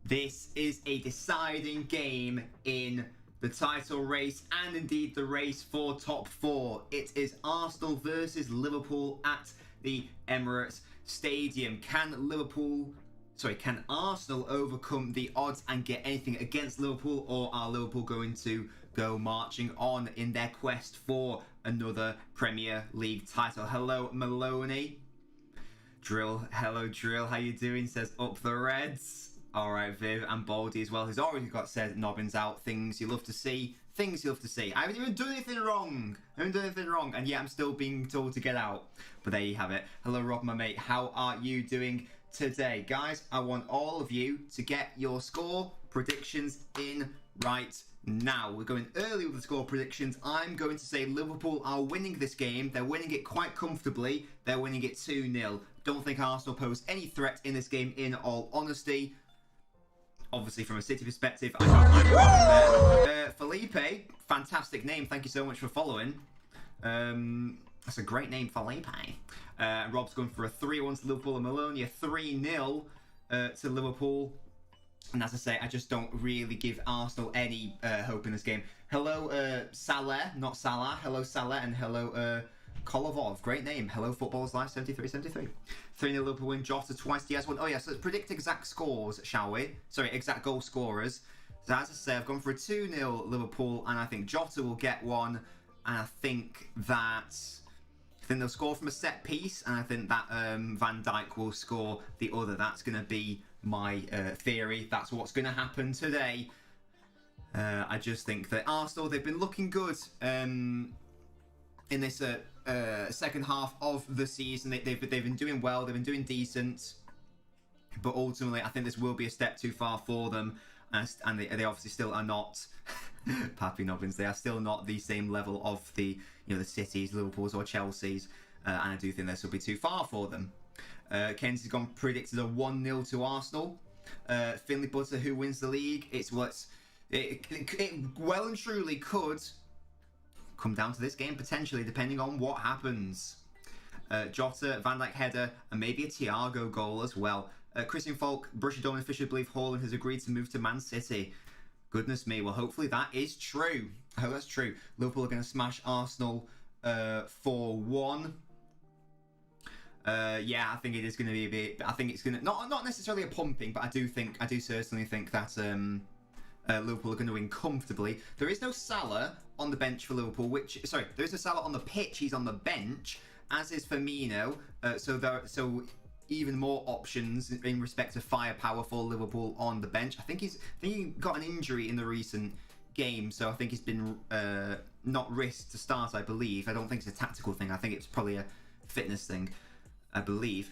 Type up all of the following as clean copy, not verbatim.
This is a deciding game in the title race and indeed the race for top four. It is Arsenal versus Liverpool at the Emirates Stadium. Can Arsenal overcome the odds and get anything against Liverpool, or are Liverpool going to go marching on in their quest for another Premier League title? Hello, Maloney. Drill, hello Drill, how you doing? Says up the Reds. Alright, Viv and Baldy as well, who's already got said LNobbins out. Things you love to see. Things you love to see. I haven't even done anything wrong. And yet I'm still being told to get out. But there you have it. Hello Rob, my mate. How are you doing today? Guys, I want all of you to get your score predictions in right now. We're going early with the score predictions. I'm going to say Liverpool are winning this game. They're winning it quite comfortably. They're winning it 2-0. Don't think Arsenal pose any threat in this game, in all honesty. Obviously, from a City perspective, I don't know. Felipe, fantastic name. Thank you so much for following. That's a great name, Felipe. Rob's going for a 3-1 to Liverpool, and Maloney a 3-0 to Liverpool. And as I say, I just don't really give Arsenal any hope in this game. Hello, Salah, not Salah. Hello, Salah, and hello, Kolovov. Great name. Hello, Footballers Live 73. 3-0 Liverpool win. Jota twice. Diaz won. Oh, yeah, so let's predict exact scores, shall we? Sorry, exact goal scorers. So as I say, I've gone for a 2-0 Liverpool, and I think Jota will get one. And I think they'll score from a set piece, and I think that Van Dijk will score the other. That's going to be my theory. That's what's going to happen today. I just think that Arsenal, they've been looking good in this second half of the season. They've been doing well. They've been doing decent. But ultimately, I think this will be a step too far for them. And they obviously still are not, Pappy Nobbins, they are still not the same level of the Cities, Liverpools or Chelseas. And I do think this will be too far for them. Kenzie's gone predicted a 1-0 to Arsenal. Finley Butter, who wins the league? It well and truly could come down to this game, potentially, depending on what happens. Jota, Van Dijk header, and maybe a Thiago goal as well. Christian Falk, Borussia Dortmund officially believe Haaland has agreed to move to Man City. Goodness me, well, hopefully that is true. I hope that's true. Liverpool are going to smash Arsenal 4-1. Yeah, I think it is going to be a bit. I think it's going to not necessarily a pumping, but I do certainly think that Liverpool are going to win comfortably. There is no Salah on the bench for Liverpool. There is no Salah on the pitch. He's on the bench, as is Firmino. So even more options in respect to firepower for Liverpool on the bench. I think he got an injury in the recent game, so I think he's been not risked to start. I believe. I don't think it's a tactical thing. I think it's probably a fitness thing. I believe.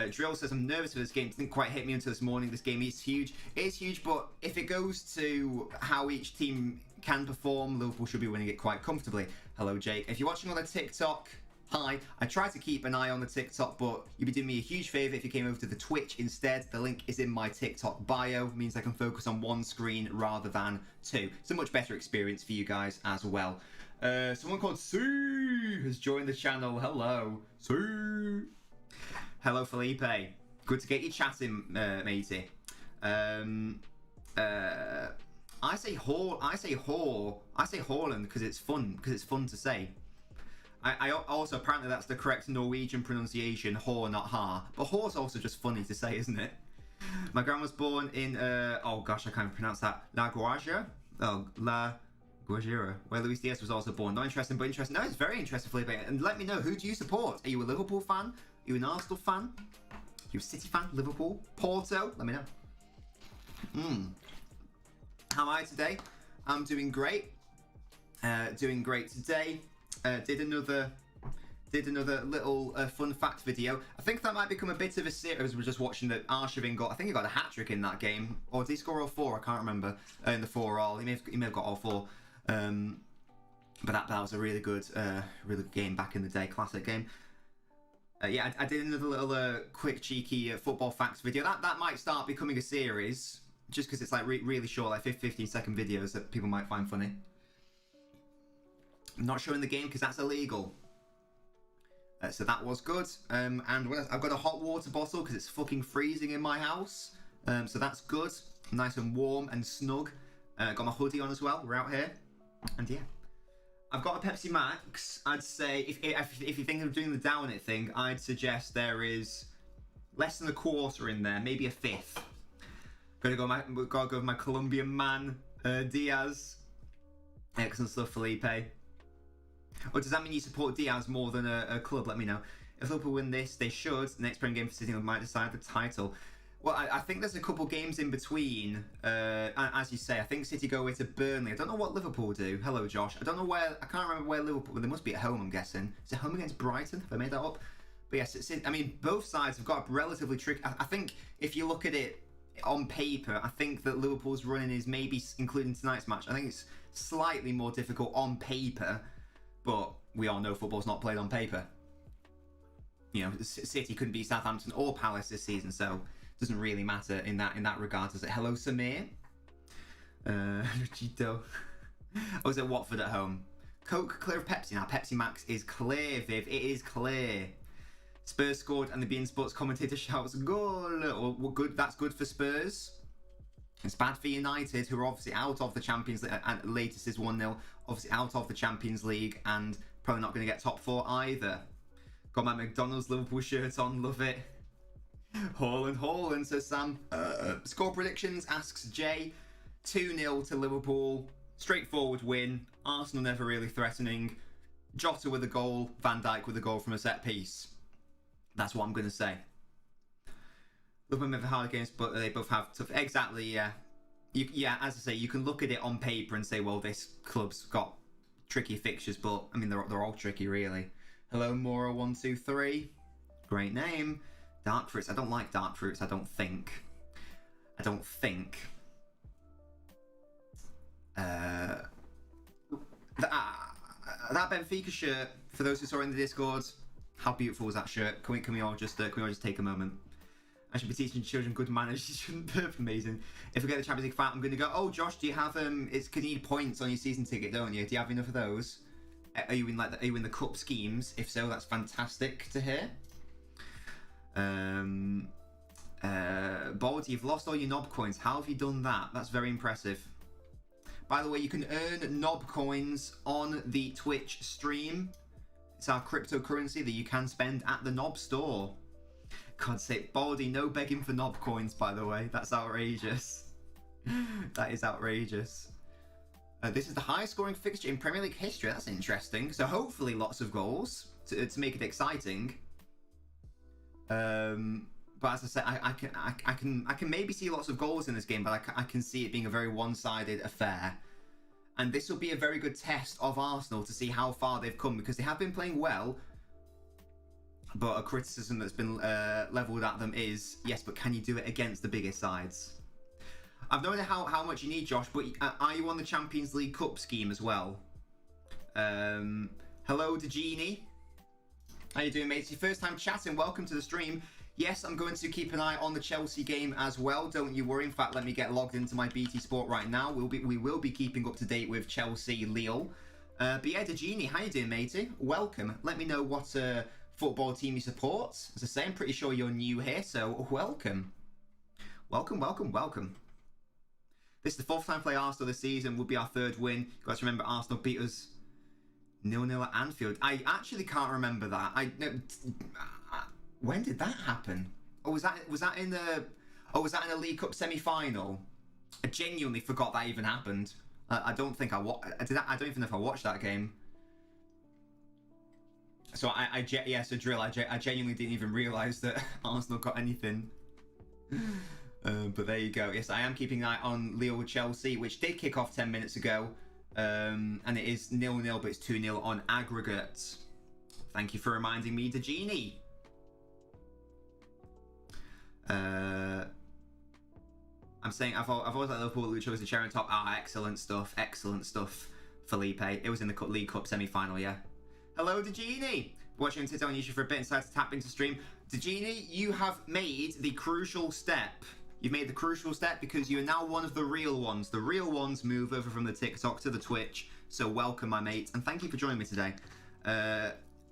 Drill says, I'm nervous for this game. It didn't quite hit me until this morning. This game is huge. It is huge, but if it goes to how each team can perform, Liverpool should be winning it quite comfortably. Hello, Jake. If you're watching on the TikTok, hi. I try to keep an eye on the TikTok, but you'd be doing me a huge favour if you came over to the Twitch instead. The link is in my TikTok bio. It means I can focus on one screen rather than two. It's a much better experience for you guys as well. Someone called Sue has joined the channel. Hello, Sue. Hello, Felipe. Good to get you chatting, matey. I say Haaland because it's fun. Because it's fun to say. I also, apparently that's the correct Norwegian pronunciation, Hor, not Ha. But Hor's also just funny to say, isn't it? My grandma was born in oh gosh, I can't even pronounce that. La Guajira? Oh, La Guajira, where Luis Diaz was also born. Not interesting, but interesting. No, it's very interesting, Felipe. And let me know, who do you support? Are you a Liverpool fan? Are you an Arsenal fan? Are you a City fan? Liverpool? Porto? Let me know. How am I today? I'm doing great. Doing great today. Did another little fun fact video. I think that might become a bit of a series. We're just watching that Arshavin got. I think he got a hat trick in that game, or did he score all four? I can't remember. In the 4-all, he may have got all four. But that was a really good game back in the day. Classic game. Yeah, I did another little quick cheeky football facts video. That might start becoming a series, just because it's like really short, like 15-second videos that people might find funny. I'm not showing the game because that's illegal. So that was good. And I've got a hot water bottle because it's fucking freezing in my house. So that's good. Nice and warm and snug. Got my hoodie on as well. We're out here. And yeah. I've got a Pepsi Max. I'd say, if you think of doing the down it thing, I'd suggest there is less than a quarter in there, maybe a fifth. Gotta go with my Colombian man, Diaz. Excellent stuff, Felipe. Or does that mean you support Diaz more than a club? Let me know. If Liverpool win this, they should. The next Prem game for City might decide the title. Well, I think there's a couple games in between. As you say, I think City go away to Burnley. I don't know what Liverpool do. Hello, Josh. I don't know where. I can't remember where Liverpool. They must be at home, I'm guessing. Is it home against Brighton? Have I made that up? But yes, I mean, both sides have got a relatively tricky. I think if you look at it on paper, I think that Liverpool's running is maybe, including tonight's match, I think it's slightly more difficult on paper. But we all know football's not played on paper. You know, City couldn't beat Southampton or Palace this season, so it doesn't really matter in that regard, does it? Hello, Samir. Richito. I was at Watford at home. Coke clear of Pepsi now. Pepsi Max is clear, Viv. It is clear. Spurs scored, and the beIN Sports commentator shouts, "Goal!" Well, good. That's good for Spurs. It's bad for United, who are obviously out of the Champions League. And latest is 1-0. Obviously out of the Champions League, and probably not going to get top 4 either. Got my McDonald's Liverpool shirt on. Love it. Haaland, says Sam. Score predictions, asks Jay. 2-0 to Liverpool. Straightforward win. Arsenal never really threatening. Jota with a goal. Van Dijk with a goal from a set piece. That's what I'm going to say. Liverpool have hard games, but they both have tough. Exactly, yeah. As I say, you can look at it on paper and say, well, this club's got tricky fixtures, but I mean, they're all tricky, really. Hello, Mora123. Great name. Dark fruits. I don't like dark fruits. I don't think. That Benfica shirt. For those who saw it in the Discord, how beautiful was that shirt? Can we all just take a moment? I should be teaching children good manners. You shouldn't be amazing. If we get the Champions League fight, I'm going to go, oh, Josh, do you have because you need points on your season ticket, don't you? Do you have enough of those? Are you in the cup schemes? If so, that's fantastic to hear. Baldy, you've lost all your knob coins. How have you done that? That's very impressive. By the way, you can earn knob coins on the Twitch stream. It's our cryptocurrency that you can spend at the knob store. God's sake, Baldy, no begging for knob coins, by the way. That's outrageous. That is outrageous. This is the highest scoring fixture in Premier League history. That's interesting. So hopefully lots of goals to make it exciting. But as I said, I can maybe see lots of goals in this game, but I can see it being a very one-sided affair. And this will be a very good test of Arsenal to see how far they've come, because they have been playing well. But a criticism that's been levelled at them is, yes, but can you do it against the biggest sides? I've no idea how much you need, Josh, but are you on the Champions League Cup scheme as well? Hello, DeGenie. How you doing, mate? It's your first time chatting. Welcome to the stream. Yes, I'm going to keep an eye on the Chelsea game as well. Don't you worry. In fact, let me get logged into my BT Sport right now. We will be keeping up to date with Chelsea, Lille. But yeah, DeGenie, how you doing, matey? Welcome. Let me know what football team you support. As I say, I'm pretty sure you're new here, so welcome. Welcome. This is the 4th time play Arsenal this season. Will be our 3rd win. You guys remember Arsenal beat us 0-0 at Anfield. I actually can't remember that. When did that happen? Oh, was that in a League Cup semi-final? I genuinely forgot that even happened. I don't think I don't even know if I watched that game. So so Drill, I genuinely didn't even realise that Arsenal got anything. But there you go. Yes, I am keeping an eye on Lille Chelsea, which did kick off 10 minutes ago. And it is 0-0, but it's 2-0 on aggregate. Thank you for reminding me, DeGenie. I'm saying I've always liked Liverpool. Lucho was the chair on top. Excellent stuff, Felipe. It was in the League Cup semi-final, yeah. Hello, DeGenie. Watching Tito on YouTube for a bit and decided to tap into stream. DeGenie, you have made the crucial step. You've made the crucial step because you are now one of the real ones. The real ones move over from the TikTok to the Twitch. So welcome, my mate, and thank you for joining me today.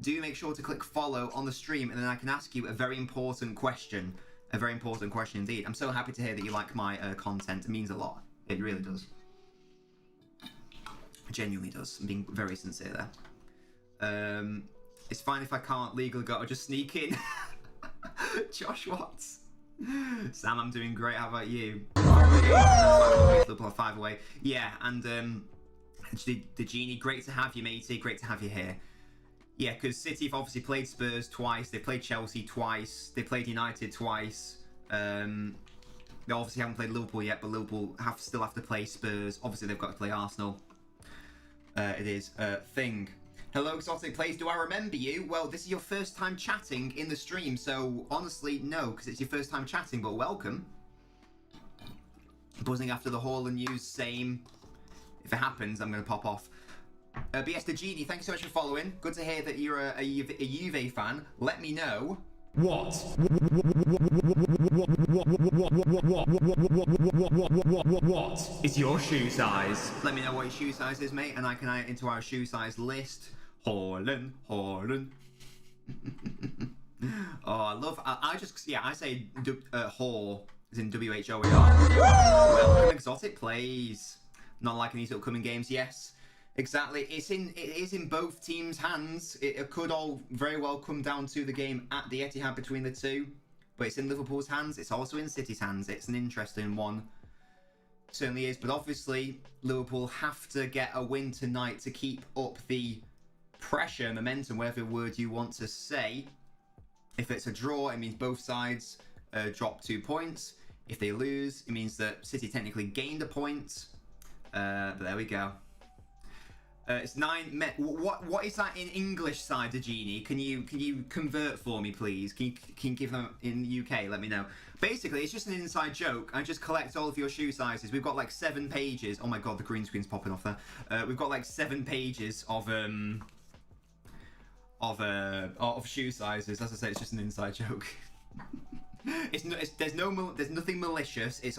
Do make sure to click follow on the stream, and then I can ask you a very important question. A very important question indeed. I'm so happy to hear that you like my content. It means a lot. It really does. It genuinely does. I'm being very sincere there. It's fine if I can't legally go. I'll just sneak in. Josh Watts. Sam, I'm doing great. How about you? Liverpool 5 away. Yeah, and the Genie, great to have you, matey. Great to have you here. Yeah, because City have obviously played Spurs twice. They played Chelsea twice. They played United twice. They obviously haven't played Liverpool yet, but Liverpool still have to play Spurs. Obviously, they've got to play Arsenal. It is a thing. Hello, Exotic Plays. Do I remember you? Well, this is your first time chatting in the stream, so honestly, no, because it's your first time chatting, but welcome. Buzzing after the Haaland news, same. If it happens, I'm going to pop off. But yes, the Genie, thank you so much for following. Good to hear that you're a Juve fan. Let me know. What is your shoe size? Let me know what your shoe size is, mate, and I can add it into our shoe size list. Haaland. Oh, I love... I say whore, as in W-H-O-A-R. Welcome, Exotic Plays. Not liking these upcoming games, yes. Exactly. It is in both teams' hands. It could all very well come down to the game at the Etihad between the two. But it's in Liverpool's hands. It's also in City's hands. It's an interesting one. It certainly is. But obviously, Liverpool have to get a win tonight to keep up the pressure, momentum, whatever word you want to say. If it's a draw, it means both sides drop 2 points. If they lose, it means that City technically gained a point. But there we go. It's 9. What is that in English side, the Genie? Can you convert for me, please? Can you give them in the UK? Let me know. Basically, it's just an inside joke. I just collect all of your shoe sizes. We've got like 7 pages. Oh my god, the green screen's popping off there. We've got like 7 pages of shoe sizes. As I say, it's just an inside joke. There's nothing malicious. It's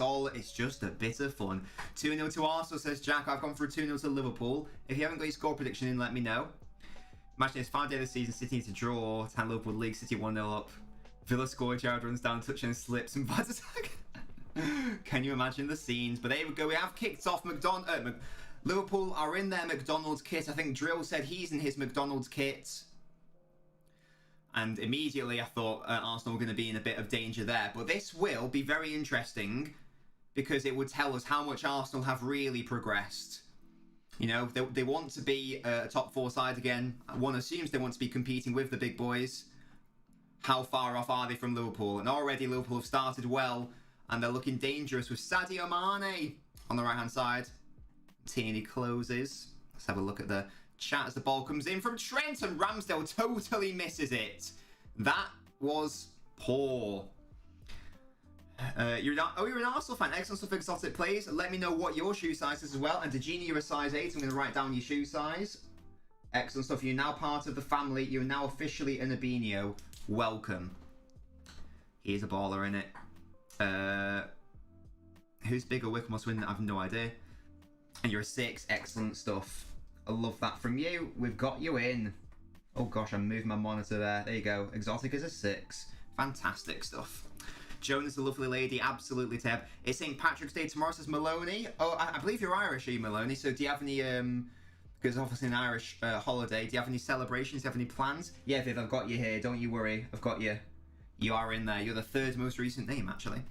just a bit of fun. 2-0 to Arsenal, says Jack. I've gone for a 2-0 to Liverpool. If you haven't got your score prediction in, let me know. Imagine it's 5 days of the season. City needs to draw. 10 Liverpool league. City 1-0 up. Villa score. Jared runs down, touch and slips and bad attack. Can you imagine the scenes? But there we go. We have kicked off. Liverpool are in their McDonald's kit. I think Drill said he's in his McDonald's kit. And immediately I thought Arsenal were going to be in a bit of danger there. But this will be very interesting because it would tell us how much Arsenal have really progressed. You know, they want to be a top 4 side again. One assumes they want to be competing with the big boys. How far off are they from Liverpool? And already Liverpool have started well. And they're looking dangerous with Sadio Mane on the right-hand side. Tierney closes. Let's have a look at the chat as the ball comes in from Trent, and Ramsdale totally misses it. That was poor. You're an Arsenal fan. Excellent stuff, Exotic Plays. Let me know what your shoe size is as well. And Degini, you're a size 8. I'm going to write down your shoe size. Excellent stuff. You're now part of the family. You're now officially an Albino. Welcome. Here's a baller in it. Who's bigger, Wickham or Swindon? I have no idea. And you're a 6. Excellent stuff. I love that from you. We've got you in. Oh gosh, I'm moving my monitor there. There you go. Exotic is a 6. Fantastic stuff. Joan is a lovely lady. Absolutely, Teb. It's St. Patrick's Day tomorrow, says Maloney. Oh, I believe you're Irish, are you, Maloney? So do you have any, because it's obviously an Irish holiday, do you have any celebrations? Do you have any plans? Yeah, Viv, I've got you here. Don't you worry. I've got you. You are in there. You're the 3rd most recent name, actually.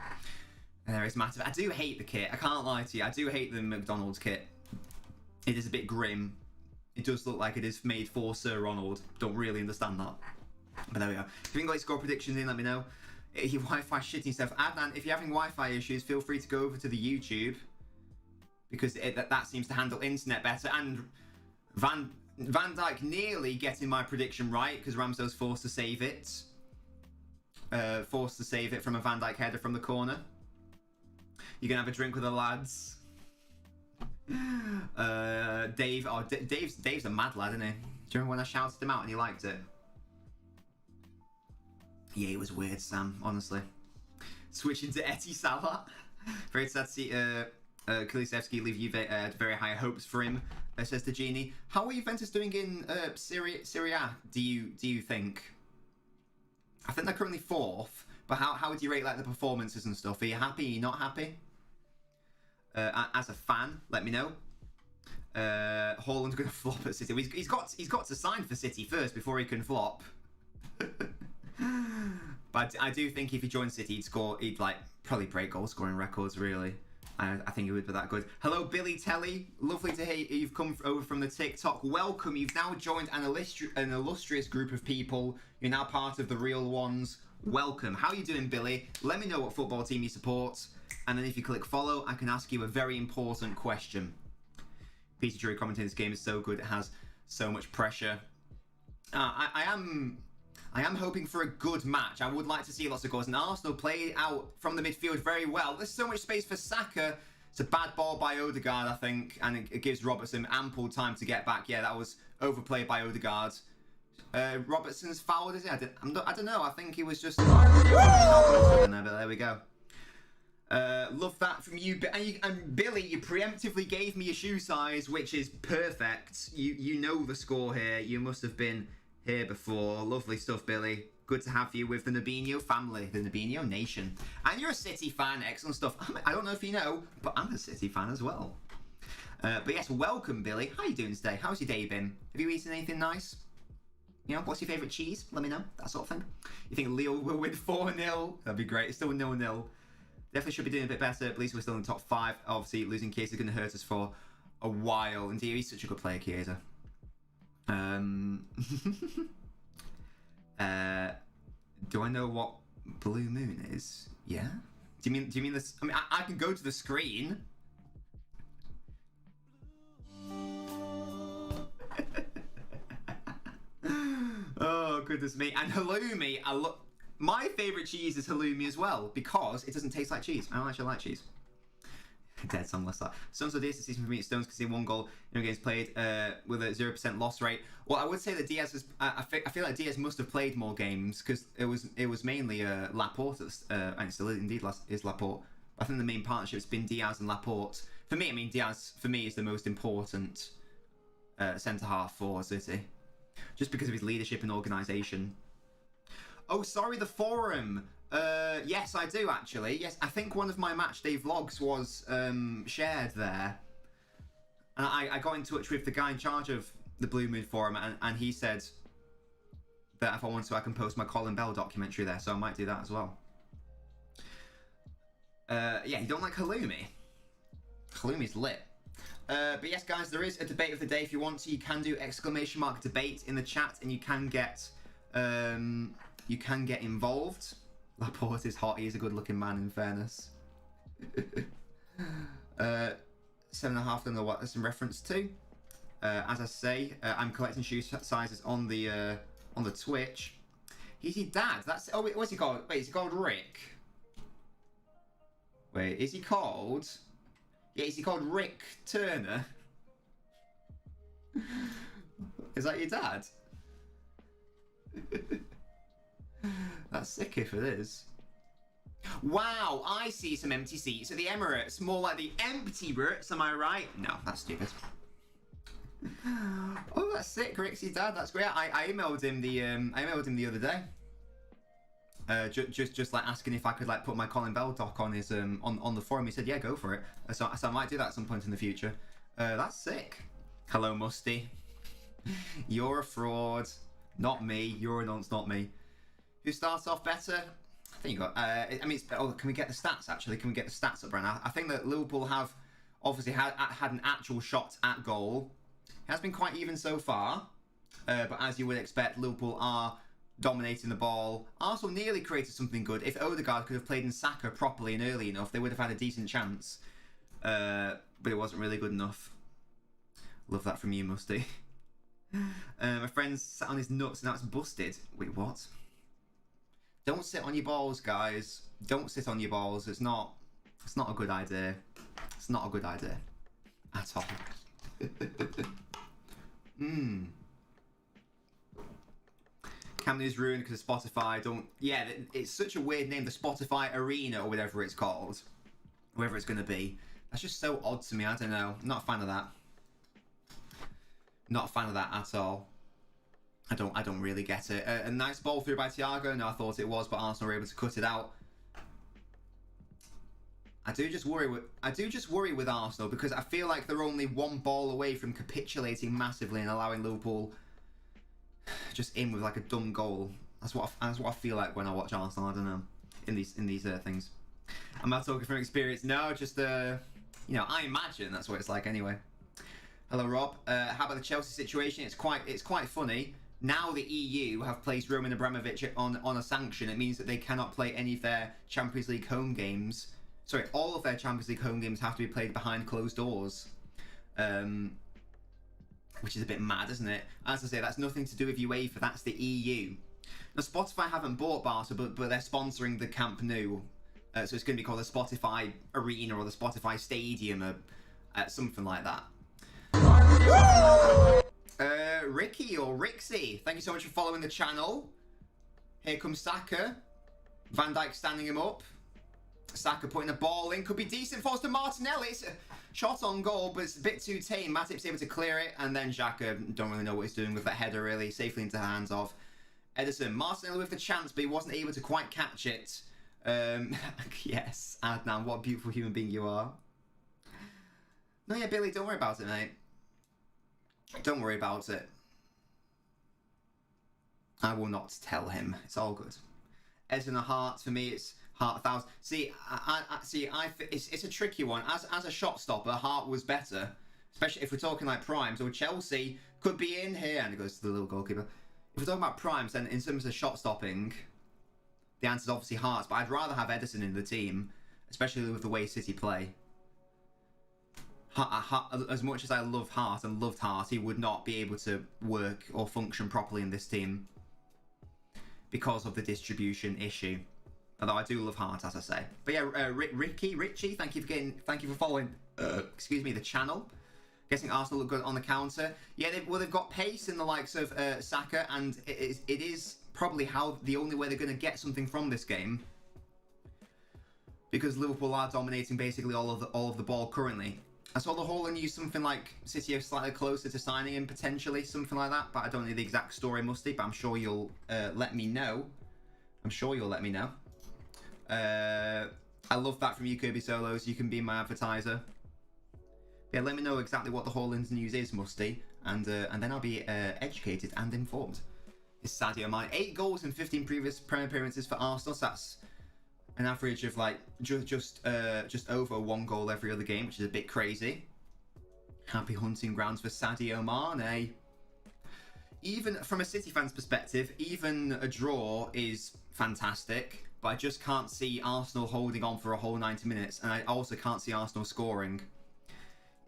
And there is Matt. I do hate the kit. I can't lie to you. I do hate the McDonald's kit. It is a bit grim. It does look like it is made for Sir Ronald. Don't really understand that. But there we go. If you haven't got your score predictions in, let me know. Your Wi-Fi shitting stuff. Adnan, if you're having Wi-Fi issues, feel free to go over to the YouTube. Because that seems to handle internet better. And Van Dijk nearly getting my prediction right. Because Ramsdale's forced to save it. Forced to save it from a Van Dijk header from the corner. You can have a drink with the lads. Dave. Oh, Dave's a mad lad, isn't he? Do you remember when I shouted him out and he liked it? Yeah, it was weird, Sam. Honestly. Switching to Eti Salah. Very sad to see Kulusevski leave Juve. Very high hopes for him. Says the Genie. How are Juventus doing in Serie A? Do you think? I think they're currently 4th, but But how would you rate like the performances and stuff? Are you happy? Are you not happy? As a fan, let me know. Haaland's going to flop at City. He's got to sign for City first before he can flop. But I do think if he joined City, he'd like probably break goal scoring records. Really, I think he would be that good. Hello, Billy Telly. Lovely to hear you've come over from the TikTok. Welcome. You've now joined an illustrious group of people. You're now part of the real ones. Welcome. How are you doing, Billy? Let me know what football team you support, and then if you click follow, I can ask you a very important question. Peter Drury commenting this game is so good, it has so much pressure. I am hoping for a good match. I would like to see lots of goals. And Arsenal play out from the midfield very well. There's so much space for Saka. It's a bad ball by Odegaard, I think, and it gives Robertson ample time to get back. Yeah, that was overplayed by Odegaard. Robertson's fouled, is it? I don't know. I think he was just... but there we go. Love that from you. And Billy, you preemptively gave me a shoe size, which is perfect. You know the score here. You must have been here before. Lovely stuff, Billy. Good to have you with the Nabinho family, the Nabinho nation. And you're a City fan. Excellent stuff. I don't know if you know, but I'm a City fan as well. But yes, welcome, Billy. How are you doing today? How's your day been? Have you eaten anything nice? You know, what's your favourite cheese? Let me know. That sort of thing. You think Leo will win 4-0? That'd be great. It's still 0-0. Definitely should be doing a bit better. At least we're still in the top 5. Obviously, losing Chiesa is going to hurt us for a while. And he's such a good player, Chiesa. Do I know what Blue Moon is? Yeah. Do you mean this? I mean, I can go to the screen. Oh goodness me! And halloumi, my favourite cheese is halloumi as well because it doesn't taste like cheese. I don't actually like cheese. Dead songless that. Some of the season for me, Stones can see 1 goal in games played with a 0% loss rate. Well, I would say that Diaz has. I feel like Diaz must have played more games because it was mainly Laporte, and it still indeed is Laporte. I think the main partnership's been Diaz and Laporte. For me, I mean Diaz for me is the most important centre half for City, just because of his leadership and organisation. Oh, sorry, the forum. Yes, I do actually. Yes, I think one of my matchday vlogs was shared there. And I got in touch with the guy in charge of the Blue Moon forum, and he said that if I want to, I can post my Colin Bell documentary there, so I might do that as well. Yeah, you don't like halloumi? Halloumi's lit. But yes, guys, there is a debate of the day. If you want to, you can do !debate in the chat, and you can get involved. Laporte is hot. He is a good-looking man, in fairness. 7.5. Don't know what that's in reference to. As I say, I'm collecting shoe sizes on the Twitch. He's your dad. That's wait, what's he called? Wait, is he called Rick? Wait, is he called? Yeah, is he called Rick Turner? Is that your dad? That's sick if it is. Wow, I see some empty seats at the Emirates. More like the empty Brits, am I right? No, that's stupid. Oh, that's sick. Rick's your dad. That's great. I emailed him the other day. Just like asking if I could like put my Colin Bell doc on his on the forum. He said, yeah, go for it. So I might do that at some point in the future. That's sick. Hello, Musty. You're a fraud. Not me. You're a nonce, not me. Who starts off better? I think you got. I mean, can we get the stats actually? Can we get the stats up, Brennan? I think that Liverpool have obviously had an actual shot at goal. It has been quite even so far, but as you would expect, Liverpool are dominating the ball. Arsenal nearly created something good. If Odegaard could have played in Saka properly and early enough, they would have had a decent chance. But it wasn't really good enough. Love that from you, Musty. My friend sat on his nuts and now it's busted. Wait, what? Don't sit on your balls, guys. Don't sit on your balls. It's not a good idea. It's not a good idea at all. Camden's ruined because of Spotify. Yeah, it's such a weird name. The Spotify Arena or whatever it's called, whoever it's going to be. That's just so odd to me. I don't know. I'm not a fan of that. Not a fan of that at all. I don't really get it. A nice ball through by Thiago. No, I thought it was, but Arsenal were able to cut it out. I do just worry with Arsenal because I feel like they're only one ball away from capitulating massively and allowing Liverpool just in with like a dumb goal. That's what I feel like when I watch Arsenal. I don't know, in these things. I'm not talking from experience. No, just I imagine that's what it's like anyway. Hello, Rob. How about the Chelsea situation? It's quite funny. Now the EU have placed Roman Abramovich on a sanction. It means that they cannot play any of their Champions League home games. Sorry, all of their Champions League home games have to be played behind closed doors. Which is a bit mad, isn't it? As I say, that's nothing to do with UEFA. That's the EU. Now, Spotify haven't bought Barca, but they're sponsoring the Camp Nou. So it's going to be called the Spotify Arena or the Spotify Stadium or something like that. Ricky or Rixie, thank you so much for following the channel. Here comes Saka. Van Dijk standing him up. Saka putting the ball in. Could be decent for us to Martinelli. It's a shot on goal, but it's a bit too tame. Matip's able to clear it. And then Xhaka, don't really know what he's doing with that header, really. Safely into the hands of Ederson. Martinelli with the chance, but he wasn't able to quite catch it. Yes, Adnan, what a beautiful human being you are. No, yeah, Billy, don't worry about it, mate. Don't worry about it. I will not tell him. It's all good. Ederson a heart, for me, it's Hart 1,000. See, it's a tricky one. As a shot stopper, Hart was better, especially if we're talking like primes. Or Chelsea could be in here, and it goes to the little goalkeeper. If we're talking about primes, then in terms of shot stopping, the answer is obviously Hart. But I'd rather have Ederson in the team, especially with the way City play. As much as I love Hart and loved Hart, he would not be able to work or function properly in this team because of the distribution issue. Although I do love Hart, as I say. But yeah, Richie, thank you for following. Excuse me, the channel. Guessing Arsenal look good on the counter. Yeah, they've got pace in the likes of Saka, and it is probably the only way they're going to get something from this game, because Liverpool are dominating basically all of the ball currently. I saw the Haaland use something like City are slightly closer to signing him, potentially something like that, but I don't know the exact story, Musty. But I'm sure you'll let me know. I love that from you, Kirby Solos. You can be my advertiser. Yeah, let me know exactly what the Haaland news is, Musty, and then I'll be educated and informed. It's Sadio Mane. 8 goals in 15 previous Premier appearances for Arsenal. So that's an average of like just over 1 goal every other game, which is a bit crazy. Happy hunting grounds for Sadio Mane. Even from a City fan's perspective, even a draw is fantastic, but I just can't see Arsenal holding on for a whole 90 minutes, and I also can't see Arsenal scoring.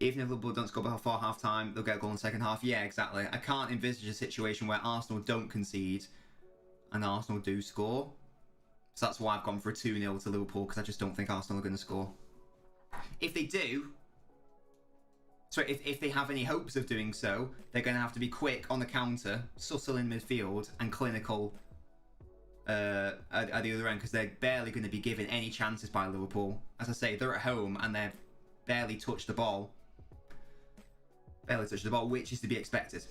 Even if Liverpool don't score before half-time, they'll get a goal in the second half. Yeah, exactly. I can't envisage a situation where Arsenal don't concede and Arsenal do score. So that's why I've gone for a 2-0 to Liverpool, because I just don't think Arsenal are going to score. If they do, so if they have any hopes of doing so, they're going to have to be quick on the counter, subtle in midfield, and clinical at the other end, because they're barely going to be given any chances by Liverpool. As I say, they're at home and they've barely touched the ball. Which is to be expected.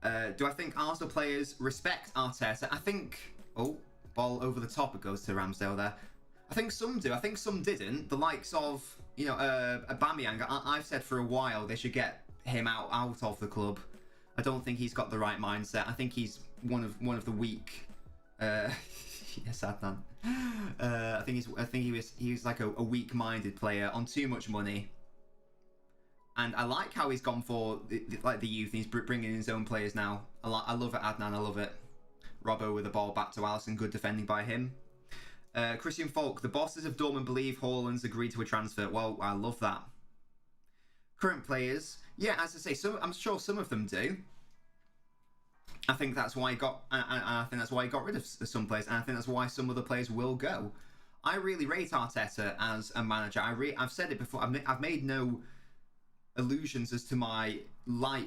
Do I think Arsenal players respect Arteta? I think... Oh, ball over the top. It goes to Ramsdale there. I think some do. I think some didn't. The likes of, Aubameyang. I've said for a while they should get him out of the club. I don't think he's got the right mindset. I think he's one of the weak. Yes, Adnan. I think he was like a weak-minded player on too much money. And I like how he's gone for the youth. And he's bringing in his own players now. I love it, Adnan. I love it. Robbo with the ball back to Alisson. Good defending by him. Christian Falk. The bosses of Dortmund believe Haaland's agreed to a transfer. Well, I love that. Current players. Yeah, as I say, I'm sure some of them do. I think that's why he got. I think that's why he got rid of some players. And I think that's why some other players will go. I really rate Arteta as a manager. I've said it before. I've made no allusions as to my not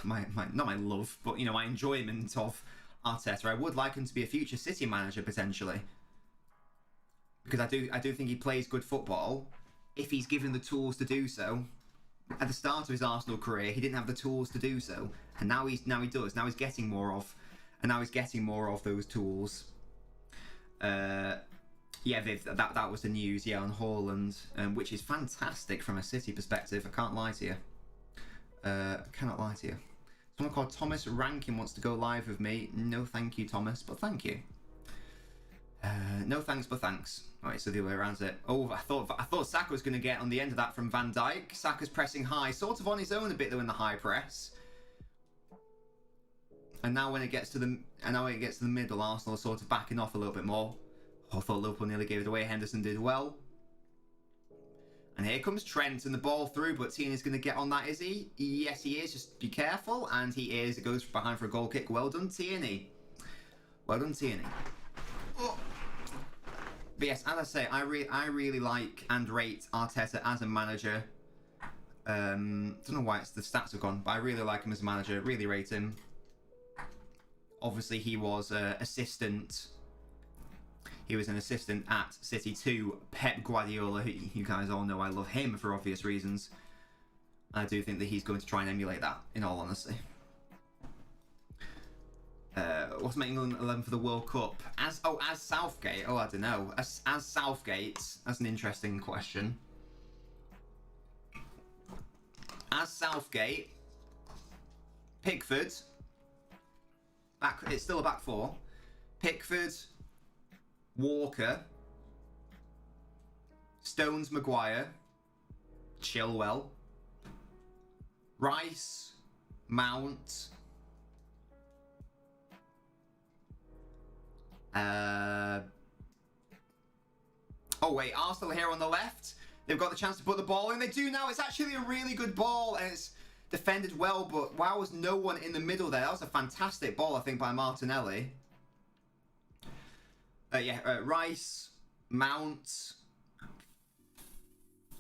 my love, but my enjoyment of Arteta. I would like him to be a future City manager potentially, because I do think he plays good football if he's given the tools to do so. at the start of his Arsenal career, he didn't have the tools to do so, and now he does. Now he's getting more of, those tools. Yeah, that was the news. Yeah, on Haaland, which is fantastic from a City perspective. I can't lie to you. Cannot lie to you. Someone called Thomas Rankin wants to go live with me. No, thank you, Thomas, but thank you. No thanks, but thanks. Alright, so the other way around it. Oh, I thought Saka was going to get on the end of that from Van Dijk. Saka's pressing high, sort of on his own a bit though in the high press. And now when it gets to the middle, Arsenal are sort of backing off a little bit more. Oh, I thought Liverpool nearly gave it away. Henderson did well. And here comes Trent and the ball through, but Tierney's going to get on that, is he? Yes, he is. Just be careful. And he is. It goes behind for a goal kick. Well done, Tierney. Well done, Tierney. Oh. But yes, as I say, I really like and rate Arteta as a manager. Don't know why the stats have gone, but I really like him as a manager. Really rate him. Obviously, he was assistant. He was an assistant at City to Pep Guardiola, who you guys all know I love him for obvious reasons. I do think that he's going to try and emulate that, in all honesty. What's my England 11 for the World Cup? As Southgate? Oh, I don't know. As Southgate? That's an interesting question. As Southgate, Pickford. It's still a back four. Pickford, Walker, Stones, Maguire, Chilwell, Rice, Mount. Oh wait, Arsenal here on the left. They've got the chance to put the ball in. They do now. It's actually a really good ball, and it's defended well, but wow, was no one in the middle there. That was a fantastic ball, I think, by Martinelli. Rice, Mount.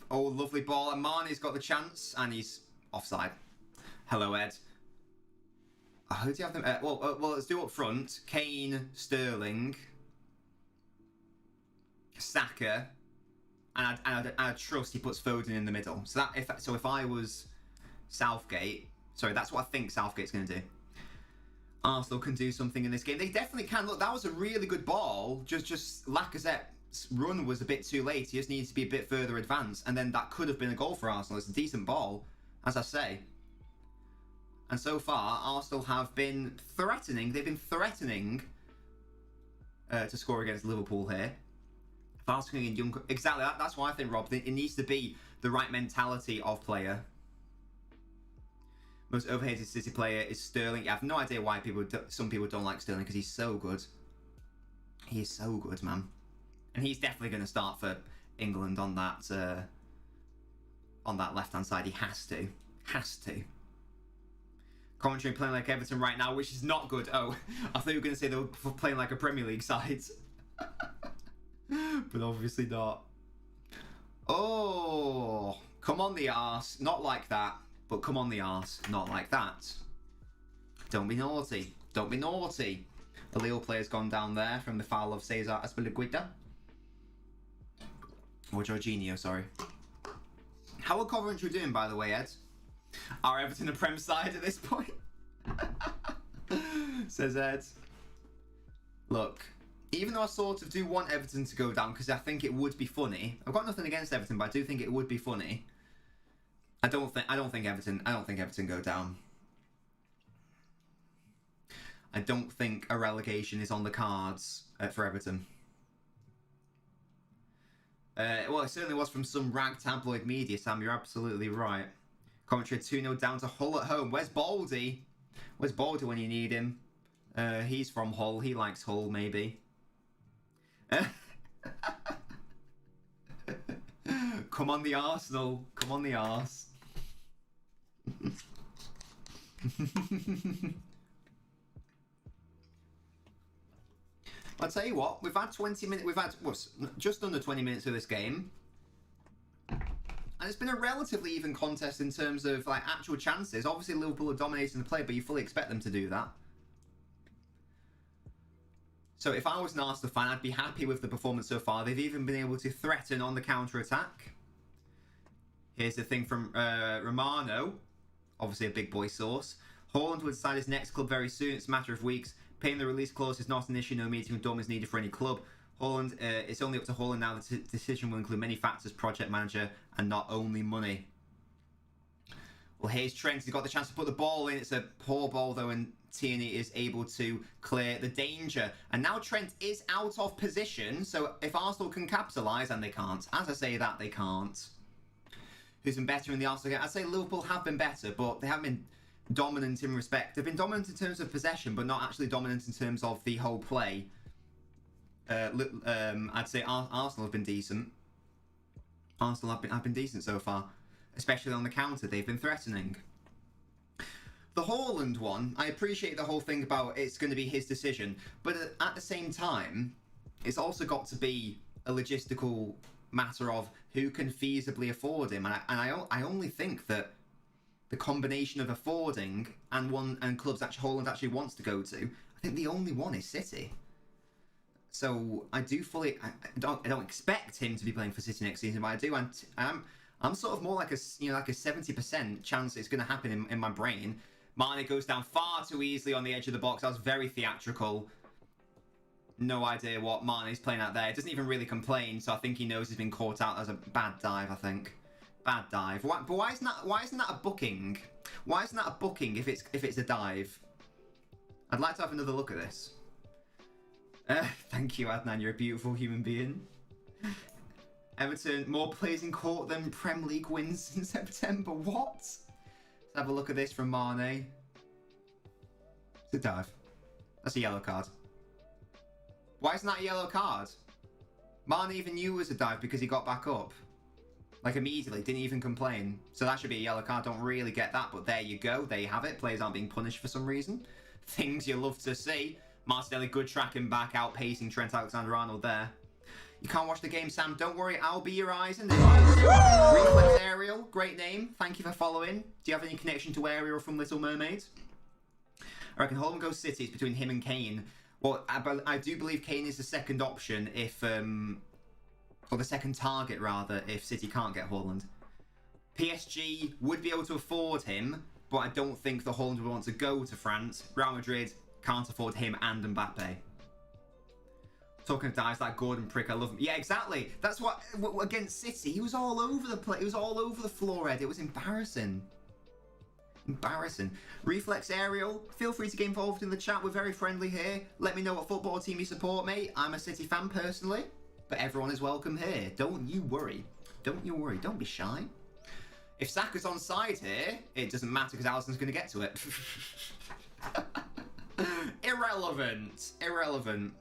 Oh, lovely ball. And Mane's got the chance, and he's offside. Hello, Ed. Who do you have them? Well, let's do up front. Kane, Sterling, Saka, and I trust he puts Foden in the middle. So if I was Southgate, sorry, that's what I think Southgate's going to do. Arsenal can do something in this game. They definitely can. Look, that was a really good ball. Just Lacazette's run was a bit too late. He just needs to be a bit further advanced, and then that could have been a goal for Arsenal. It's a decent ball, as I say. And so far, Arsenal have been threatening. They've been threatening to score against Liverpool here. Arsenal and young, exactly. That's why I think, Rob, it needs to be the right mentality of player. Most overhated City player is Sterling. I have no idea why some people don't like Sterling, because he's so good. He's so good, man. And he's definitely going to start for England on that left-hand side. He has to. Has to. Commentary playing like Everton right now, which is not good. Oh, I thought you were going to say they were playing like a Premier League side. But obviously not. Oh, come on the arse. Not like that. But come on the arse, not like that. Don't be naughty. Don't be naughty. The Lille player's gone down there from the foul of Cesar Azpilicueta. Or Jorginho, sorry. How are Coventry doing, by the way, Ed? Are Everton a Prem side at this point? Says Ed. Look, even though I sort of do want Everton to go down, because I think it would be funny. I've got nothing against Everton, but I do think it would be funny. I don't think Everton go down. I don't think a relegation is on the cards for Everton. Well, it certainly was from some rag tabloid media, Sam. You're absolutely right. Commentary 2-0 down to Hull at home. Where's Baldy? Where's Baldy when you need him? He's from Hull. He likes Hull, maybe. Come on the Arsenal. Come on the arse. I'll tell you what, we've had 20 minutes, just under 20 minutes of this game, and it's been a relatively even contest in terms of like actual chances. Obviously Liverpool are dominating the play, but you fully expect them to do that. So if I was an Arsenal fan, I'd be happy with the performance so far. They've even been able to threaten on the counter-attack. Here's the thing from Romano, obviously a big boy source. Haaland will decide his next club very soon. It's a matter of weeks. Paying the release clause is not an issue. No meeting with Dortmund is needed for any club. Haaland, it's only up to Haaland now. The decision will include many factors, project manager, and not only money. Well, here's Trent. He's got the chance to put the ball in. It's a poor ball, though, and Tierney is able to clear the danger. And now Trent is out of position. So if Arsenal can capitalise, and they can't. As I say that, they can't. Who's been better in the Arsenal game? I'd say Liverpool have been better, but they haven't been dominant in respect. They've been dominant in terms of possession, but not actually dominant in terms of the whole play. I'd say Arsenal have been decent. Arsenal have been decent so far, especially on the counter. They've been threatening. The Haaland one, I appreciate the whole thing about it's going to be his decision, but at the same time, it's also got to be a logistical matter of who can feasibly afford him, and I only think that the combination of affording and clubs that Haaland actually wants to go to, I think the only one is City. So I don't expect him to be playing for City next season, but I do. I'm sort of more like a 70% chance it's going to happen in my brain. Mane goes down far too easily on the edge of the box. That was very theatrical. No idea what Mane's playing out there. It doesn't even really complain, so I think he knows he's been caught out as a bad dive, I think. Bad dive. But why isn't that a booking? Why isn't that a booking if it's a dive? I'd like to have another look at this. Thank you, Adnan. You're a beautiful human being. Everton, more players in court than Premier League wins in September. What? Let's have a look at this from Mane. It's a dive. That's a yellow card. Why isn't that a yellow card? Mane even knew it was a dive because he got back up. Like immediately, didn't even complain. So that should be a yellow card. Don't really get that, but there you go. There you have it. Players aren't being punished for some reason. Things you love to see. Martinelli, good tracking back, outpacing Trent Alexander-Arnold there. You can't watch the game, Sam. Don't worry, I'll be your eyes. And Reflex Ariel, great name. Thank you for following. Do you have any connection to Ariel from Little Mermaid? I reckon Haaland goes City. It's between him and Kane. Well, I do believe Kane is the second option if, or the second target rather, if City can't get Haaland. PSG would be able to afford him, but I don't think the Haaland would want to go to France. Real Madrid can't afford him and Mbappe. Talking of dives like Gordon Prick, I love him. Yeah, exactly. That's what against City. He was all over the place. He was all over the floor, Ed. It was embarrassing. Embarrassing. Reflex Ariel, feel free to get involved in the chat. We're very friendly here. Let me know what football team you support, mate. I'm a City fan personally, but everyone is welcome here. Don't you worry. Don't you worry. Don't be shy. If Saka's on side here, it doesn't matter because Alisson's going to get to it. Irrelevant. Irrelevant.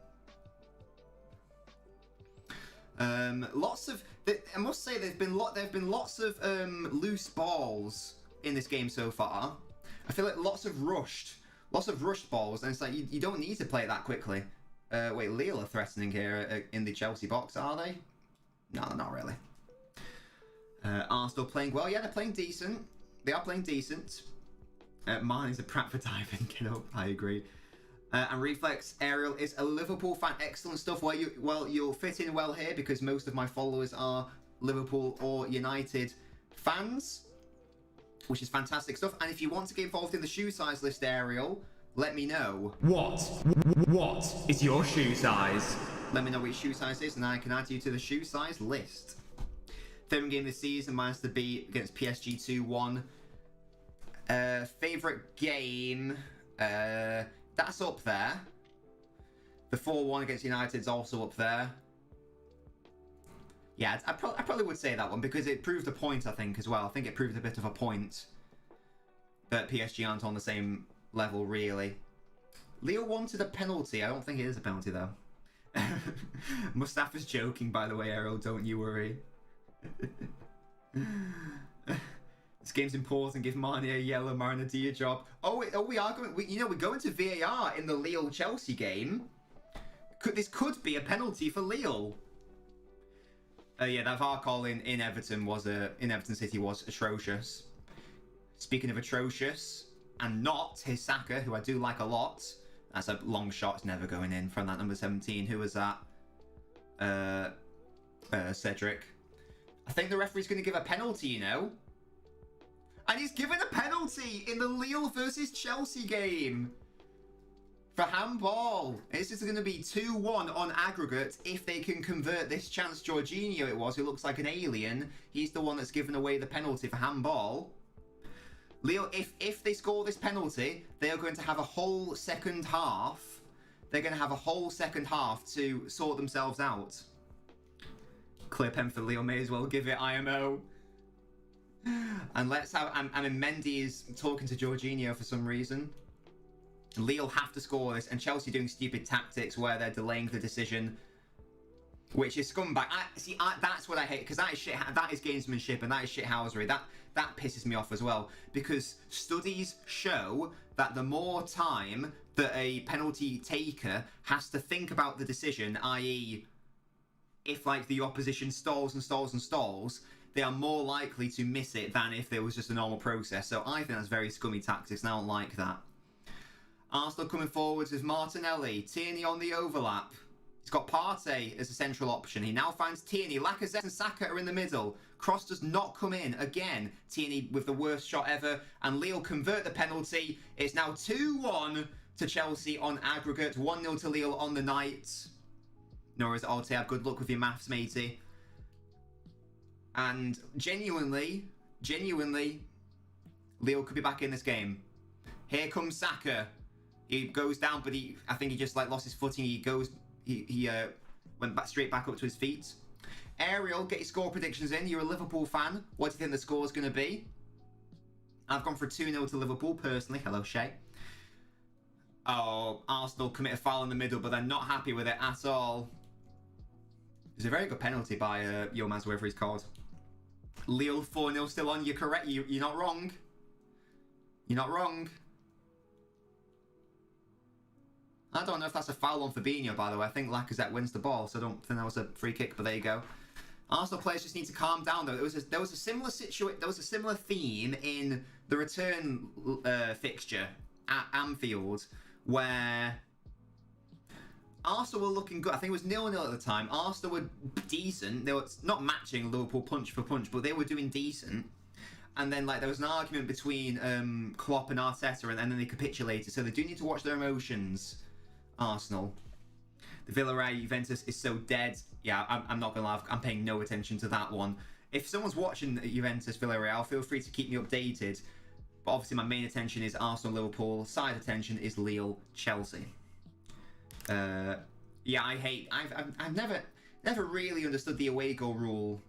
Lots of. I must say, there've been lots of loose balls in this game so far. I feel like lots of rushed balls, and it's like you don't need to play it that quickly. Wait, Lille are threatening here in the Chelsea box, are they? No, not really. Arsenal playing well. Yeah, they're playing decent. They are playing decent. Mine is a prat for diving. Get up. I agree. And Reflex Ariel is a Liverpool fan. Excellent stuff. Well, you'll fit in well here because most of my followers are Liverpool or United fans, which is fantastic stuff. And if you want to get involved in the shoe size list, Ariel, let me know. What is your shoe size? Let me know what your shoe size is, and I can add you to the shoe size list. Third game this season, minus the B against PSG 2-1. Favorite game? That's up there. The 4-1 against United is also up there. Yeah, I probably would say that one because it proved a point, I think, as well. I think it proved a bit of a point that PSG aren't on the same level, really. Leo wanted a penalty. I don't think it is a penalty, though. Mustafa's joking, by the way, Errol. Don't you worry. This game's important. Give Mane a yellow, Marinadilla job. We are going. We're going to VAR in the Lille-Chelsea game. This could be a penalty for Lille. Yeah, that VAR call in Everton City was atrocious. Speaking of atrocious, and not his Saka, who I do like a lot. That's a long shot. It's never going in from that number 17. Who was that? Cedric. I think the referee's going to give a penalty, you know? And he's given a penalty in the Lille versus Chelsea game for handball. This is going to be 2-1 on aggregate if they can convert this chance. Jorginho it was, who looks like an alien. He's the one that's given away the penalty for handball. Lille, if they score this penalty, they are going to have a whole second half. They're going to have a whole second half to sort themselves out. Clear pen for Lille, may as well give it IMO. And let's have... I mean, Mendy is talking to Jorginho for some reason. Lille have to score this, and Chelsea doing stupid tactics where they're delaying the decision, which is scumbag. That's what I hate, because that is shit. That is gamesmanship, and that is shithousery. That pisses me off as well, because studies show that the more time that a penalty taker has to think about the decision, i.e., if like the opposition stalls and stalls and stalls, they are more likely to miss it than if there was just a normal process. So I think that's very scummy tactics, and I don't like that. Arsenal coming forwards with Martinelli. Tierney on the overlap. He's got Partey as a central option. He now finds Tierney. Lacazette and Saka are in the middle. Cross does not come in. Again, Tierney with the worst shot ever. And Lille convert the penalty. It's now 2-1 to Chelsea on aggregate. 1-0 to Lille on the night. Nora's Alteab, good luck with your maths, matey. And genuinely, Lille could be back in this game. Here comes Saka. He goes down, but I think he just like lost his footing. He went straight back up to his feet. Ariel, get your score predictions in. You're a Liverpool fan. What do you think the score is going to be? I've gone for a 2-0 to Liverpool personally. Hello, Shay. Oh, Arsenal commit a foul in the middle, but they're not happy with it at all. It's a very good penalty by Yilmaz, whoever he's called. Lille 4-0 still on. You're correct. You're not wrong. You're not wrong. I don't know if that's a foul on Fabinho, by the way. I think Lacazette wins the ball, so I don't think that was a free kick, but there you go. Arsenal players just need to calm down, though. There was a similar theme in the return fixture at Anfield, where Arsenal were looking good. I think it was 0-0 at the time. Arsenal were decent. They were not matching Liverpool punch for punch, but they were doing decent. And then like there was an argument between Klopp and Arteta, and then they capitulated. So they do need to watch their emotions. Arsenal. The Villarreal Juventus is so dead. Yeah, I'm not gonna lie. I'm paying no attention to that one. If someone's watching Juventus Villarreal, feel free to keep me updated. But obviously my main attention is Arsenal Liverpool. Side attention is Lille Chelsea. Yeah, I've never really understood the away goal rule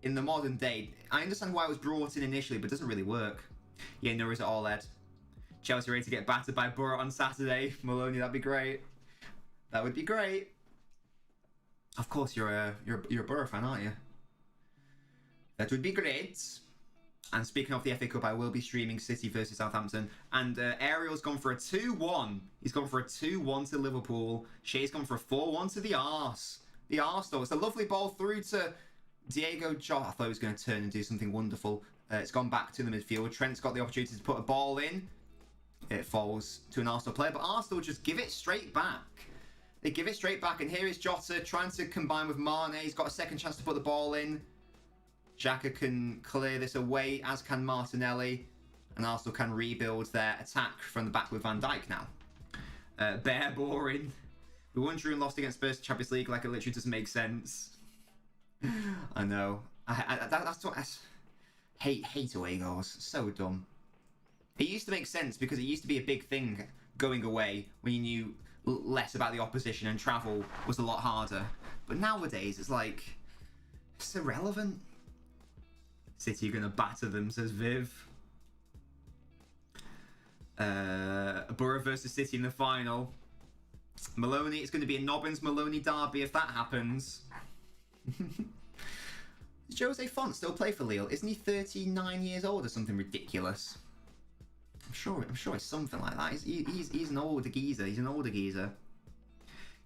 in the modern day. I understand why it was brought in initially, but it doesn't really work. Yeah, no, is it all Ed? Chelsea ready to get battered by Borough on Saturday. Maloney, that'd be great. That would be great. Of course, you're a Borough fan, aren't you? That would be great. And speaking of the FA Cup, I will be streaming City versus Southampton. And Ariel's gone for a 2-1. He's gone for a 2-1 to Liverpool. Shea's gone for a 4-1 to the Arse. The Arsenal. It's a lovely ball through to Diego Jota. I thought he was going to turn and do something wonderful. It's gone back to the midfield. Trent's got the opportunity to put a ball in. It falls to an Arsenal player, but Arsenal just give it straight back. They give it straight back, and here is Jota trying to combine with Mane. He's got a second chance to put the ball in. Xhaka can clear this away, as can Martinelli, and Arsenal can rebuild their attack from the back with Van Dijk now. Bare boring. We won, drew, and lost against Spurs Champions League like it literally doesn't make sense. I know. That's what I hate away goals. So dumb. It used to make sense because it used to be a big thing going away when you knew less about the opposition and travel was a lot harder. But nowadays, it's like, it's irrelevant. City are going to batter them, says Viv. Borough versus City in the final. Maloney, it's going to be a Nobbins Maloney derby if that happens. Does Jose Font still play for Lille? Isn't he 39 years old or something ridiculous? I'm sure it's something like that. He's an older geezer. He's an older geezer.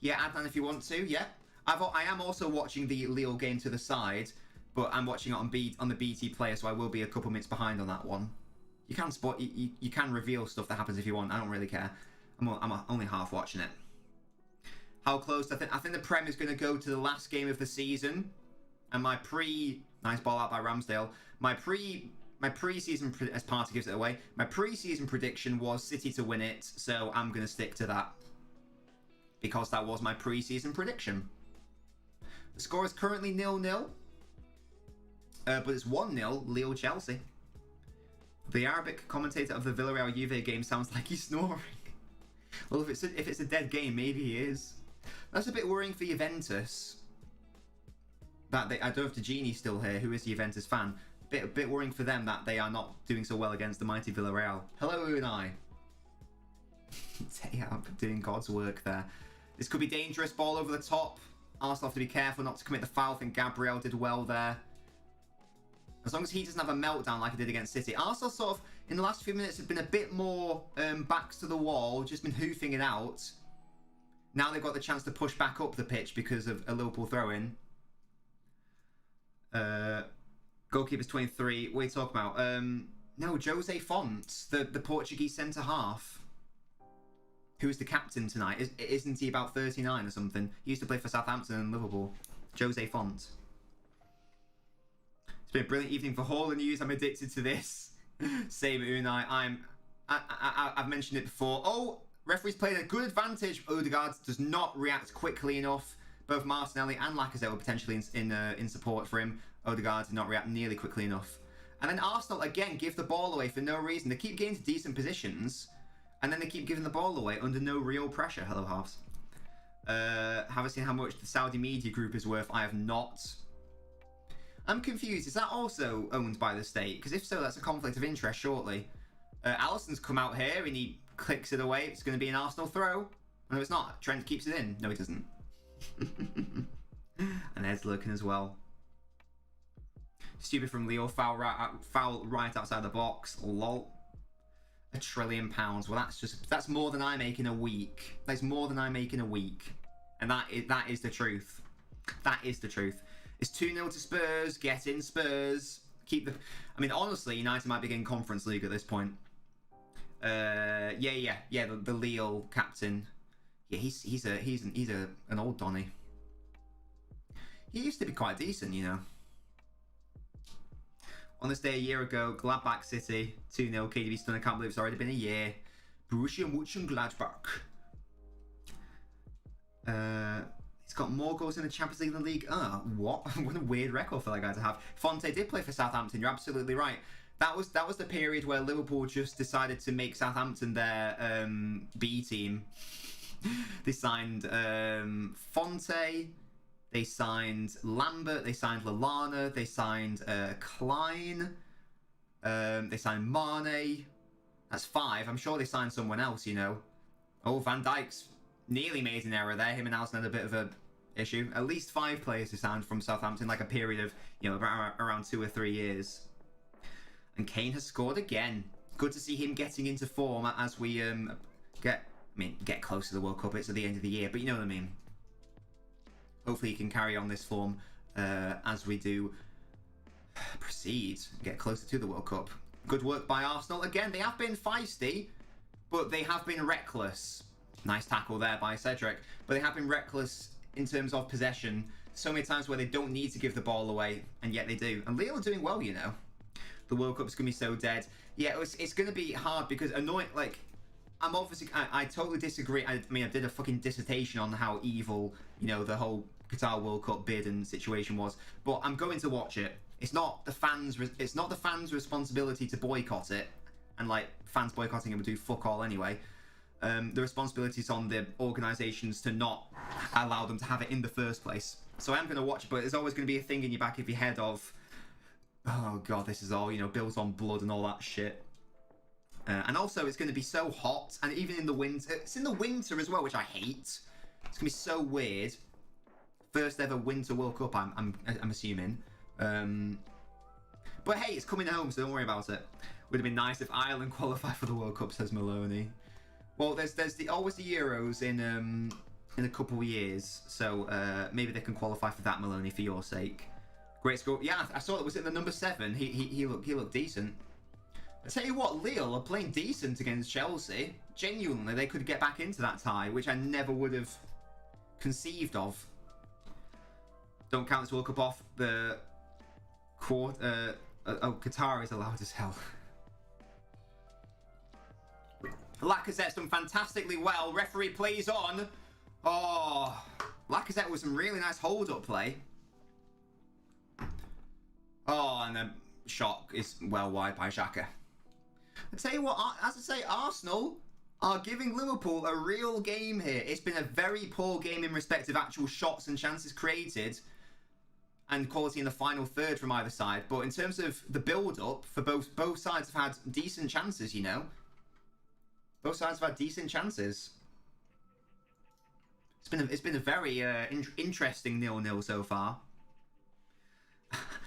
Yeah, Adnan, if you want to. Yeah, I am also watching the Lille game to the side, but I'm watching it on the BT player, so I will be a couple minutes behind on that one. You can spot. You can reveal stuff that happens if you want. I don't really care. I'm only half watching it. How close? I think the Prem is going to go to the last game of the season, and my Nice ball out by Ramsdale. My pre-season, as Party gives it away, my pre-season prediction was City to win it, so I'm going to stick to that. Because that was my pre-season prediction. The score is currently 0-0. But it's 1-0, Lille-Chelsea. The Arabic commentator of the Villarreal-Juve game sounds like he's snoring. Well, if it's a dead game, maybe he is. That's a bit worrying for Juventus. I don't know if Gini's still here, who is a Juventus fan. A bit worrying for them that they are not doing so well against the mighty Villarreal. Hello, Unai. Yeah, doing God's work there. This could be dangerous. Ball over the top. Arsenal have to be careful not to commit the foul. I think Gabriel did well there. As long as he doesn't have a meltdown like he did against City. Arsenal sort of, in the last few minutes, have been a bit more backs to the wall. Just been hoofing it out. Now they've got the chance to push back up the pitch because of a Liverpool throw-in. Goalkeeper's 23. What are you talking about? No, Jose Fonte, the Portuguese centre-half. Who's the captain tonight? Isn't he about 39 or something? He used to play for Southampton and Liverpool. Jose Fonte. It's been a brilliant evening for Hall News. I'm addicted to this. Same Unai. I've mentioned it before. Oh, referee's played a good advantage. Odegaard does not react quickly enough. Both Martinelli and Lacazette were potentially in support for him. Odegaard did not react nearly quickly enough. And then Arsenal, again, give the ball away for no reason. They keep getting to decent positions, and then they keep giving the ball away under no real pressure. Hello, halves. Have I seen how much the Saudi media group is worth? I have not. I'm confused. Is that also owned by the state? Because if so, that's a conflict of interest, shortly. Alisson's come out here, and he clicks it away. It's going to be an Arsenal throw. No, it's not. Trent keeps it in. No, he doesn't. And Ed's looking as well. Stupid from Leo. Foul right outside the box. Lol. £1 trillion. Well, that's more than I make in a week. That's more than I make in a week. And that is the truth. That is the truth. It's 2-0 to Spurs. Get in, Spurs. Keep the. I mean, honestly, United might be getting Conference League at this point. Yeah. The Lille captain. Yeah, he's an old Donny. He used to be quite decent, you know. On this day a year ago, Gladbach City 2-0. KDB stun. I can't believe it's already been a year. Borussia Mönchengladbach. He's got more goals in the Champions League than the league. What? What a weird record for that guy to have. Fonte did play for Southampton. You're absolutely right. That was the period where Liverpool just decided to make Southampton their B team. They signed Fonte. They signed Lambert. They signed Lallana. They signed Klein. They signed Mane. That's 5. I'm sure they signed someone else, you know. Oh, Van Dijk's nearly made an error there. Him and Alisson had a bit of a issue. At least 5 players who signed from Southampton, like a period of, you know, around 2 or 3 years. And Kane has scored again. Good to see him getting into form as we get close to the World Cup. It's at the end of the year, but you know what I mean. Hopefully he can carry on this form as we do proceed, get closer to the World Cup. Good work by Arsenal. Again, they have been feisty, but they have been reckless. Nice tackle there by Cedric. But they have been reckless in terms of possession. So many times where they don't need to give the ball away, and yet they do. And Lille are doing well, you know. The World Cup's going to be so dead. Yeah, it's going to be hard because I'm obviously... I totally disagree. I mean, I did a fucking dissertation on how evil, you know, the whole Qatar World Cup bid and situation was. But I'm going to watch it. It's not the fans' responsibility to boycott it. And, like, fans boycotting it would do fuck all anyway. The responsibility is on the organisations to not allow them to have it in the first place. So I am going to watch it, but there's always going to be a thing in your back of your head of, oh, God, this is all, you know, built on blood and all that shit. And also, it's going to be so hot, and even in the winter. It's in the winter as well, which I hate. It's going to be so weird. First ever Winter World Cup, I'm assuming. But hey, it's coming home, so don't worry about it. Would have been nice if Ireland qualified for the World Cup, says Maloney. Well, there's always the Euros in a couple of years, so maybe they can qualify for that, Maloney, for your sake. Great score. Yeah, I saw it was in the number 7. He looked decent. I tell you what, Lille are playing decent against Chelsea. Genuinely, they could get back into that tie, which I never would have conceived of. Don't count this World Cup off. The Qatar is allowed as hell. Lacazette's done fantastically well. Referee plays on. Oh, Lacazette was some really nice hold-up play. Oh, and the shot is well wide by Xhaka. I tell you what, as I say, Arsenal are giving Liverpool a real game here. It's been a very poor game in respect of actual shots and chances created and quality in the final third from either side. But in terms of the build-up, for both sides have had decent chances, you know. Both sides have had decent chances. It's been a very interesting 0-0 so far.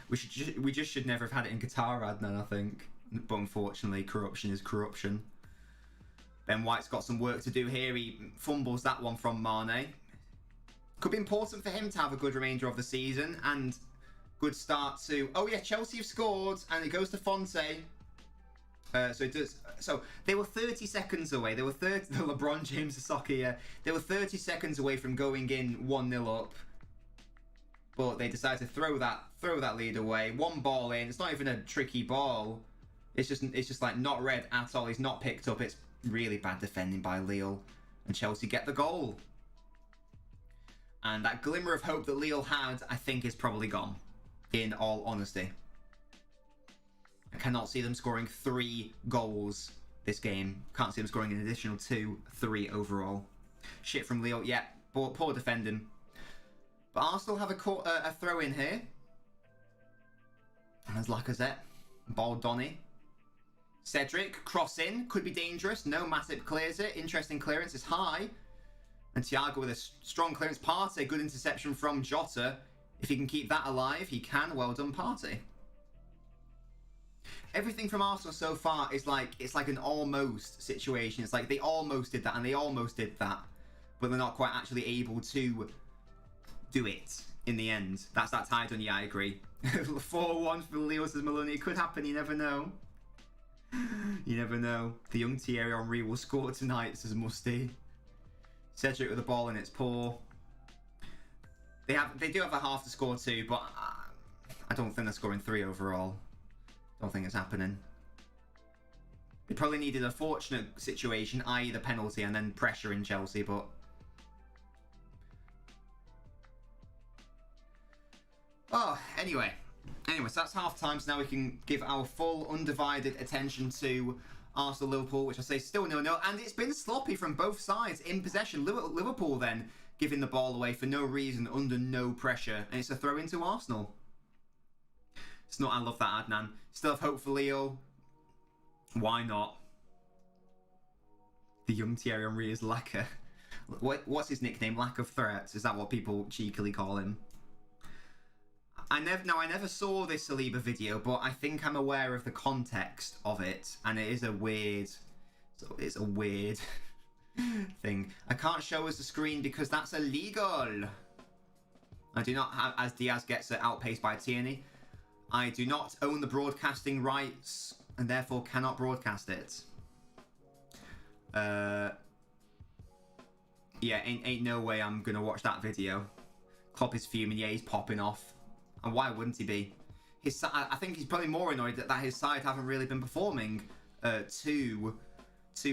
we just should never have had it in Qatar, Adnan, I think. But unfortunately, corruption is corruption. Ben White's got some work to do here. He fumbles that one from Mane. Could be important for him to have a good remainder of the season and good start to... Oh yeah, Chelsea have scored and it goes to Fonte. So it does. So they were 30 seconds away. They were the LeBron James of soccer. Yeah, they were 30 seconds away from going in 1-0 up, but they decided to throw that lead away. One ball in. It's not even a tricky ball. It's just like not read at all. He's not picked up. It's really bad defending by Lille, and Chelsea get the goal. And that glimmer of hope that Lille had, I think, is probably gone. In all honesty. I cannot see them scoring 3 goals this game. Can't see them scoring an additional 2, 3 overall. Shit from Lille. Yeah, poor defending. But Arsenal have a throw in here. And there's Lacazette. Ball Donny. Cedric, cross in. Could be dangerous. No, Matip clears it. Interesting clearance. It's high. And Thiago with a strong clearance. Partey, good interception from Jota. If he can keep that alive, he can. Well done, Partey. Everything from Arsenal so far is like, it's like an almost situation. It's like they almost did that and they almost did that, but they're not quite actually able to do it in the end. That's that tie done. Yeah, I agree. 4-1 for Lille, says Maloney. It could happen. You never know. You never know. The young Thierry Henry will score tonight, says Musty. Cedric with the ball and it's poor. They do have a half to score too, but I don't think they're scoring 3 overall. Don't think it's happening. They probably needed a fortunate situation, i.e. the penalty, and then pressure in Chelsea, but... Oh, anyway. So that's half-time, so now we can give our full, undivided attention to Arsenal-Liverpool, which I say still 0-0, and it's been sloppy from both sides in possession. Liverpool then giving the ball away for no reason, under no pressure, and it's a throw into Arsenal. It's not, I love that, Adnan. Still have hope for Leo. Why not? The young Thierry Henry is Lacquer. What's his nickname? Lack of threats. Is that what people cheekily call him? I never saw this Saliba video, but I think I'm aware of the context of it, and it is a weird... It's a weird thing. I can't show us the screen because that's illegal. I do not have, as Diaz gets outpaced by Tierney. I do not own the broadcasting rights and therefore cannot broadcast it. Yeah, ain't no way I'm gonna watch that video. Klopp is fuming. Yeah, he's popping off. And why wouldn't he be? I think he's probably more annoyed that his side haven't really been performing too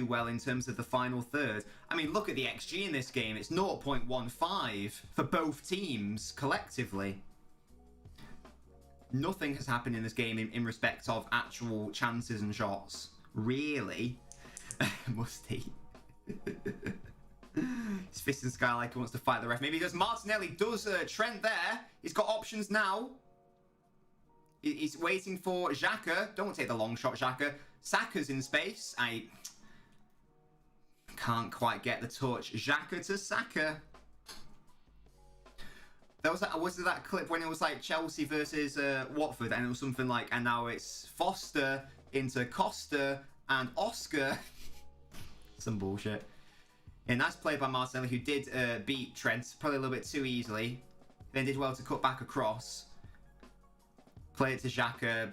well in terms of the final third. I mean, look at the XG in this game. It's 0.15 for both teams collectively. Nothing has happened in this game in respect of actual chances and shots. Really? Musty. He's fisting Sky like he wants to fight the ref. Maybe he does. Martinelli does Trent there. He's got options now. He's waiting for Xhaka. Don't take the long shot, Xhaka. Saka's in space. I can't quite get the touch. Xhaka to Saka. Was there that clip when it was like Chelsea versus Watford, and it was something like, and now it's Foster into Costa and Oscar. Some bullshit. And that's played by Martinelli, who did beat Trent probably a little bit too easily. Then did well to cut back across. Play it to Xhaka,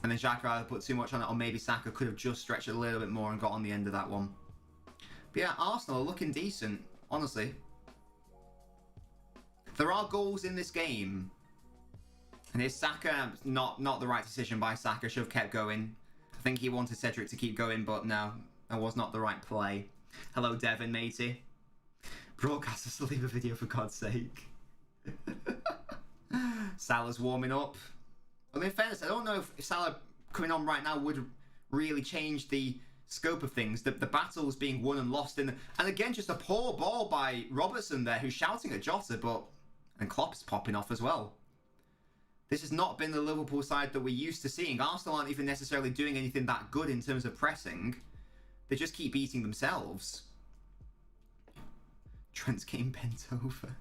and then Xhaka either put too much on it, or maybe Saka could have just stretched it a little bit more and got on the end of that one. But yeah, Arsenal are looking decent, honestly. There are goals in this game. And his Saka, not the right decision by Saka. Should have kept going. I think he wanted Cedric to keep going, but no, that was not the right play. Hello, Devon, matey. Broadcasters to leave a video for God's sake. Salah's warming up. Well, in fairness, I don't know if Salah coming on right now would really change the scope of things. The battle's being won and lost and again, just a poor ball by Robertson there, who's shouting at Jota, and Klopp's popping off as well. This has not been the Liverpool side that we're used to seeing. Arsenal aren't even necessarily doing anything that good in terms of pressing. They just keep beating themselves. Trent's getting bent over.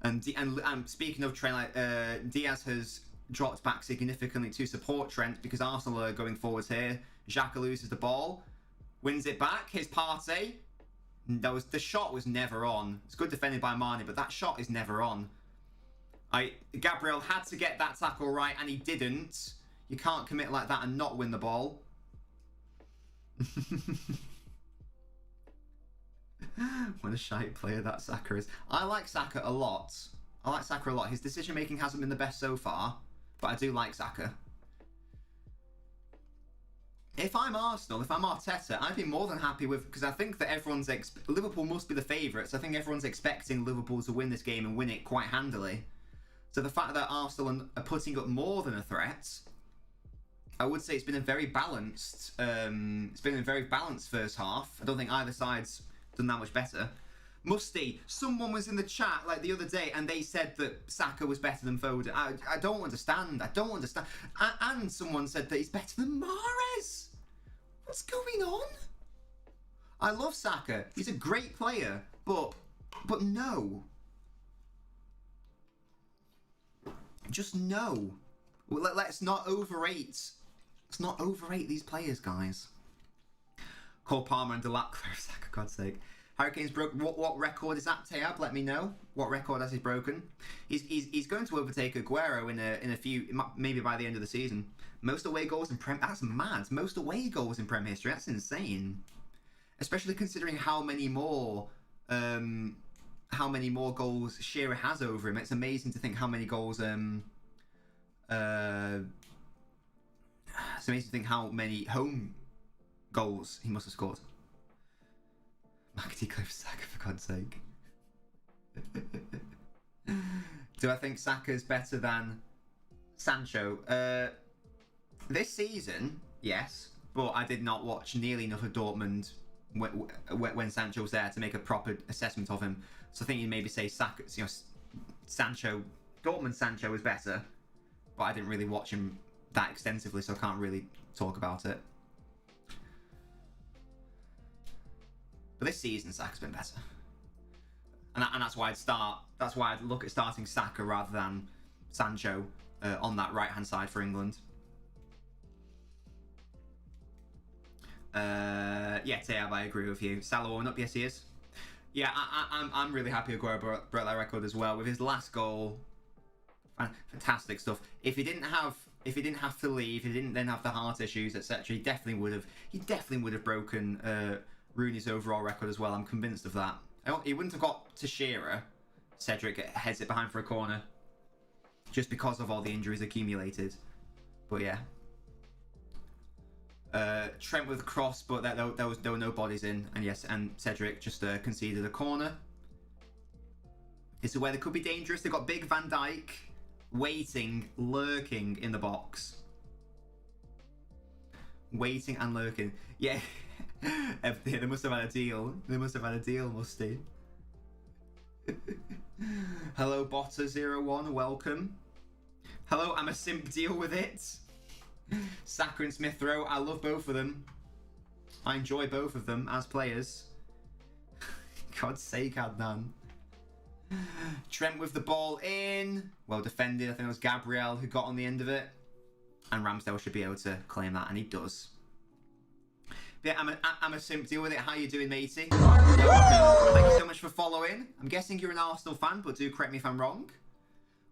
And speaking of Trent, Diaz has dropped back significantly to support Trent because Arsenal are going forwards here. Xhaka loses the ball, wins it back. His Partey. The shot was never on. It's good defended by Mane, but that shot is never on. Gabriel had to get that tackle right, and he didn't. You can't commit like that and not win the ball. What a shite player that Saka is. I like Saka a lot. His decision making hasn't been the best so far, but I do like Saka. If I'm Arsenal, if I'm Arteta, I'd be more than happy with, because I think that Liverpool must be the favourites. I think everyone's expecting Liverpool to win this game and win it quite handily. So the fact that Arsenal are putting up more than a threat, I would say it's been a very balanced. It's been a very balanced first half. I don't think either side's done that much better. Musty, someone was in the chat like the other day and they said that Saka was better than Foden. I don't understand. And someone said that he's better than Mahrez. What's going on? I love Saka. He's a great player, but no. Just no. Let's not overrate. Let's not overrate these players, guys. Cole Palmer and Delap, Saka, God's sake. Hurricanes broke. What record is that, Tayab? Let me know. What record has he broken? He's going to overtake Aguero in a few, maybe by the end of the season. Most away goals in Prem. That's mad. Most away goals in Prem history. That's insane. Especially considering how many more goals Shearer has over him. It's amazing to think how many goals. It's amazing to think how many home goals he must have scored. McAtee Cliff Saka, for God's sake. Do I think Saka's better than Sancho? This season, yes, but I did not watch nearly enough of Dortmund when Sancho was there to make a proper assessment of him. So I think you'd maybe say Saka, Dortmund Sancho is better, but I didn't really watch him that extensively, so I can't really talk about it. But this season, Saka's been better, and that's why I'd look at starting Saka rather than Sancho on that right hand side for England. Yeah, Tayab, I agree with you. Salah warming up, yes he is. Yeah, I'm really happy Aguero broke that record as well with his last goal. Fantastic stuff. If he didn't have to leave, he didn't then have the heart issues, etc., he definitely would have broken Rooney's overall record as well. I'm convinced of that. He wouldn't have got to Shearer. Cedric heads it behind for a corner, just because of all the injuries accumulated. But yeah. Trent with cross, but there were no bodies in, and yes, and Cedric just conceded a corner. It's where they could be dangerous. They've got big Van Dijk waiting, lurking in the box. Waiting and lurking. Yeah. They must have had a deal. Musty. Hello, Botter01, welcome. Hello, I'm a simp, deal with it. Saka and Smith Rowe, I love both of them. I enjoy both of them as players. God's sake, Adnan. Trent with the ball in. Well defended. I think it was Gabriel who got on the end of it. And Ramsdale should be able to claim that, and he does. But yeah, I'm a simp, deal with it. How you doing, matey? Thank you so much for following. I'm guessing you're an Arsenal fan, but do correct me if I'm wrong.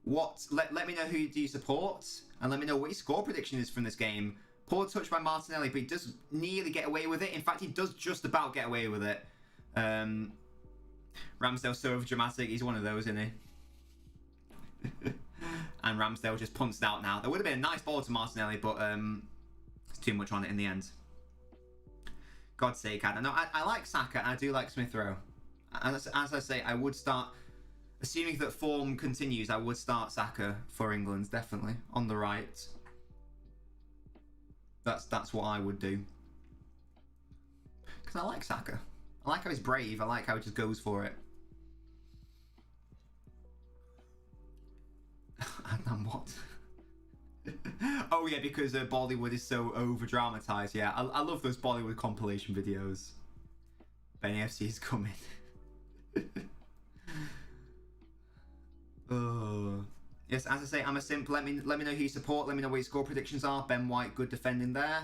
Let me know who do you support, and let me know what your score prediction is from this game. Poor touch by Martinelli, but he does nearly get away with it. In fact, he does just about get away with it. Ramsdale's so dramatic. He's one of those, isn't he? And Ramsdale just punts it out now. There would have been a nice ball to Martinelli, but it's too much on it in the end. God's sake, Adam. No, I like Saka and I do like Smith Rowe. As I say, I would start, assuming that form continues, I would start Saka for England, definitely, on the right. That's what I would do. Because I like Saka. I like how he's brave. I like how he just goes for it. And what? Oh yeah, because Bollywood is so over-dramatized. Yeah, I love those Bollywood compilation videos. Benny FC is coming. Oh. Yes, as I say, I'm a simp. Let me know who you support. Let me know what your score predictions are. Ben White, good defending there.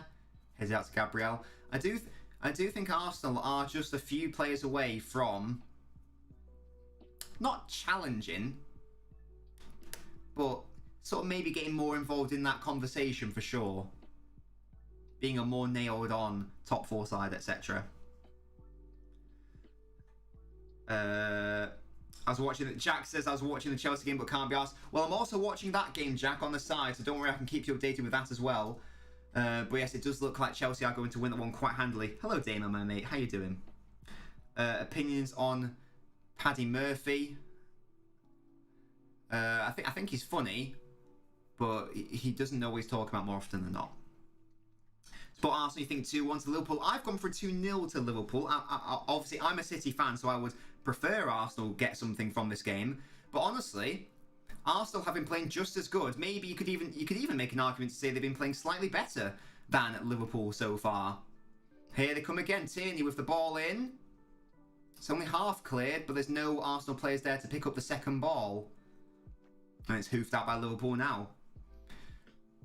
Heads out to Gabriel. I do think Arsenal are just a few players away from not challenging, but sort of maybe getting more involved in that conversation for sure. Being a more nailed on top 4 side, etc. Jack says I was watching the Chelsea game but can't be asked. Well, I'm also watching that game, Jack, on the side, so don't worry, I can keep you updated with that as well. But yes, it does look like Chelsea are going to win that one quite handily. Hello, Damo, my mate. How you doing? Opinions on Paddy Murphy. I think he's funny, but he doesn't know what he's talking about more often than not. But Arsenal, you think 2-1 to Liverpool? I've gone for 2-0 to Liverpool. Obviously, I'm a City fan, so I would prefer Arsenal get something from this game. But honestly, Arsenal have been playing just as good. Maybe you could even make an argument to say they've been playing slightly better than Liverpool so far. Here they come again. Tierney with the ball in. It's only half cleared, but there's no Arsenal players there to pick up the second ball. And it's hoofed out by Liverpool now.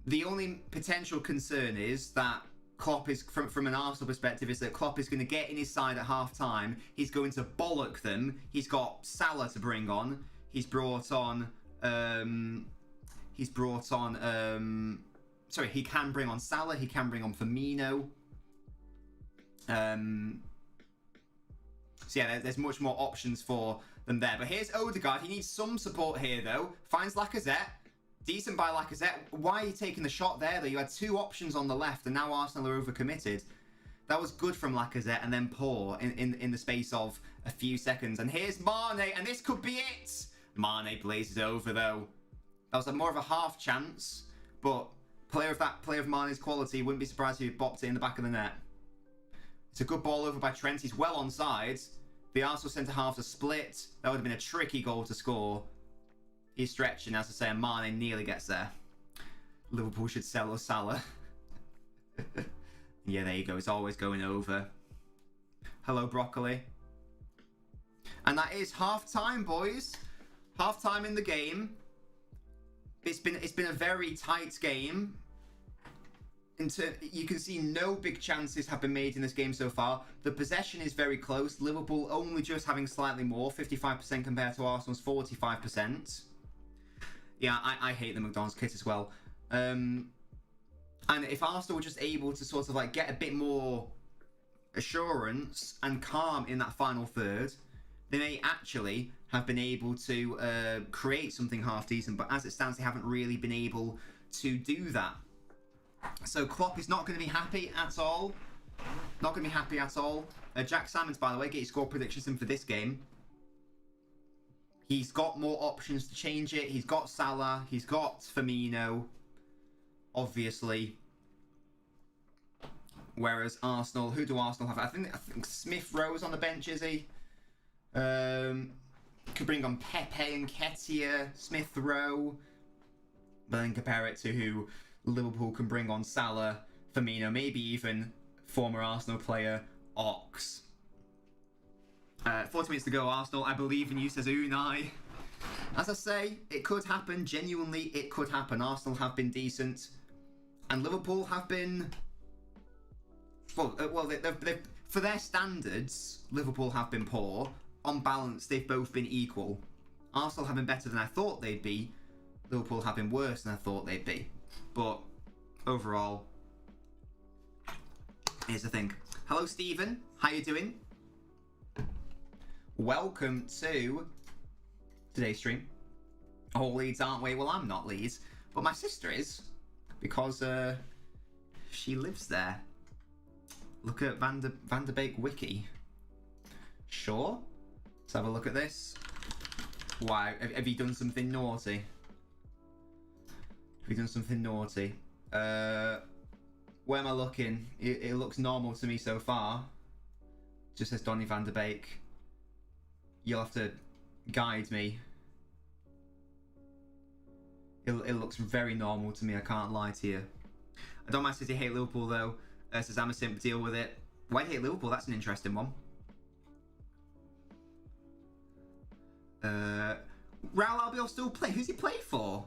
The only potential concern is that Klopp is, from an Arsenal perspective, is that Klopp is going to get in his side at half-time. He's going to bollock them. He's got Salah to bring on. He's brought on... sorry, he can bring on Salah. He can bring on Firmino. So yeah, there's much more options for them there. But here's Odegaard. He needs some support here, though. Finds Lacazette. Decent by Lacazette. Why are you taking the shot there, though? You had 2 options on the left, and now Arsenal are overcommitted. That was good from Lacazette, and then poor in the space of a few seconds. And here's Mane, and this could be it. Mane blazes over, though. That was more of a half chance, but player of Mane's quality, wouldn't be surprised if he bopped it in the back of the net. It's a good ball over by Trent. He's well onside. The Arsenal centre-halves are split. That would have been a tricky goal to score. He's stretching, as I say, and Mane nearly gets there. Liverpool should sell us Salah. Yeah, there you go. It's always going over. Hello, Broccoli. And that is half-time, boys. Half-time in the game. It's been a very tight game. You can see no big chances have been made in this game so far. The possession is very close. Liverpool only just having slightly more, 55% compared to Arsenal's 45%. Yeah, I hate the McDonald's kit as well. And if Arsenal were just able to sort of like get a bit more assurance and calm in that final third, they may actually have been able to create something half decent. But as it stands, they haven't really been able to do that. So Klopp is not going to be happy at all. Not going to be happy at all. Jack Salmons, by the way, get your score predictions in for this game. He's got more options to change it. He's got Salah. He's got Firmino, obviously. Whereas Arsenal, who do Arsenal have? I think Smith Rowe's on the bench, is he? Could bring on Pepe and Nketiah, Smith Rowe. But then compare it to who Liverpool can bring on: Salah, Firmino, maybe even former Arsenal player Ox. 40 minutes to go, Arsenal. I believe in you, says Unai. As I say, it could happen. Genuinely, it could happen. Arsenal have been decent, and Liverpool have been... Well, they've, for their standards, Liverpool have been poor. On balance, they've both been equal. Arsenal have been better than I thought they'd be. Liverpool have been worse than I thought they'd be. But overall, here's the thing. Hello, Stephen. How you doing? Welcome to today's stream. all Leeds, aren't we? Well, I'm not Leeds, but my sister is, because she lives there. Look at Van der Beek wiki. Sure. Let's have a look at this. Why? Have you done something naughty? Have you done something naughty? Where am I looking? It looks normal to me so far. Just says Donny Van der Beek. You'll have to guide me. It looks very normal to me, I can't lie to you. I don't mind City hate Liverpool though. Says I'm a simp, deal with it. Why do you hate Liverpool? That's an interesting one. Raul Albiol still play. Who's he play for?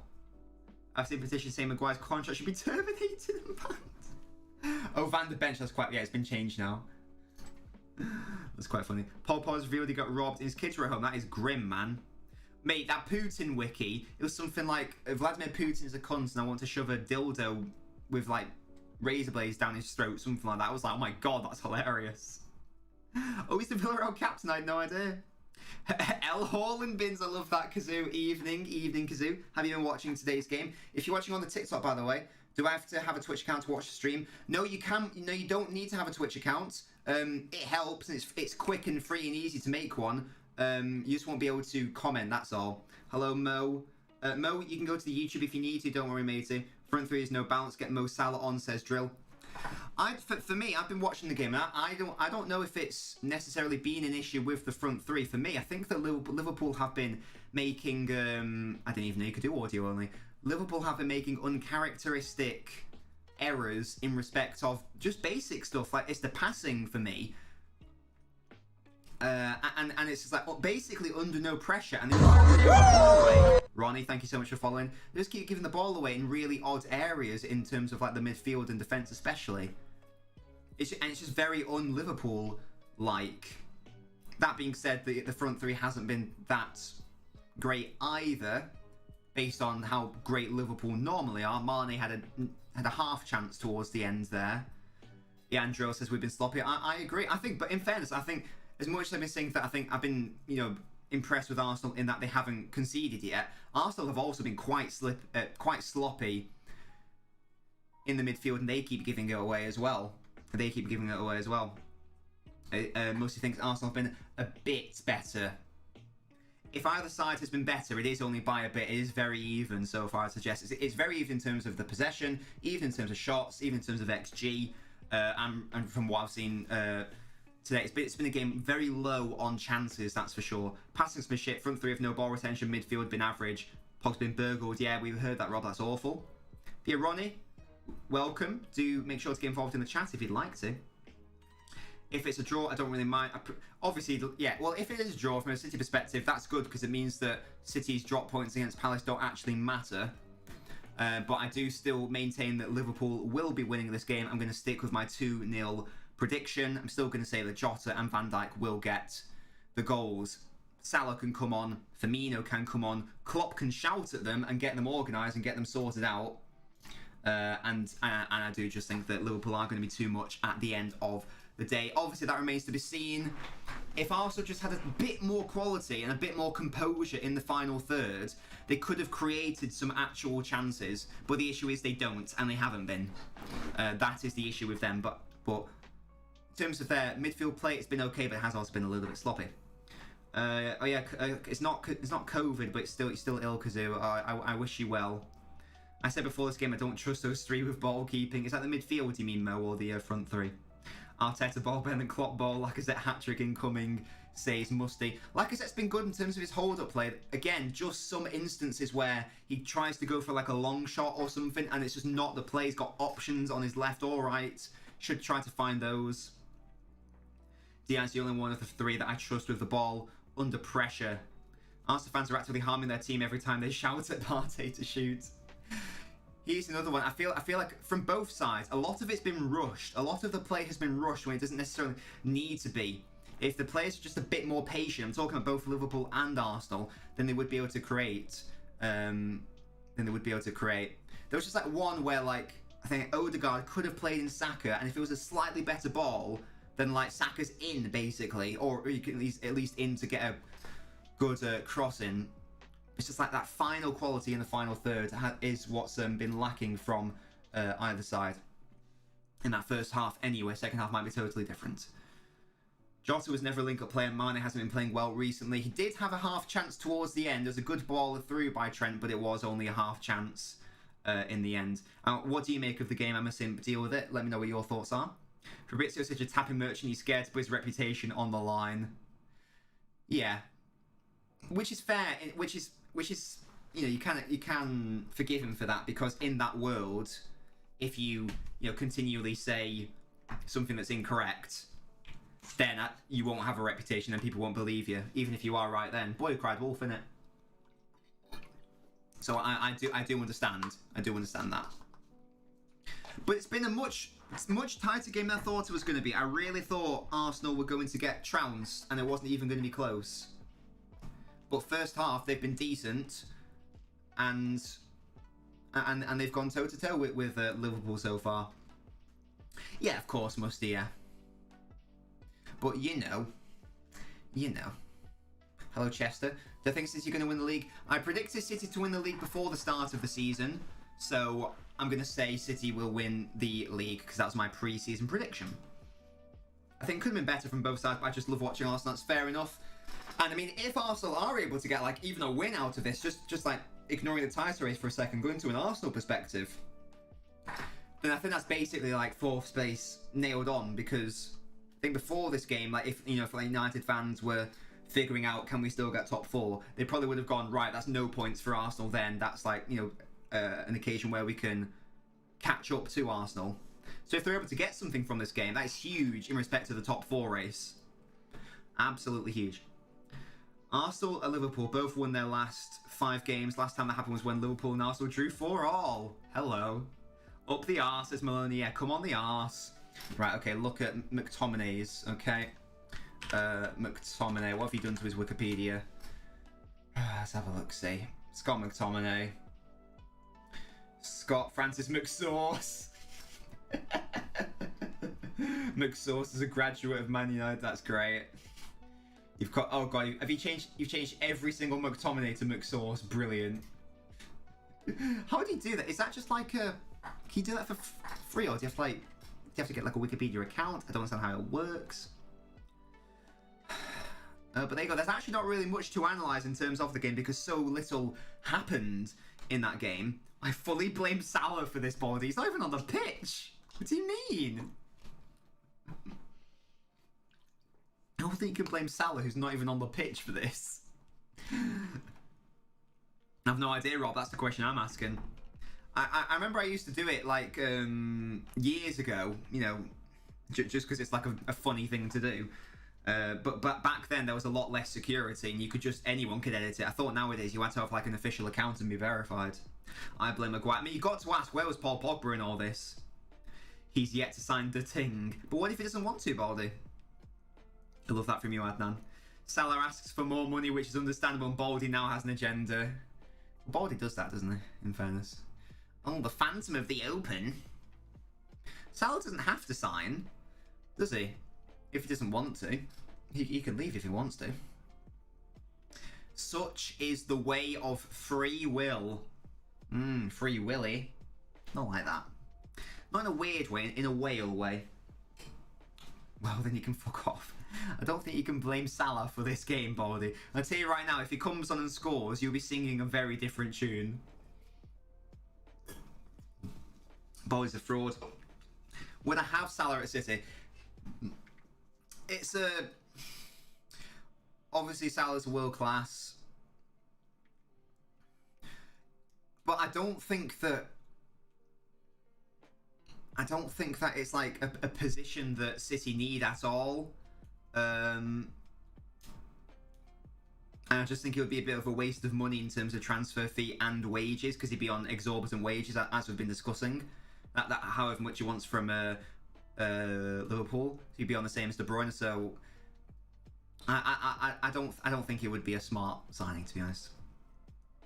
I've seen petitions saying Maguire's contract should be terminated and banned. Oh, Van der Bench, that's quite, yeah, it's been changed now. That's quite funny. Paul Pogba's revealed he got robbed and his kids were at home. That is grim, man. Mate, that Putin wiki, it was something like, Vladimir Putin is a cunt and I want to shove a dildo with like razor blades down his throat, something like that. I was like, oh my god, that's hilarious. Oh, he's the Villarreal captain, I had no idea. L Haaland bins, I love that. Kazoo, evening Kazoo. Have you been watching today's game? If you're watching on the TikTok, by the way, do I have to have a Twitch account to watch the stream? No, you can. No, you don't need to have a Twitch account. It helps, and it's quick and free and easy to make one. You just won't be able to comment, that's all. Hello, Mo. Mo, you can go to the YouTube if you need to, don't worry, matey. Front three is no balance, get Mo Salah on, says Drill. For me, I've been watching the game, and I don't know if it's necessarily been an issue with the front three. For me, I think that Liverpool have been making, I didn't even know you could do audio only. Liverpool have been making uncharacteristic errors in respect of just basic stuff, like it's the passing for me. And it's just like basically under no pressure, and they just give the ball away. Ronnie, thank you so much for following. They just keep giving the ball away in really odd areas in terms of like the midfield and defence, especially. It's just very un-Liverpool like. That being said, the front three hasn't been that great either, based on how great Liverpool normally are. Mane had a half chance towards the end there. Yeah, Andrew says we've been sloppy. I agree. I think, but in fairness, I think. As much as I've been saying that, I think I've been, impressed with Arsenal in that they haven't conceded yet. Arsenal have also been quite sloppy in the midfield, and they keep giving it away as well. Mostly thinks Arsenal have been a bit better. If either side has been better, it is only by a bit. It is very even so far, I suggest. It's very even in terms of the possession, even in terms of shots, even in terms of XG, and from what I've seen. Today, it's been a game very low on chances, that's for sure. Passing's been shit, front three have no ball retention, midfield been average. Pog's been burgled. Yeah, we've heard that, Rob, that's awful. Yeah, Ronnie, welcome. Do make sure to get involved in the chat if you'd like to. If it's a draw, I don't really mind. Obviously, yeah, well, if it is a draw from a City perspective, that's good because it means that City's drop points against Palace don't actually matter. But I do still maintain that Liverpool will be winning this game. I'm going to stick with my 2-0 prediction. I'm still going to say that Jota and Van Dijk will get the goals. Salah can come on, Firmino can come on, Klopp can shout at them and get them organised and get them sorted out. And I do just think that Liverpool are going to be too much at the end of the day. Obviously, that remains to be seen. If Arsenal just had a bit more quality and a bit more composure in the final third, they could have created some actual chances. But the issue is they don't, and they haven't been. That is the issue with them. But in terms of their midfield play, it's been okay, but it has also been a little bit sloppy. Oh yeah, it's not COVID, but it's still ill, Kazoo. I wish you well. I said before this game, I don't trust those three with ball keeping. Is that the midfield you mean, Mo, or the front three? Arteta ball, Ben and Klopp ball, Lacazette hat-trick incoming, says Musty. Lacazette's been good in terms of his hold-up play. Again, just some instances where he tries to go for like a long shot or something, and it's just not the play. He's got options on his left or right. Should try to find those. Diaz's the only one of the three that I trust with the ball under pressure. Arsenal fans are actively harming their team every time they shout at Partey to shoot. Here's another one. I feel like from both sides, a lot of it's been rushed. A lot of the play has been rushed when it doesn't necessarily need to be. If the players are just a bit more patient, I'm talking about both Liverpool and Arsenal, then they would be able to create. There was just like one where like I think Odegaard could have played in Saka, and if it was a slightly better ball, then like Saka's in basically, or you can at least in to get a good cross in. It's just like that final quality in the final third is what's been lacking from either side. In that first half anyway, second half might be totally different. Jota was never a link-up player. Mane hasn't been playing well recently. He did have a half chance towards the end. There was a good ball through by Trent, but it was only a half chance in the end. What do you make of the game, Emerson? Deal with it. Let me know what your thoughts are. Fabrizio's such a tapping merchant. He's scared to put his reputation on the line. Yeah, which is fair. Which is you know, you can forgive him for that, because in that world, if you continually say something that's incorrect, then you won't have a reputation and people won't believe you, even if you are right then. Boy who cried wolf, innit? So I do understand. I do understand that. But it's been a much tighter game than I thought it was going to be. I really thought Arsenal were going to get trounced and it wasn't even going to be close. But first half, they've been decent, and they've gone toe-to-toe with Liverpool so far. Yeah, of course, Musty, yeah. But you know. Hello, Chester. Do I think City are going to win the league? I predicted City to win the league before the start of the season, so I'm going to say City will win the league, because that was my pre-season prediction. I think it could have been better from both sides, but I just love watching Arsenal. That's fair enough. And I mean, if Arsenal are able to get like even a win out of this, just like ignoring the title race for a second, going to an Arsenal perspective, then I think that's basically like fourth space nailed on. Because I think before this game, like if like United fans were figuring out can we still get top four, they probably would have gone, right, that's no points for Arsenal then. That's like an occasion where we can catch up to Arsenal. So if they're able to get something from this game, that is huge in respect to the top four race. Absolutely huge. Arsenal and Liverpool both won their last 5 games. Last time that happened was when Liverpool and Arsenal drew 4-4. Hello. Up the arse, says Maloney. Yeah, come on the arse. Right, okay, look at McTominay's, okay? McTominay, what have you done to his Wikipedia? Let's have a look, see. Scott McTominay. Scott Francis McSauce. McSauce is a graduate of Man United, that's great. You've got, oh god, you've changed every single McTominay to McSauce. Brilliant. How do you do that? Is that just like a, can you do that for free, or do you have to get like a Wikipedia account? I don't understand how it works. But there you go. There's actually not really much to analyse in terms of the game, because so little happened in that game. I fully blame Salah for this, Baldy. He's not even on the pitch. What do you mean? I don't think you can blame Salah, who's not even on the pitch, for this. I have no idea, Rob. That's the question I'm asking. I remember I used to do it like years ago, just because it's like a funny thing to do. But back then there was a lot less security, and anyone could edit it. I thought nowadays you had to have like an official account and be verified. I blame Maguire. I mean, you got to ask, where was Paul Pogba in all this? He's yet to sign the ting. But what if he doesn't want to, Baldy? I love that from you, Adnan. Salah asks for more money, which is understandable, and Baldy now has an agenda. Baldy does that, doesn't he, in fairness? Oh, the Phantom of the Open. Salah doesn't have to sign, does he? If he doesn't want to. He can leave if he wants to. Such is the way of free will. Free willy. Not like that. Not in a weird way, in a whale way. Well, then you can fuck off. I don't think you can blame Salah for this game, Baldy. I'll tell you right now, if he comes on and scores, you'll be singing a very different tune. Baldy's a fraud. Would I have Salah at City? It's a... Obviously, Salah's world class. But I don't think that it's like a position that City need at all. And I just think it would be a bit of a waste of money in terms of transfer fee and wages, because he'd be on exorbitant wages, as we've been discussing. That however much he wants from Liverpool, he'd be on the same as De Bruyne. So I don't think it would be a smart signing, to be honest.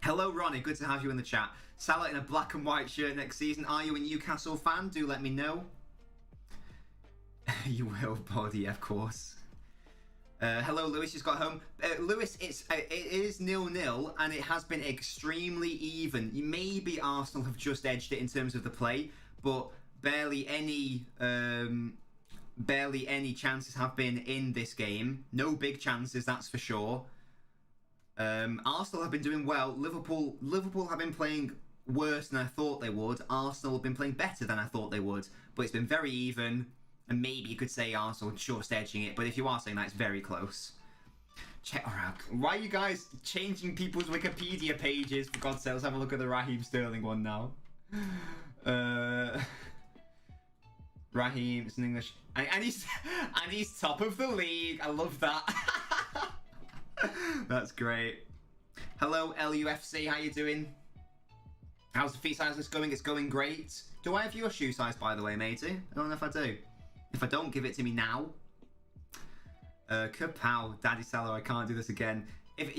Hello, Ronnie. Good to have you in the chat. Salah in a black and white shirt next season. Are you a Newcastle fan? Do let me know. You will, Body, of course. Hello, Lewis just got home. Lewis, it is 0-0, and it has been extremely even. Maybe Arsenal have just edged it in terms of the play, but barely any chances have been in this game. No big chances, that's for sure. Arsenal have been doing well. Liverpool have been playing worse than I thought they would. Arsenal have been playing better than I thought they would, but it's been very even. And maybe you could say Arsenal just edging it, but if you are saying that, it's very close. Alright, why are you guys changing people's Wikipedia pages? For God's sake, let's have a look at the Raheem Sterling one now. Raheem, it's in English. And he's top of the league. I love that. That's great. Hello, LUFC, how you doing? How's the feet size list going? It's going great. Do I have your shoe size, by the way, matey? I don't know if I do. If I don't, give it to me now. Kapow, Daddy Salah, I can't do this again.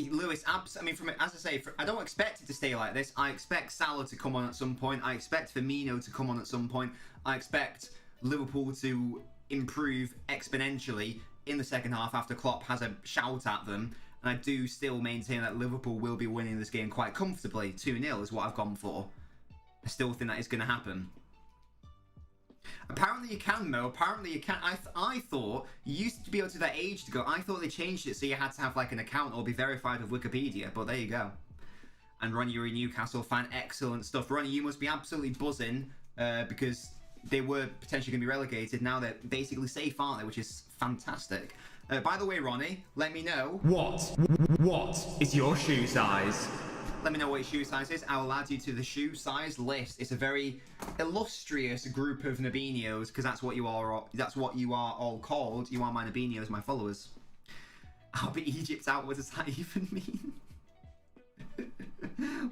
Lewis, I mean, as I say, I don't expect it to stay like this. I expect Salah to come on at some point. I expect Firmino to come on at some point. I expect Liverpool to improve exponentially in the second half after Klopp has a shout at them. And I do still maintain that Liverpool will be winning this game quite comfortably. 2-0 is what I've gone for. I still think that is going to happen. Apparently you can, Mo. Apparently you can. I thought you used to be able to do that ages ago. I thought they changed it so you had to have like an account or be verified with Wikipedia. But there you go. And Ronnie, you're a Newcastle fan. Excellent stuff. Ronnie, you must be absolutely buzzing because they were potentially going to be relegated. Now they're basically safe, aren't they? Which is fantastic. By the way, Ronnie, let me know. What is your shoe size? Let me know what your shoe size is. I will add you to the shoe size list. It's a very illustrious group of Nabinios because that's what you are. That's what you are all called. You are my Nabinios, my followers. I'll be Egypt out. What does that even mean?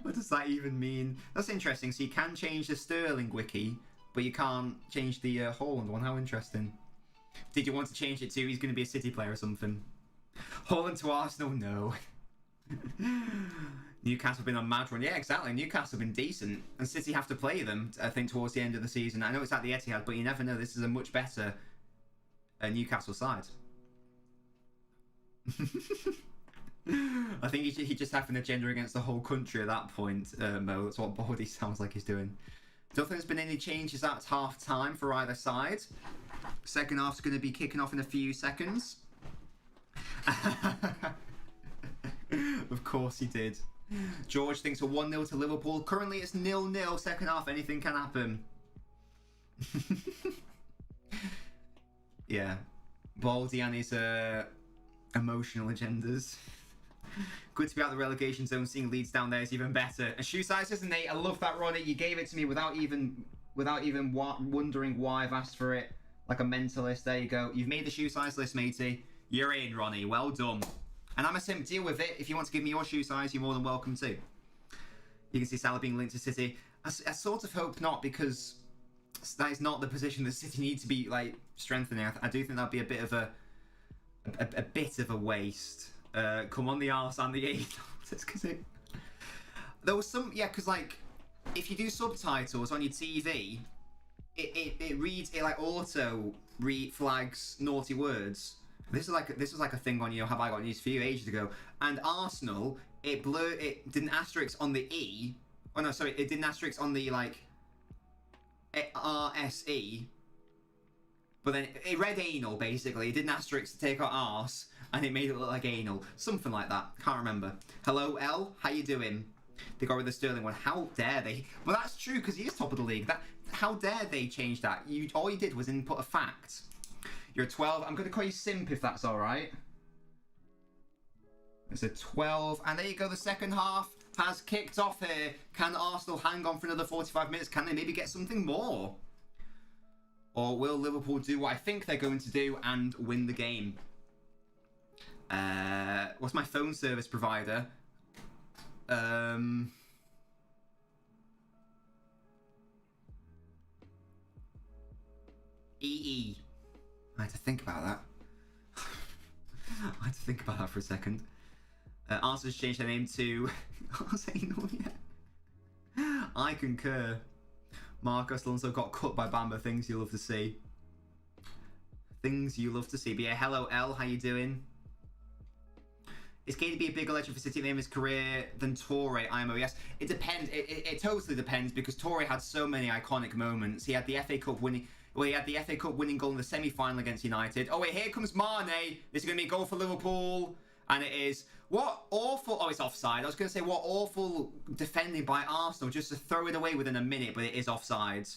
What does that even mean? That's interesting. So you can change the Sterling wiki, but you can't change the Haaland one. How interesting. Did you want to change it to he's going to be a City player or something? Haaland to Arsenal? No. Newcastle have been on mad run. Yeah, exactly. Newcastle have been decent. And City have to play them, I think, towards the end of the season. I know it's at the Etihad, but you never know. This is a much better Newcastle side. I think he just having an agenda against the whole country at that point, Mo. That's what Baldy sounds like he's doing. Don't think there's been any changes at half-time for either side. Second half's going to be kicking off in a few seconds. Of course he did. George thinks a 1-0 to Liverpool. Currently it's 0-0. Second half, anything can happen. Yeah. Baldy and his emotional agendas. Good to be out of the relegation zone. Seeing Leeds down there is even better. And shoe size isn't 8. I love that, Ronnie. You gave it to me without even wondering why I've asked for it. Like a mentalist. There you go. You've made the shoe size list, matey. You're in, Ronnie. Well done. And I'm a simp. Deal with it. If you want to give me your shoe size, you're more than welcome to. You can see Salah being linked to City. I sort of hope not, because that is not the position that City need to be like strengthening. I do think that'd be a bit of a waste. Come on, the arse and the eight. There was some, yeah, because like if you do subtitles on your TV, it reads, it like auto flags naughty words. This was like a thing on, you know, Have I Got News for You ages ago. And Arsenal, it did an asterisk on the E. Oh no, sorry, it did an asterisk on the like RSE. But then it read anal basically. It did an asterisk to take out arse, and it made it look like anal. Something like that. Can't remember. Hello, L. How you doing? They got rid of the Sterling one. How dare they? Well, that's true because he is top of the league. How dare they change that? All you did was input a fact. You're a 12. I'm going to call you Simp if that's all right. It's a 12. And there you go. The second half has kicked off here. Can Arsenal hang on for another 45 minutes? Can they maybe get something more? Or will Liverpool do what I think they're going to do and win the game? What's my phone service provider? EE. I had to think about that. I had to think about that for a second. Arsenal's changed their name to Arsenal, yeah. I concur. Marcus Alonso got cut by Bamba. Things you love to see. Things you love to see. But yeah, hello L, how you doing? Is Katie be a bigger legend for City at the end of his career than Torre, IMO? Yes. It depends. It totally depends, because Torre had so many iconic moments. He had the FA Cup winning... Well, he had the FA Cup winning goal in the semi-final against United. Oh, wait, here comes Mane. This is going to be a goal for Liverpool. And it is... What awful... Oh, it's offside. I was going to say, what awful defending by Arsenal just to throw it away within a minute, but it is offside.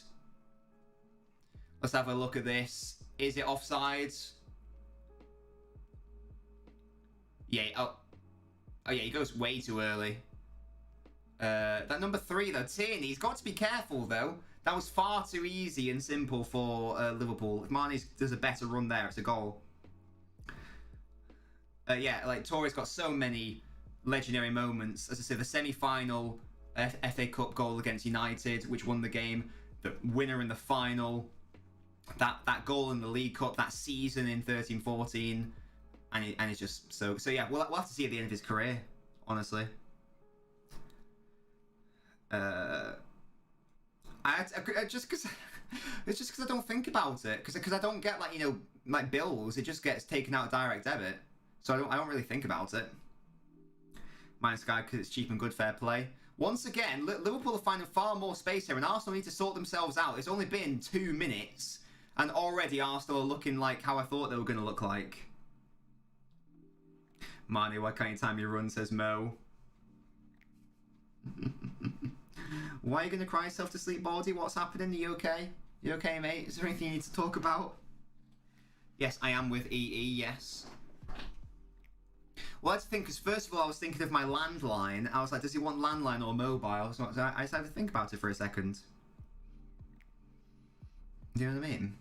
Let's have a look at this. Is it offside? Yeah, oh yeah, he goes way too early. That number 3 though, Tierney, he's got to be careful though. That was far too easy and simple for Liverpool. If Mane does a better run there, it's a goal. Yeah, like Torre's got so many legendary moments. As I said, the semi-final FA Cup goal against United, which won the game. The winner in the final. That goal in the League Cup, that season in 13-14. And it's just so yeah, we'll have to see at the end of his career, honestly. Just because I don't think about it, because I don't get, like, you know, like bills. It just gets taken out of direct debit, so I don't really think about it. Minus Sky because it's cheap and good, fair play. Once again, Liverpool are finding far more space here, and Arsenal need to sort themselves out. It's only been 2 minutes, and already Arsenal are looking like how I thought they were going to look like. Mane, why can't you time your run, says Mo. Why are you going to cry yourself to sleep, Baldy? What's happening? Are you okay? You okay, mate? Is there anything you need to talk about? Yes, I am with EE, yes. Well, I had to think, because first of all, I was thinking of my landline. I was like, does he want landline or mobile? So I just had to think about it for a second. Do you know what I mean?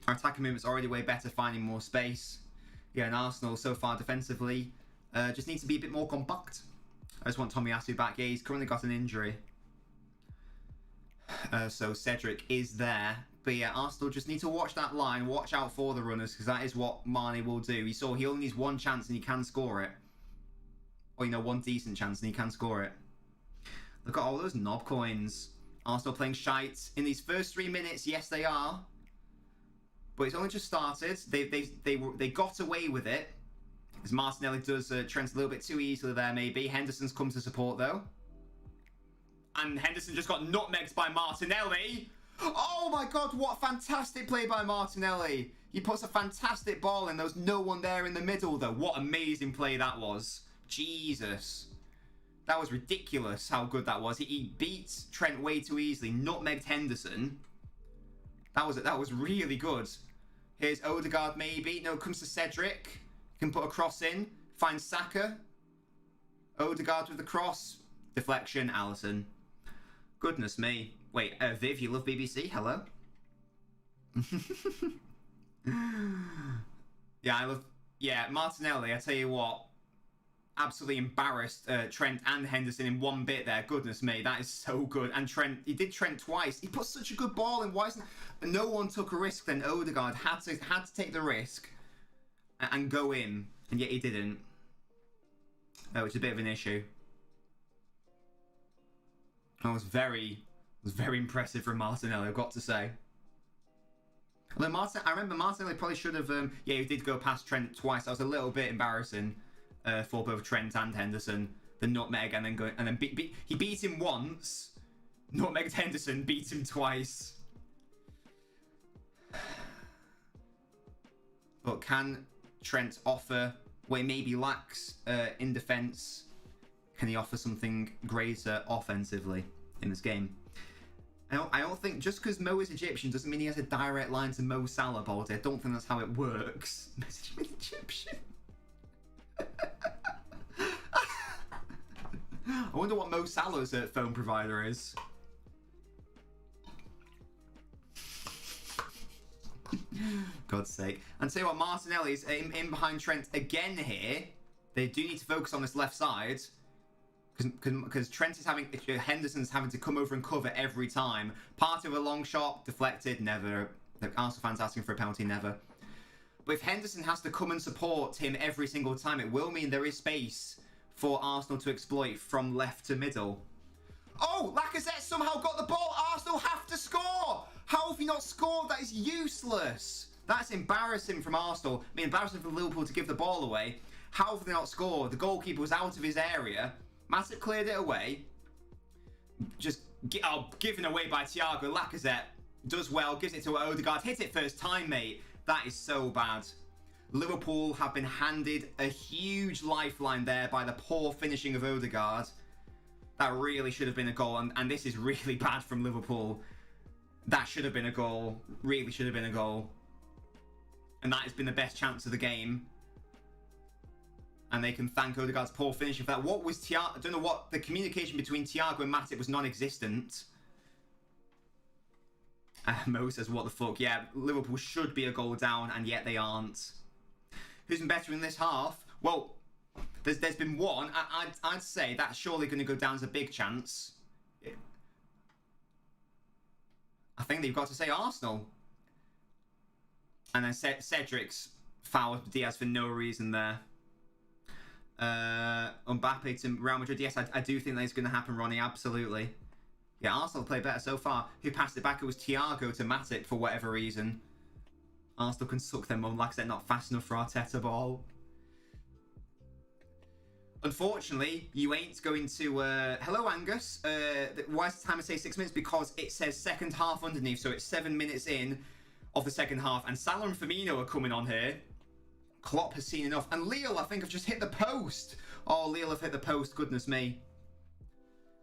Our attacking movement's already way better, finding more space. Yeah, and Arsenal so far defensively just needs to be a bit more compact. I just want Tomiyasu back. Yeah, he's currently got an injury. So Cedric is there. But yeah, Arsenal just need to watch that line. Watch out for the runners, because that is what Mane will do. He only needs 1 chance and he can score it. Or, you know, 1 decent chance and he can score it. Look at all those knob coins. Arsenal playing shite. In these first 3 minutes, yes, they are. But it's only just started. They got away with it. As Martinelli does Trent a little bit too easily there, maybe. Henderson's come to support, though. And Henderson just got nutmegged by Martinelli. Oh my god, what fantastic play by Martinelli. He puts a fantastic ball in. There was no one there in the middle, though. What amazing play that was. Jesus. That was ridiculous how good that was. He beat Trent way too easily. Nutmegged Henderson. That was really good. Here's Odegaard, maybe. No, comes to Cedric. Can put a cross in. Finds Saka. Odegaard with the cross. Deflection, Alisson. Goodness me. Wait, Viv, you love BBC? Hello? Yeah, I love... Yeah, Martinelli, I tell you what. Absolutely embarrassed Trent and Henderson in 1 bit there. Goodness me, that is so good. And Trent, he did Trent twice. He put such a good ball in. Why isn't... No one took a risk then. Odegaard had to take the risk and go in. And yet he didn't. Oh, it's a bit of an issue. That was very impressive from Martinelli, I've got to say. Although I remember Martinelli probably should have... yeah, he did go past Trent twice. That was a little bit embarrassing for both Trent and Henderson. The nutmeg and then he beat him once. Nutmegged Henderson, beat him twice. But can Trent offer what he maybe lacks in defence? Can he offer something greater offensively in this game? I don't think just because Mo is Egyptian doesn't mean he has a direct line to Mo Salah, Baldy. I don't think that's how it works. Message with Egyptian. I wonder what Mo Salah's phone provider is. God's sake. And tell you what, Martinelli's in behind Trent again here. They do need to focus on this left side. Because Trent is Henderson's having to come over and cover every time. Part of a long shot, deflected, never. The Arsenal fans asking for a penalty, never. But if Henderson has to come and support him every single time, it will mean there is space for Arsenal to exploit from left to middle. Oh, Lacazette somehow got the ball. Arsenal have to score. How have you not scored? That is useless. That's embarrassing from Arsenal. I mean, embarrassing for Liverpool to give the ball away. How have they not scored? The goalkeeper was out of his area. Matip cleared it away. Just given away by Thiago. Lacazette does well, gives it to Odegaard. Hit it first time, mate. That is so bad. Liverpool have been handed a huge lifeline there by the poor finishing of Odegaard. That really should have been a goal, and this is really bad from Liverpool. That should have been a goal. Really should have been a goal. And that has been the best chance of the game. And they can thank Odegaard's poor finishing for that. What was Thiago? I don't know what the communication between Thiago and Matip was non-existent. Mo says, what the fuck? Yeah, Liverpool should be a goal down, and yet they aren't. Who's been better in this half? Well, there's been one. I'd say that's surely going to go down as a big chance. I think they've got to say Arsenal. And then Cedric's fouled Diaz for no reason there. Mbappe to Real Madrid. Yes, I do think that's going to happen, Ronnie. Absolutely. Yeah, Arsenal play better so far. Who passed it back? It was Thiago to Matip for whatever reason. Arsenal can suck them on. Like I said, not fast enough for Arteta ball. Unfortunately, you ain't going to... Hello, Angus. Why is the timer say 6 minutes? Because it says second half underneath, so it's 7 minutes in of the second half. And Salah and Firmino are coming on here. Klopp has seen enough. And Lille, I think, have just hit the post. Oh, Lille have hit the post. Goodness me.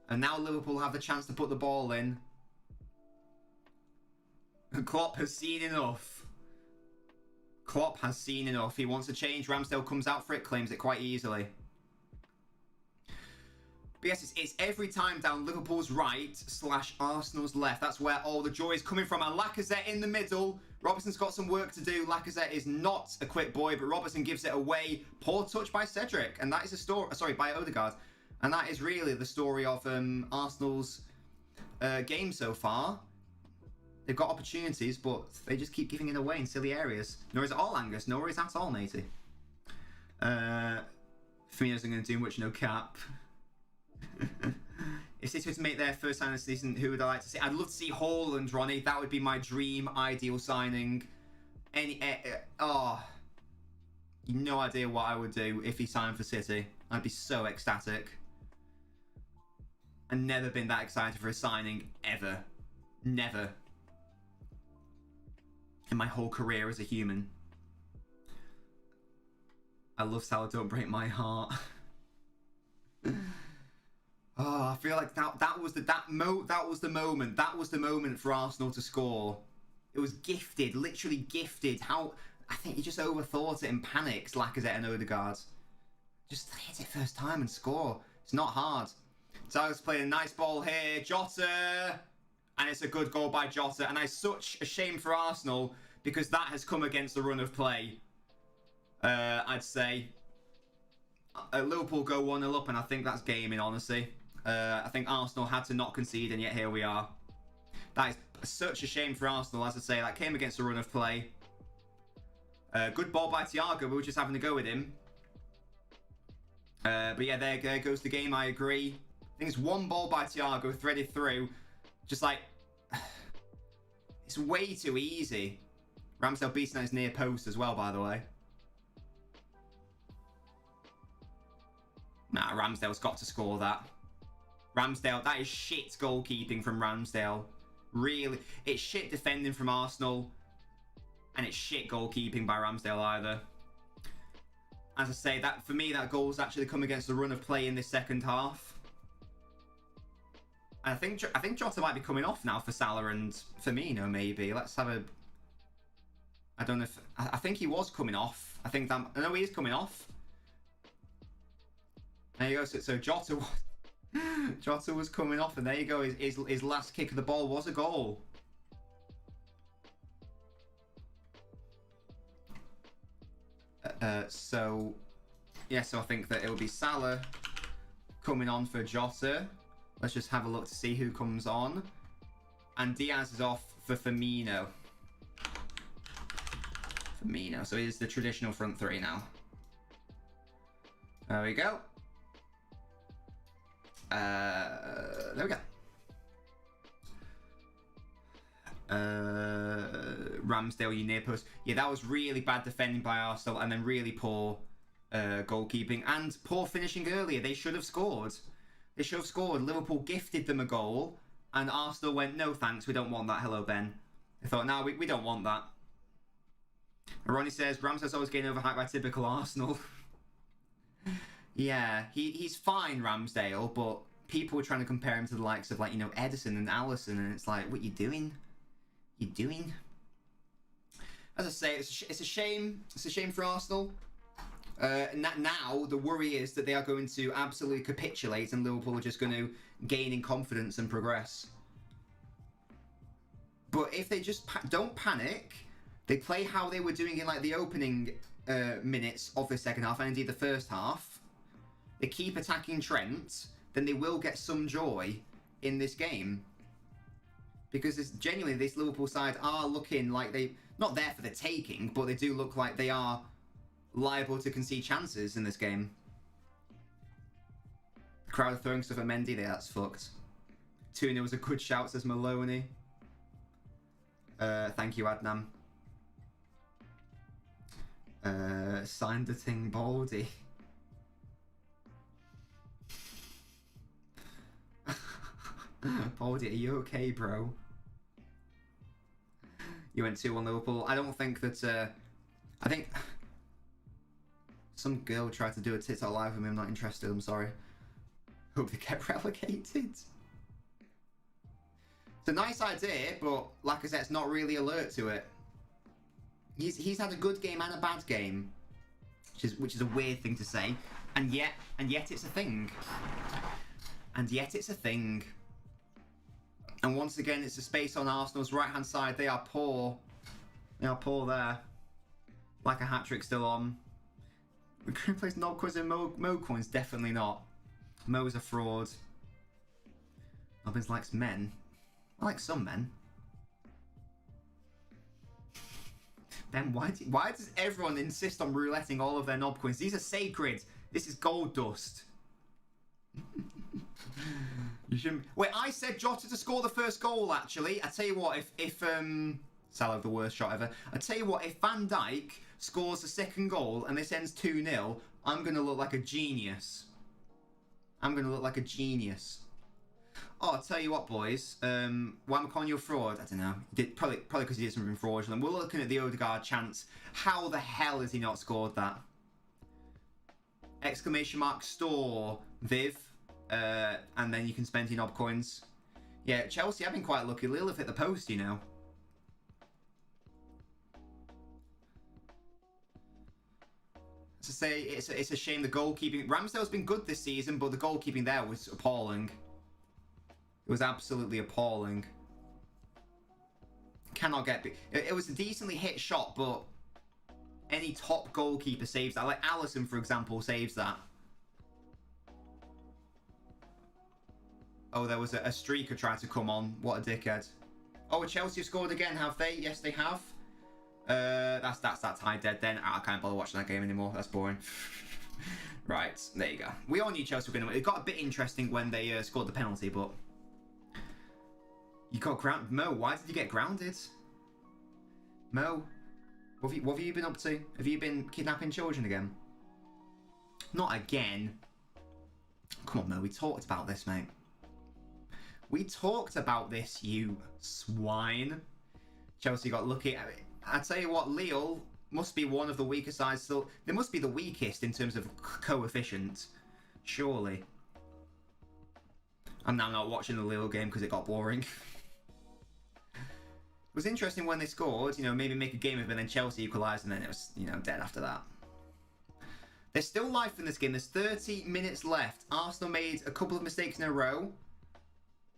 And now Liverpool have the chance to put the ball in. Klopp has seen enough. Klopp has seen enough. He wants to change. Ramsdale comes out for it, claims it quite easily. But yes, it's every time down Liverpool's right / Arsenal's left. That's where all the joy is coming from. And Lacazette in the middle. Robertson's got some work to do. Lacazette is not a quick boy, but Robertson gives it away. Poor touch by Cedric. And that is a story... Sorry, by Odegaard. And that is really the story of Arsenal's game so far. They've got opportunities, but they just keep giving it away in silly areas. No worries at all, Angus. No worries at all, matey. Firmino isn't going to do much, no cap. If City were to make their first signing this season, who would I like to see? I'd love to see Haaland, Ronnie. That would be my dream, ideal signing. No idea what I would do if he signed for City. I'd be so ecstatic. I've never been that excited for a signing, ever. Never. In my whole career as a human. I love Salah, don't break my heart. Oh, I feel like that was the moment. That was the moment for Arsenal to score. It was gifted, literally gifted. I think he just overthought it and panicked, Lacazette and Odegaard. Just hit it first time and score. It's not hard. Zaga's playing a nice ball here. Jota! And it's a good goal by Jota. And it's such a shame for Arsenal because that has come against the run of play. I'd say. Liverpool go 1-0 up and I think that's gaming, honestly. I think Arsenal had to not concede and yet here we are. That is such a shame for Arsenal, as I say. That came against the run of play. Good ball by Thiago, we were just having to go with him. But yeah, there goes the game, I agree. I think it's one ball by Thiago threaded through. Just like... It's way too easy. Ramsdale beating his near post as well, by the way. Nah, Ramsdale's got to score that. Ramsdale, that is shit goalkeeping from Ramsdale. Really. It's shit defending from Arsenal. And it's shit goalkeeping by Ramsdale either. As I say, that for me, that goal's actually come against the run of play in this second half. And I think Jota might be coming off now for Salah and Firmino, maybe. Let's have a... I don't know if... I think he was coming off. I think that... No, he is coming off. There you go. So Jota was... Jota was coming off, and there you go. His last kick of the ball was a goal. So I think that it'll be Salah coming on for Jota. Let's just have a look to see who comes on. And Diaz is off for Firmino. So it is the traditional front three now. There we go. There we go. Ramsdale, you near post. Yeah, that was really bad defending by Arsenal, and then really poor goalkeeping and poor finishing earlier. They should have scored. They should have scored. Liverpool gifted them a goal, and Arsenal went, no thanks, we don't want that. Hello, Ben. They thought, no, we don't want that. And Ronnie says, Ramsdale's always getting overhyped by typical Arsenal. Yeah, he's fine, Ramsdale, but people were trying to compare him to the likes of, like, you know, Edison and Alisson, and it's like, what you doing? You doing? As I say, it's a shame. It's a shame for Arsenal. Now the worry is that they are going to absolutely capitulate, and Liverpool are just going to gain in confidence and progress. But if they just don't panic, they play how they were doing in like the opening minutes of the second half, and indeed the first half. They keep attacking Trent, then they will get some joy in this game. Because genuinely, this Liverpool side are looking like they not there for the taking, but they do look like they are liable to concede chances in this game. The crowd are throwing stuff at Mendy. That's fucked. 2-0 was a good shout, says Maloney. Thank you, Adnam. Signed the thing, Baldy. Baldy, are you okay, bro? You went 2-1 Liverpool. I don't think that... I think... Some girl tried to do a TikTok live with me. I'm not interested. I'm sorry. Hope they get relegated. It's a nice idea, but like I said, it's not really alert to it. He's had a good game and a bad game, which is a weird thing to say, and yet it's a thing. And yet it's a thing. And once again, it's a space on Arsenal's right-hand side. They are poor. They are poor there. Like a hat-trick still on. We could replace Nobcoins and Mo coins. Definitely not. Mo's a fraud. LNobbins likes men. I like some men. Ben, why does everyone insist on rouletting all of their knob coins? These are sacred. This is gold dust. You shouldn't... Wait, I said Jota to score the first goal, actually. I tell you what, if Salah, the worst shot ever. I tell you what, if Van Dijk scores the second goal and this ends 2-0, I'm going to look like a genius. I'm going to look like a genius. Oh, I'll tell you what, boys. Why am I calling you a fraud? I don't know. Probably because he did something fraudulent. We're looking at the Odegaard chance. How the hell has he not scored that? Exclamation mark store Viv. And then you can spend your knob coins. Yeah, Chelsea have been quite lucky. Lille have hit the post, you know. To say, it's a shame the goalkeeping... Ramsdale's been good this season, but the goalkeeping there was appalling. It was absolutely appalling. Cannot get... It was a decently hit shot, but any top goalkeeper saves that. Like Alisson, for example, saves that. Oh, there was a streaker trying to come on. What a dickhead. Oh, Chelsea have scored again, have they? Yes, they have. That's that tie dead then. I can't bother watching that game anymore. That's boring. Right, there you go. We all knew Chelsea were going to win. It got a bit interesting when they scored the penalty, but... You got grounded. Mo, why did you get grounded? Mo, what have you been up to? Have you been kidnapping children again? Not again. Come on, Mo, we talked about this, mate. We talked about this, you swine. Chelsea got lucky. I tell you what, Lille must be one of the weaker sides still. They must be the weakest in terms of coefficient. Surely. I'm now not watching the Lille game because it got boring. It was interesting when they scored, you know, maybe make a game of it, and then Chelsea equalised, and then it was, you know, dead after that. There's still life in this game. There's 30 minutes left. Arsenal made a couple of mistakes in a row,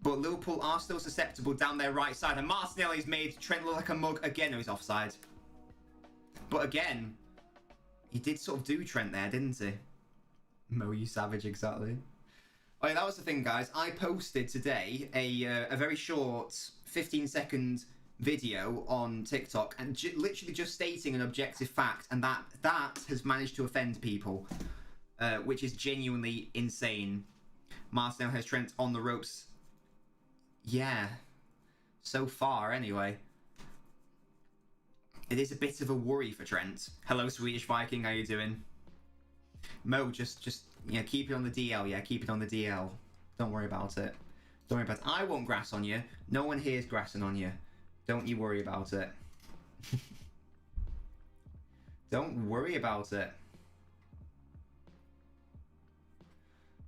but Liverpool are still susceptible down their right side, and Martinelli's made Trent look like a mug again. No, he's offside. But again, he did sort of do Trent there, didn't he? Mo, you savage, exactly. Oh yeah, that was the thing, guys. I posted today a very short 15-second video on TikTok, and literally just stating an objective fact, and that has managed to offend people, which is genuinely insane. Martinelli has Trent on the ropes. Yeah, so far anyway. It is a bit of a worry for Trent. Hello, Swedish Viking, how you doing? Mo, just keep it on the DL. Yeah, keep it on the DL. Don't worry about it. Don't worry about it. I won't grass on you. No one here is grassing on you. Don't you worry about it. Don't worry about it.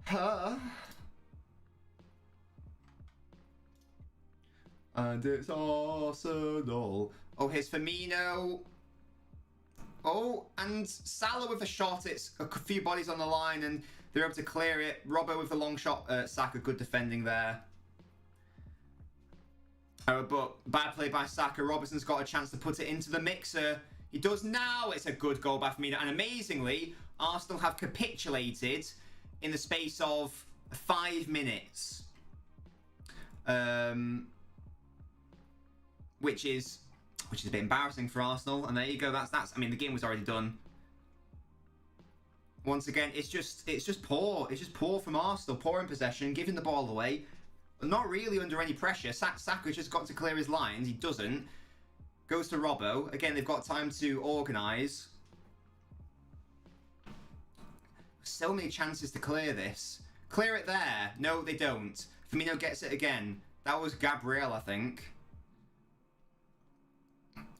Huh? And it's Arsenal. Oh, here's Firmino. Oh, and Salah with a shot. It's a few bodies on the line, and they're able to clear it. Robbo with the long shot. Saka, good defending there. But bad play by Saka. Robertson's got a chance to put it into the mixer. He does now. It's a good goal by Firmino. And amazingly, Arsenal have capitulated in the space of 5 minutes. Which is a bit embarrassing for Arsenal. And there you go. That's. I mean, the game was already done. Once again, it's just poor. It's just poor from Arsenal. Poor in possession, giving the ball away. Not really under any pressure. Saka just got to clear his lines. He doesn't. Goes to Robbo. Again, they've got time to organise. So many chances to clear this. Clear it there. No, they don't. Firmino gets it again. That was Gabriel, I think.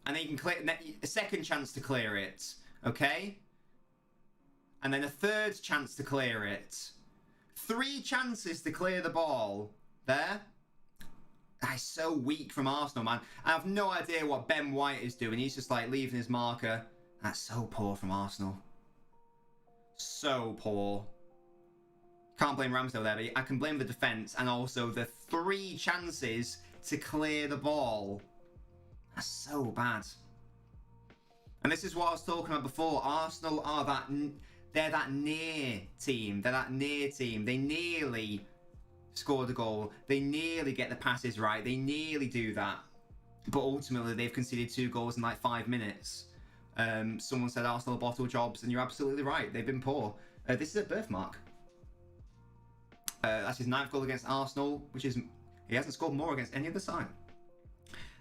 And then you can clear a second chance to clear it. Okay? And then a third chance to clear it. 3 chances to clear the ball. There. That is so weak from Arsenal, man. I have no idea what Ben White is doing. He's just like leaving his marker. That's so poor from Arsenal. So poor. Can't blame Ramsdale there, but I can blame the defence and also the 3 chances to clear the ball. That's so bad. And this is what I was talking about before. Arsenal are they're that near team. They're that near team. They nearly scored a goal. They nearly get the passes right. They nearly do that. But ultimately, they've conceded 2 goals in like 5 minutes. Someone said Arsenal bottle jobs, and you're absolutely right. They've been poor. This is a birthmark. That's his 9th goal against Arsenal, which is... He hasn't scored more against any other side.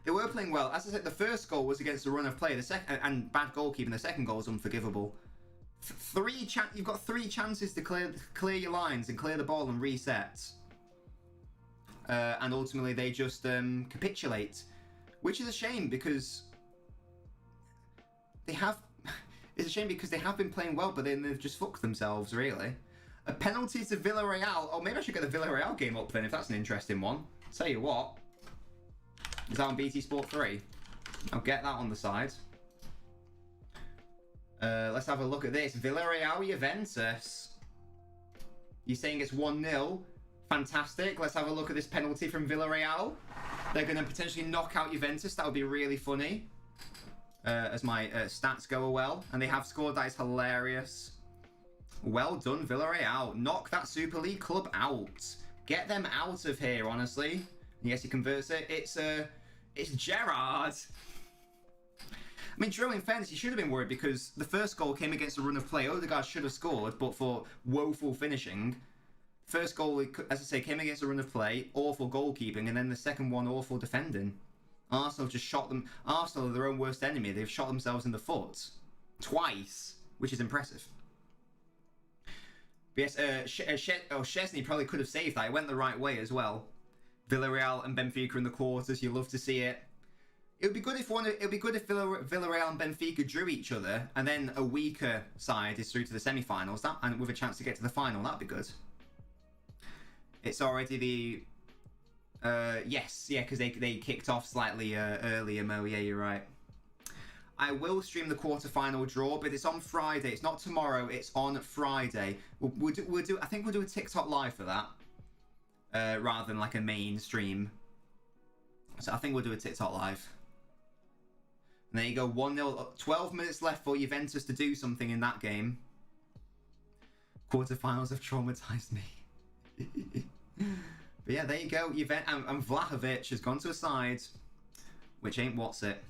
They were playing well. As I said, the first goal was against the run of play. The second and bad goalkeeping. The second goal was unforgivable. You've got 3 chances to clear your lines and clear the ball and reset. And ultimately, they just capitulate, which is a shame because they have. It's a shame because they have been playing well, but then they've just fucked themselves, really. A penalty to Villarreal. Oh, maybe I should get the Villarreal game up then, if that's an interesting one. Tell you what. Is that on BT Sport 3? I'll get that on the side. Let's have a look at this. Villarreal Juventus. You're saying it's 1-0. Fantastic. Let's have a look at this penalty from Villarreal. They're going to potentially knock out Juventus. That would be really funny. As my stats go well. And they have scored. That is hilarious. Well done, Villarreal. Knock that Super League club out. Get them out of here, honestly. Yes, he converts it. It's Gerrard. I mean, Joe, in fairness, he should have been worried because the first goal came against a run of play. Odegaard should have scored, but for woeful finishing. First goal, as I say, came against a run of play, awful goalkeeping, and then the second one, awful defending. Arsenal just shot them. Arsenal are their own worst enemy. They've shot themselves in the foot twice, which is impressive. But yes, Szczesny probably could have saved that. It went the right way as well. Villarreal and Benfica in the quarters. You love to see it. It would be good if Villarreal and Benfica drew each other, and then a weaker side is through to the semi-finals. And with a chance to get to the final, that'd be good. It's already the because they kicked off slightly earlier, Mo. Yeah, you're right. I will stream the quarter-final draw, but it's on Friday. It's not tomorrow. It's on Friday. We'll do. I think we'll do a TikTok live for that, rather than like a main stream. So I think we'll do a TikTok live. And there you go, 1-0. 12 minutes left for Juventus to do something in that game. Quarterfinals have traumatized me. But yeah, there you go. And Vlahovic has gone to a side, which ain't what's it.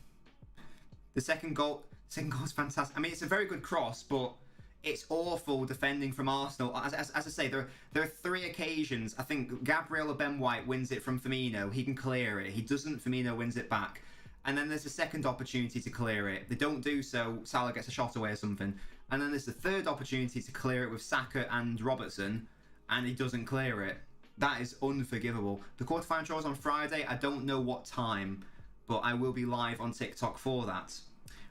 The second goal is fantastic. I mean, it's a very good cross, but it's awful defending from Arsenal. As I say, there are 3 occasions. I think Gabriel or Ben White wins it from Firmino. He can clear it. He doesn't. Firmino wins it back. And then there's a second opportunity to clear it. They don't do so. Salah gets a shot away or something. And then there's the third opportunity to clear it with Saka and Robertson, and he doesn't clear it. That is unforgivable. The quarterfinal draw is on Friday. I don't know what time, but I will be live on TikTok for that.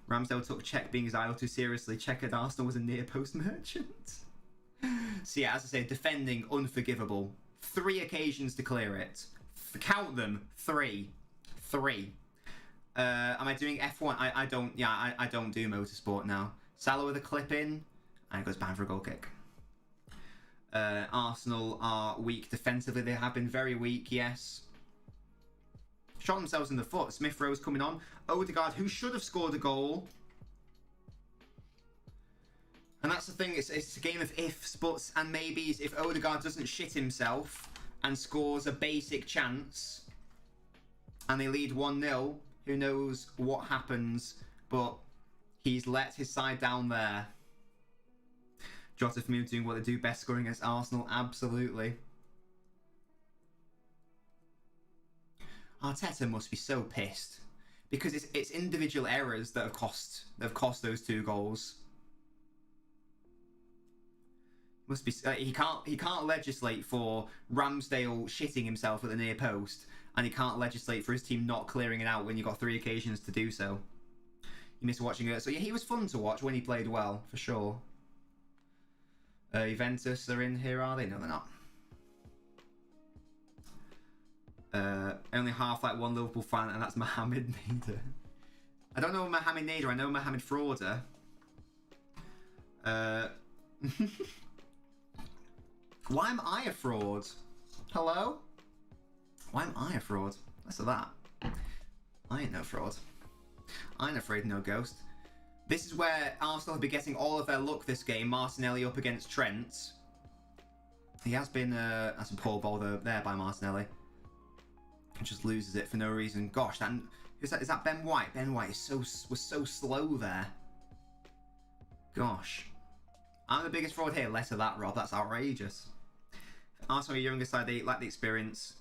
Ramsdale took Czech being his idol too seriously. Czech at Arsenal was a near post merchant. So yeah, as I say, defending unforgivable. 3 occasions to clear it. Count them. 3. Am I doing F1? I don't. Yeah, I don't do motorsport now. Salah with a clip in, and it goes banned for a goal kick. Arsenal are weak defensively. They have been very weak, yes. Shot themselves in the foot. Smith Rowe's coming on. Odegaard, who should have scored a goal. And that's the thing. It's a game of ifs, buts, and maybes. If Odegaard doesn't shit himself and scores a basic chance, and they lead 1-0, who knows what happens, but he's let his side down there. Jota for me doing what they do best, scoring against Arsenal, absolutely. Arteta must be so pissed because it's individual errors that have cost those 2 goals. Must be he can't legislate for Ramsdale shitting himself at the near post, and he can't legislate for his team not clearing it out when you've got 3 occasions to do so. You miss watching it. So yeah, he was fun to watch when he played well, for sure. Juventus are in here, are they? No, they're not. Only half like one Liverpool fan, and that's Mohamed Nader. I don't know Mohamed Nader, I know Mohamed Frauder. Why am I a fraud? Hello? Why am I a fraud? Listen to that. I ain't no fraud. I ain't afraid of no ghost. This is where Arsenal have been getting all of their luck this game. Martinelli up against Trent. He has been... that's a poor ball there by Martinelli. He just loses it for no reason. Gosh, is that Ben White? Ben White was so slow there. Gosh. I'm the biggest fraud here. Less of that, Rob. That's outrageous. Arsenal, younger side, they lack the experience.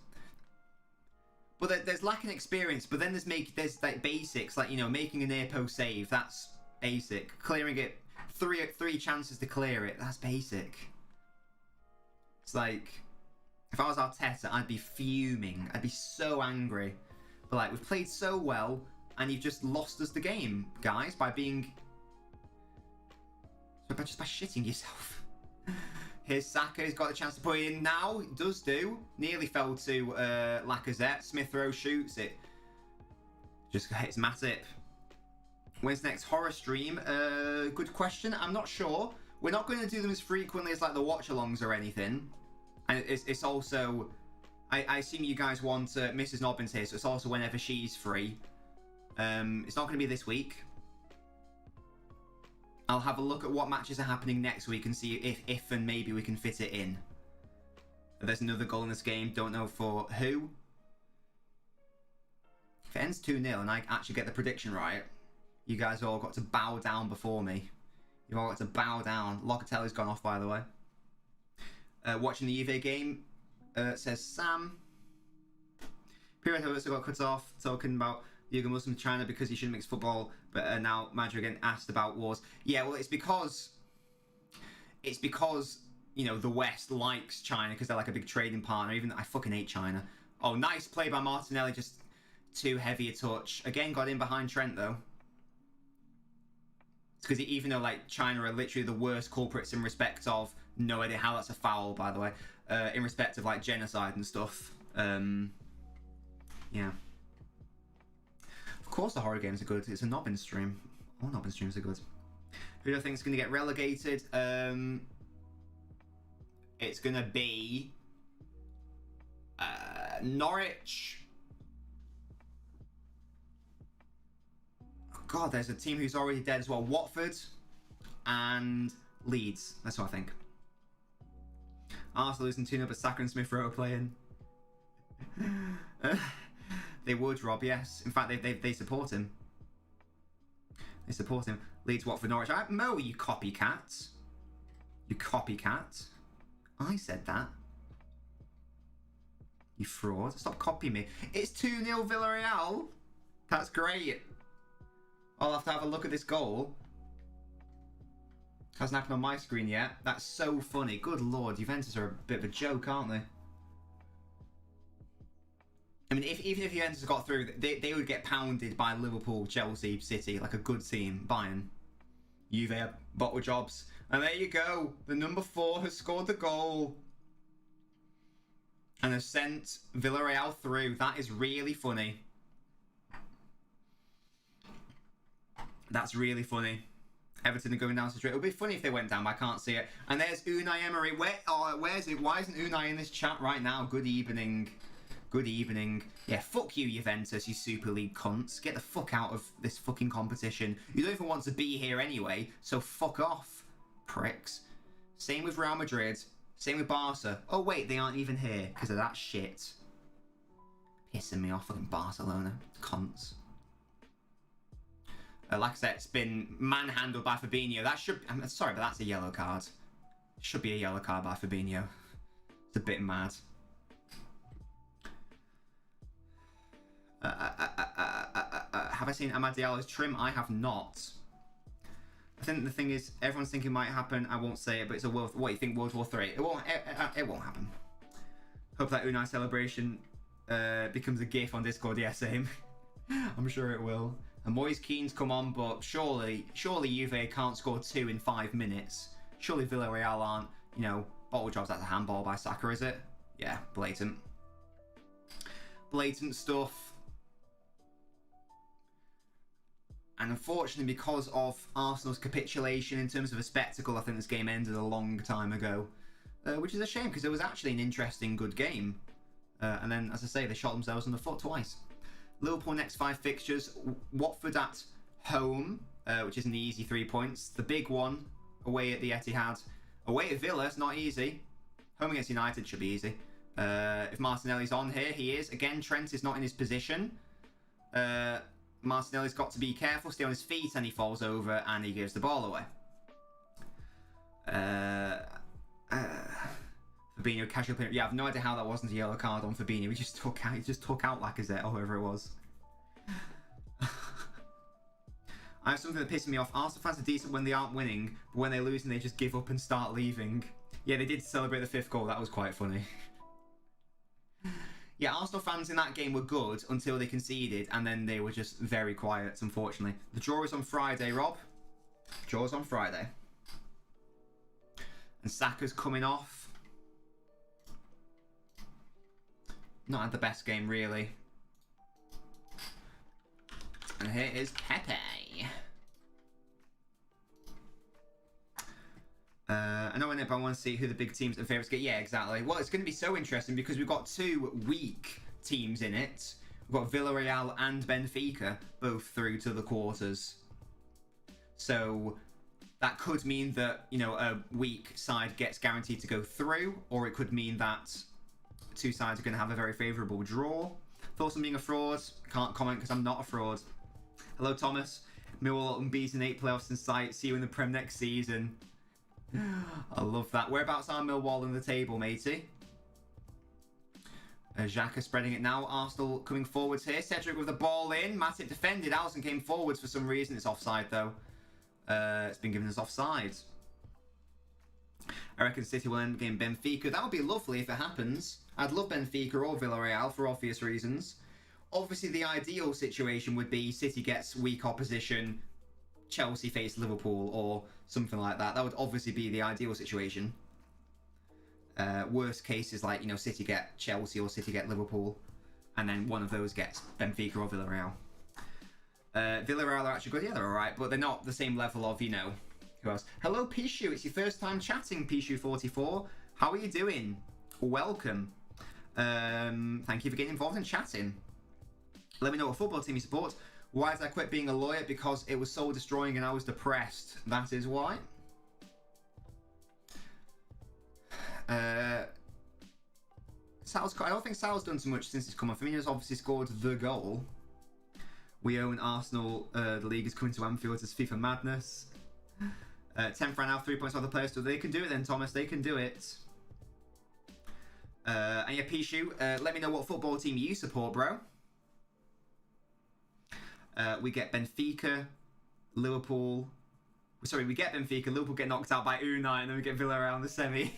But there's lacking experience, but then there's like basics, like, you know, making a near post save, that's basic. Clearing it, three chances to clear it, that's basic. It's like, if I was Arteta, I'd be fuming. I'd be so angry. But like, we've played so well, and you've just lost us the game, guys, by being... just by shitting yourself. Here's Saka, he's got a chance to put it in now. It does do. Nearly fell to Lacazette. Smith Rowe shoots it. Just hits Matip. When's the next horror stream? Good question. I'm not sure. We're not going to do them as frequently as like the Watchalongs or anything. And it's also... I assume you guys want Mrs. Nobbins here, so it's also whenever she's free. It's not going to be this week. I'll have a look at what matches are happening next week and see if and maybe we can fit it in. There's another goal in this game. Don't know for who. If it ends 2-0 and I actually get the prediction right, you guys all got to bow down before me. You've all got to bow down. Locatelli's gone off, by the way. Watching the Juve game, says Sam. Pirate also got cut off talking about Yuga Muslim China because he shouldn't mix football, but now Madrid again asked about wars. Yeah, well, it's because you know the West likes China because they're like a big trading partner. Even I fucking hate China. Oh, nice play by Martinelli, just too heavy a touch. Again, got in behind Trent though. It's because even though like China are literally the worst culprits in respect of, no idea how that's a foul, by the way, in respect of like genocide and stuff. Yeah. Of course the horror games are good. It's a Nobbins stream. All Nobbins streams are good. Who do I think is going to get relegated? It's going to be Norwich. Oh God, there's a team who's already dead as well. Watford and Leeds. That's what I think. Arsenal losing 2-0, but Saka and Smith Rowe playing. They would, Rob, yes. In fact, they support him. They support him. Leeds, Watford, Norwich. Mo, you copycat. You copycat. I said that. You fraud. Stop copying me. It's 2-0 Villarreal. That's great. I'll have to have a look at this goal. Hasn't happened on my screen yet. That's so funny. Good lord, Juventus are a bit of a joke, aren't they? I mean, even if Juventus got through, they would get pounded by Liverpool, Chelsea, City, like a good team. Bayern. Juve have bottle jobs. And there you go. The number 4 has scored the goal. And has sent Villarreal through. That is really funny. That's really funny. Everton are going down the street. It would be funny if they went down, but I can't see it. And there's Unai Emery. Where's it? Why isn't Unai in this chat right now? Good evening. Good evening. Yeah, fuck you, Juventus, you Super League cunts. Get the fuck out of this fucking competition. You don't even want to be here anyway, so fuck off, pricks. Same with Real Madrid. Same with Barca. Oh, wait, they aren't even here because of that shit. Pissing me off, fucking Barcelona. Cunts. Like I said, it's been manhandled by Fabinho. That should... I'm sorry, but that's a yellow card. Should be a yellow card by Fabinho. It's a bit mad. Have I seen Amad Diallo's trim? I have not. I think the thing is, everyone's thinking it might happen. I won't say it, but it's a World... What, you think World War 3? It won't happen. Hope that Unai celebration becomes a gif on Discord. Yeah, same. I'm sure it will. And Moyes Keane's come on, but surely Juve can't score 2 in 5 minutes. Surely Villarreal aren't, you know, bottle jobs. That's a handball by Saka, is it? Yeah, blatant. Blatant stuff. And unfortunately, because of Arsenal's capitulation in terms of a spectacle, I think this game ended a long time ago. Which is a shame, because it was actually an interesting, good game. And then, as I say, they shot themselves in the foot twice. Liverpool next 5 fixtures. Watford at home, which is an easy 3 points. The big one, away at the Etihad. Away at Villa, it's not easy. Home against United should be easy. If Martinelli's on here, he is. Again, Trent is not in his position. Martinelli's got to be careful, stay on his feet, and he falls over and he gives the ball away. Fabinho casual penalty. Yeah, I have no idea how that wasn't a yellow card on Fabinho. He just took out Lacazette or whoever it was. I have something that pisses me off. Arsenal fans are decent when they aren't winning, but when they're losing, they just give up and start leaving. Yeah, they did celebrate the 5th goal. That was quite funny. Yeah, Arsenal fans in that game were good until they conceded, and then they were just very quiet, unfortunately. The draw is on Friday, Rob. Draw's on Friday. And Saka's coming off. Not had the best game, really. And here is Pepe. I know in it, but I want to see who the big teams and favourites get. Yeah, exactly. Well, it's going to be so interesting because we've got 2 weak teams in it. We've got Villarreal and Benfica both through to the quarters. So that could mean that, you know, a weak side gets guaranteed to go through, or it could mean that 2 sides are going to have a very favourable draw. Thoughts on being a fraud? Can't comment because I'm not a fraud. Hello, Thomas. Millwall unbeaten 8 playoffs in sight. See you in the Prem next season. I love that. Whereabouts are Millwall in the table, matey? Xhaka spreading it now. Arsenal coming forwards here. Cedric with the ball in. Matip defended. Alisson came forwards for some reason. It's offside, though. It's been given as offside. I reckon City will end game Benfica. That would be lovely if it happens. I'd love Benfica or Villarreal for obvious reasons. Obviously, the ideal situation would be City gets weak opposition, Chelsea face Liverpool or something like that. That would obviously be the ideal situation. Worst case is like, you know, City get Chelsea or City get Liverpool, and then one of those gets Benfica or Villarreal. Villarreal are actually good. Yeah, they're alright, but they're not the same level of, you know, who else? Hello, Pishu. It's your first time chatting, Pishu44. How are you doing? Welcome. Thank you for getting involved in chatting. Let me know what football team you support. Why did I quit being a lawyer? Because it was soul destroying and I was depressed. That is why. Sal's, I don't think Sal's done too much since he's come on. Firmino's obviously scored the goal. We own Arsenal. The league is coming to Anfield. It's FIFA madness. 10th round now, 3 points off the players. So they can do it then, Thomas. They can do it. And yeah, Pishu, let me know what football team you support, bro. We get Benfica, Liverpool. Sorry, we get Benfica, Liverpool get knocked out by Unai, and then we get Villarreal in the semi.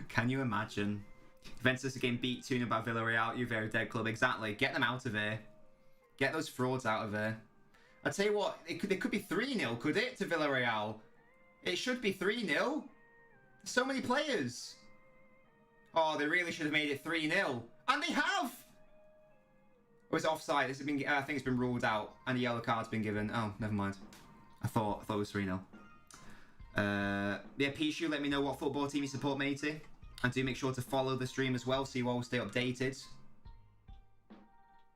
Can you imagine? Juventus again beat 2-0 by Villarreal, you very dead club. Exactly. Get them out of here. Get those frauds out of here. I'll tell you what, it could be 3-0, could it, to Villarreal? It should be 3-0. So many players. Oh, they really should have made it 3-0. And they have! Or is it offside? This has been, I think it's been ruled out. And a yellow card's been given. Oh, never mind. I thought it was 3-0. Yeah, Pichu, let me know what football team you support, matey. And do make sure to follow the stream as well so you always stay updated.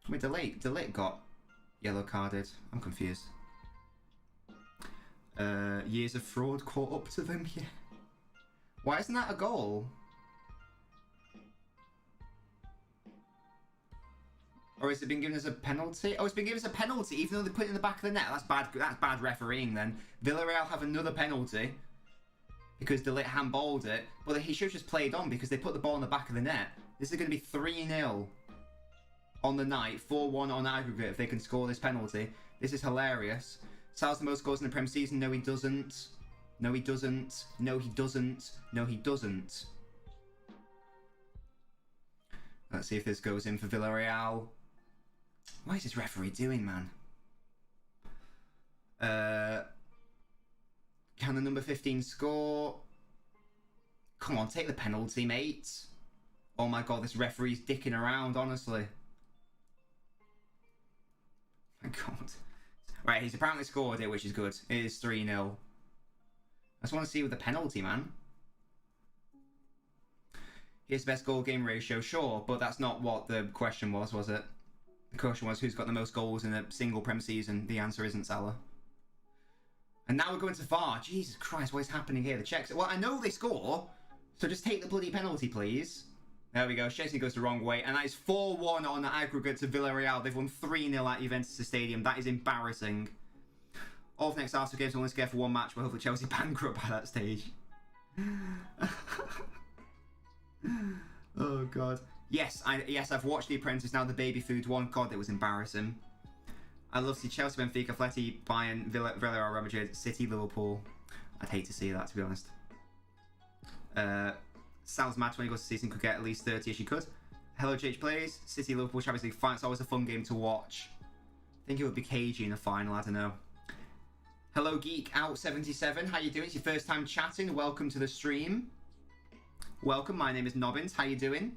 Wait, Delete got yellow carded. I'm confused. Years of fraud caught up to them, yeah. Why isn't that a goal? Or has it been given as a penalty? Oh, it's been given as a penalty, even though they put it in the back of the net. That's bad refereeing then. Villarreal have another penalty because Delete handballed it, but he should have just played on because they put the ball in the back of the net. This is going to be 3-0 on the night, 4-1 on aggregate if they can score this penalty. This is hilarious. Sal's the most goals in the Prem season. No, he doesn't. No, he doesn't. No, he doesn't. No, he doesn't. Let's see if this goes in for Villarreal. What is this referee doing, man? Can the number 15 score? Come on, take the penalty, mate. Oh my god, this referee's dicking around, honestly. My god. Right, he's apparently scored it, which is good. It is 3-0. I just want to see with the penalty, man. Here's the best goal game ratio, sure, but that's not what the question was it? The question was who's got the most goals in a single Prem season. The answer isn't Salah. And now we're going to VAR. Jesus Christ, what is happening here? The checks. Well, I know they score, so just take the bloody penalty, please. There we go. Chesney goes the wrong way, and that is 4-1 on the aggregate to Villarreal. They've won 3-0 at Juventus Stadium. That is embarrassing. All of next Arsenal games will only scare for one match, but hopefully Chelsea bankrupt by that stage. Oh god. Yes, I've watched The Apprentice, now the baby food one. God, it was embarrassing. I love to see Chelsea, Benfica, Atleti, Bayern, Villarreal, Real Madrid, City, Liverpool. I'd hate to see that, to be honest. Sal's match when he goes to season could get at least 30 as she could. Hello, JH Plays. City, Liverpool, Champions League final. It's always a fun game to watch. I think it would be cagey in the final, I don't know. Hello, Geek Out 77. How you doing? It's your first time chatting. Welcome to the stream. Welcome, my name is LNobbins. How you doing?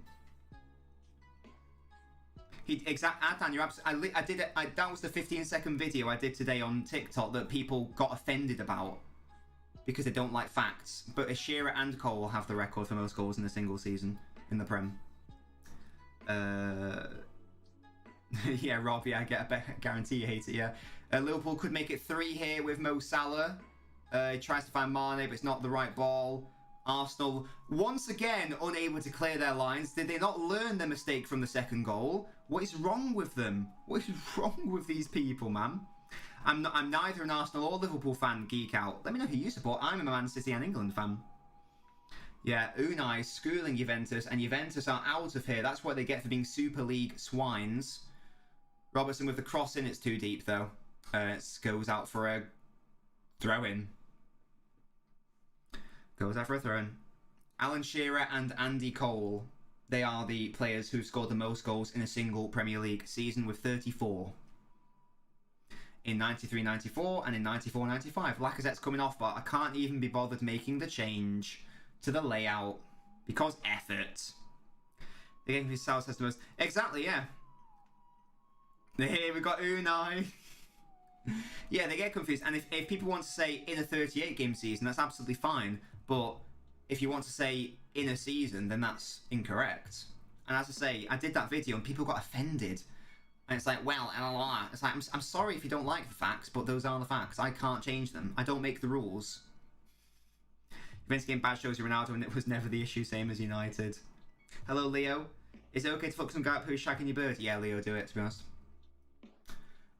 Adnan, you're absolutely. That was the 15-second video I did today on TikTok that people got offended about because they don't like facts. But Shearer and Cole will have the record for most goals in a single season in the Prem. Yeah, Rob. Yeah, I get a guarantee you hate it. Yeah, Liverpool could make it 3 here with Mo Salah. He tries to find Mane, but it's not the right ball. Arsenal, once again, unable to clear their lines. Did they not learn their mistake from the second goal? What is wrong with them? What is wrong with these people, man? I'm neither an Arsenal or Liverpool fan, Geek Out. Let me know who you support. I'm a Man City and England fan. Yeah, Unai schooling Juventus, and Juventus are out of here. That's what they get for being Super League swines. Robertson with the cross in. It's too deep, though. It goes out for a throw-in. Goes out for a throw-in. Alan Shearer and Andy Cole. They are the players who've scored the most goals in a single Premier League season with 34. In 93-94 and in 94-95. Lacazette's coming off, but I can't even be bothered making the change to the layout because effort. The game South has the most. Exactly, yeah. Here we got Unai. Yeah, they get confused. And if people want to say in a 38-game season, that's absolutely fine. But if you want to say in a season, then that's incorrect. And as I say, I did that video and people got offended. And it's like, well, it's like, I'm sorry if you don't like the facts, but those are the facts. I can't change them. I don't make the rules. Juventus game bad shows you Ronaldo, and it was never the issue, same as United. Hello, Leo. Is it okay to fuck some guy up who's shagging your bird? Yeah, Leo, do it, to be honest.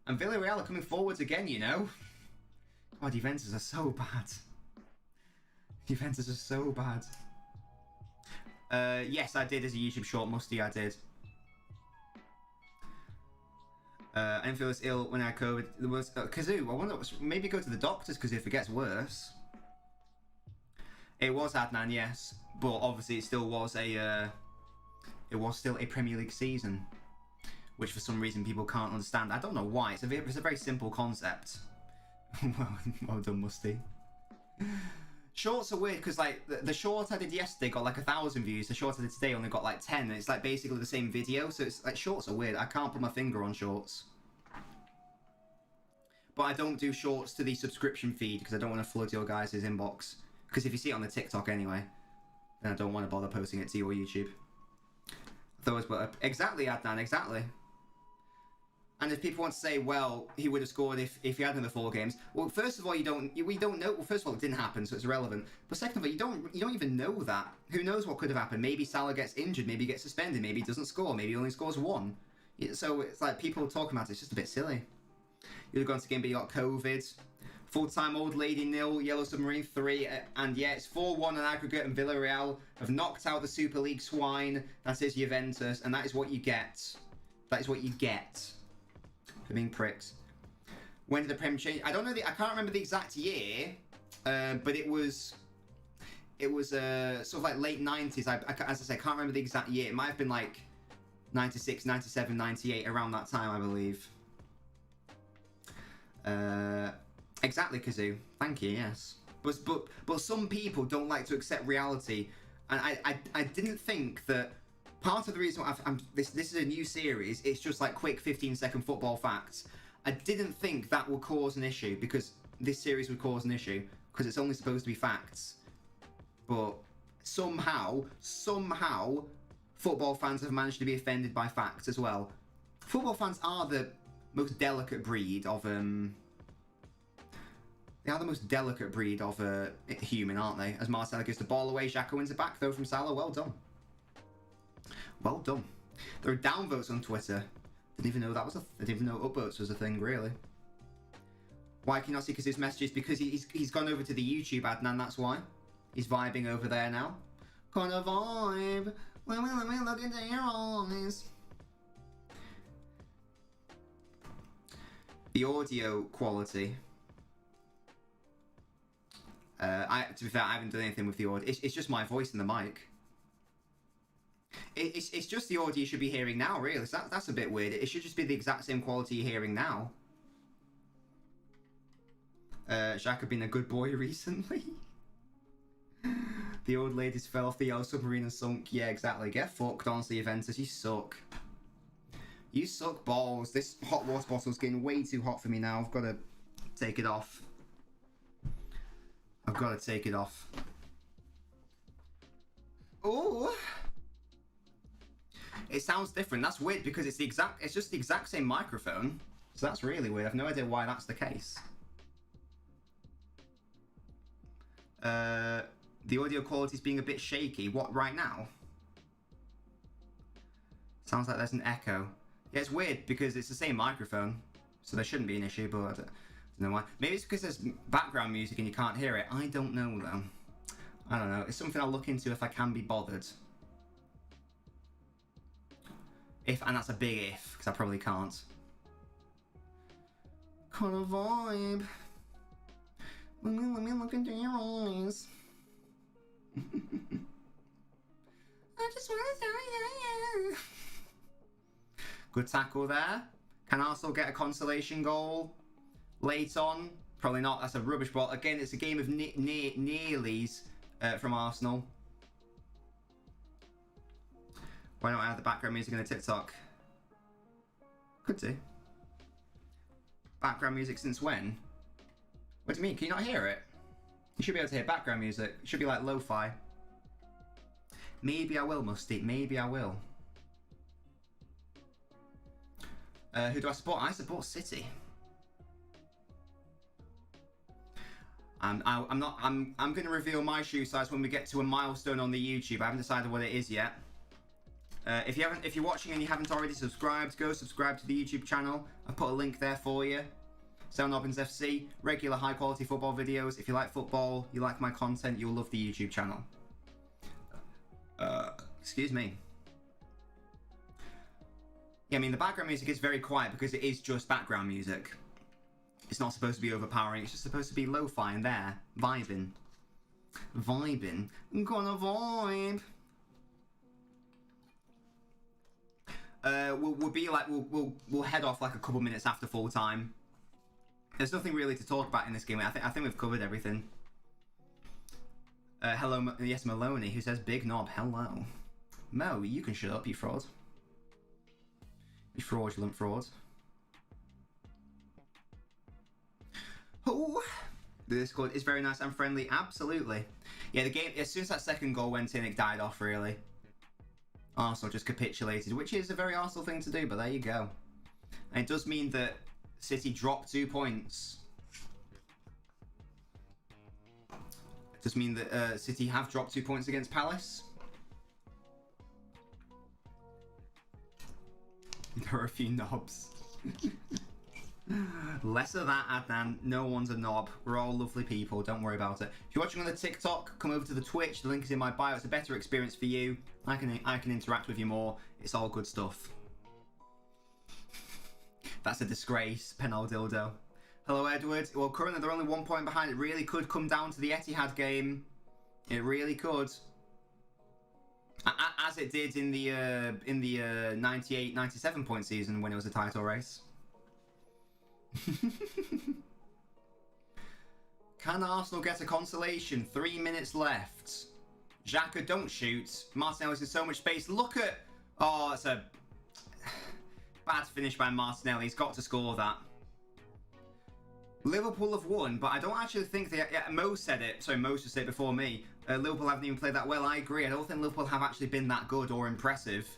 And Villarreal are coming forwards again, you know. God, Juventus are so bad. Juventus are so bad. Yes, I did as a YouTube short, Musty, I did. I didn't feel as ill when I had COVID. There was Kazoo. I wonder, maybe go to the doctors because if it gets worse. It was Adnan, yes, but obviously it still was a Premier League season, which for some reason people can't understand. I don't know why. It's a very simple concept. Well done, Musty. Shorts are weird because like the short I did yesterday got like 1,000 views. The short I did today only got like 10. And it's like basically the same video. So it's like shorts are weird. I can't put my finger on shorts. But I don't do shorts to the subscription feed because I don't want to flood your guys' inbox. Because if you see it on the TikTok anyway, then I don't want to bother posting it to your YouTube. Those were exactly, Adnan, exactly. And if people want to say, well, he would have scored if he had another 4 games. Well, first of all, we don't know. Well, first of all, it didn't happen, so it's irrelevant. But second of all, you don't even know that. Who knows what could have happened? Maybe Salah gets injured. Maybe he gets suspended. Maybe he doesn't score. Maybe he only scores 1. So it's like people talking about it. It's just a bit silly. You'd have gone to game, but you got COVID. Full-time Old Lady 0, Yellow Submarine 3, and yeah, it's 4-1 on aggregate, and Villarreal have knocked out the Super League swine. That is Juventus, and that is what you get. That is what you get for being pricks. When did the Prem change? I don't know. I can't remember the exact year, but it was sort of like late 90s. As I say, I can't remember the exact year. It might have been like 96, 97, 98, around that time, I believe. Exactly, Kazoo. Thank you. Yes, but some people don't like to accept reality, and I didn't think that part of the reason why this is a new series. It's just like quick 15-second football facts. I didn't think that would cause an issue because this series would cause an issue because it's only supposed to be facts. But somehow, football fans have managed to be offended by facts as well. Football fans are the most delicate breed of They are the most delicate breed of human, aren't they? As Marcelo gives the ball away, Xhaka wins it back though from Salah. Well done. Well done. There are downvotes on Twitter. Didn't even know that was I didn't even know upvotes was a thing, really. Why can you not see Kazoo's messages? Because he's gone over to the YouTube, Adnan, that's why. He's vibing over there now. Kind of vibe. Let me look into your eyes. The audio quality. To be fair, I haven't done anything with the audio. It's just my voice in the mic. It's just the audio you should be hearing now, really. So that's a bit weird. It should just be the exact same quality you're hearing now. Xhaka been a good boy recently. The old ladies fell off the Yellow Submarine and sunk. Yeah, exactly. Get fucked, honestly, Juventus. You suck. You suck balls. This hot water bottle's getting way too hot for me now. I've got to take it off. I've got to take it off. Oh, it sounds different. That's weird because it's just the exact same microphone. So that's really weird. I've no idea why that's the case. The audio quality is being a bit shaky. What, right now? Sounds like there's an echo. Yeah, it's weird because it's the same microphone, so there shouldn't be an issue, but I don't know why. Maybe it's because there's background music and you can't hear it. I don't know, though. I don't know. It's something I'll look into if I can be bothered. And that's a big if, because I probably can't. Kind of vibe. Let me look into your eyes. I just want to tell you. Good tackle there. Can Arsenal get a consolation goal late on? Probably not. That's a rubbish ball. Again, it's a game of nearlies from Arsenal. Why don't I have the background music in the TikTok? Could do. Background music since when? What do you mean? Can you not hear it? You should be able to hear background music. It should be like lo-fi. Maybe I will, Musty. Maybe I will. Who do I support? I support City. I'm going to reveal my shoe size when we get to a milestone on the YouTube. I haven't decided what it is yet. If you're watching and you haven't already subscribed, go subscribe to the YouTube channel. I've put a link there for you. LNobbins FC, regular high quality football videos. If you like football, you like my content, you'll love the YouTube channel. Excuse me. Yeah, I mean, the background music is very quiet because it is just background music. It's not supposed to be overpowering. It's just supposed to be lo-fi and there, vibing. Vibing. I'm gonna vibe. We'll be like we'll head off like a couple minutes after full time. There's nothing really to talk about in this game. I think we've covered everything. Hello, yes, Maloney, who says Big Knob. Hello, Mo. You can shut up, you fraud. You fraudulent fraud. Oh, the Discord is very nice and friendly. Absolutely. Yeah, the game, as soon as that second goal went in, it died off, really. Arsenal just capitulated, which is a very Arsenal thing to do, but there you go. And it does mean that City dropped 2 points. It does mean that City have dropped 2 points against Palace. There are a few knobs. Less of that, Adnan. No one's a knob. We're all lovely people. Don't worry about it. If you're watching on the TikTok, come over to the Twitch. The link is in my bio. It's a better experience for you. I can interact with you more. It's all good stuff. That's a disgrace. Penal dildo. Hello, Edward. Well, currently they're only 1 point behind. It really could come down to the Etihad game. It really could. As it did in the 98-97 point season when it was a title race. Can Arsenal get a consolation? 3 minutes left. Xhaka, don't shoot. Martinelli's in so much space. Look at... Oh, it's a bad finish by Martinelli. He's got to score that. Liverpool have won, but I don't actually think they... Yeah, Mo said it. Sorry, Mo just said it before me. Liverpool haven't even played that well. I agree. I don't think Liverpool have actually been that good or impressive.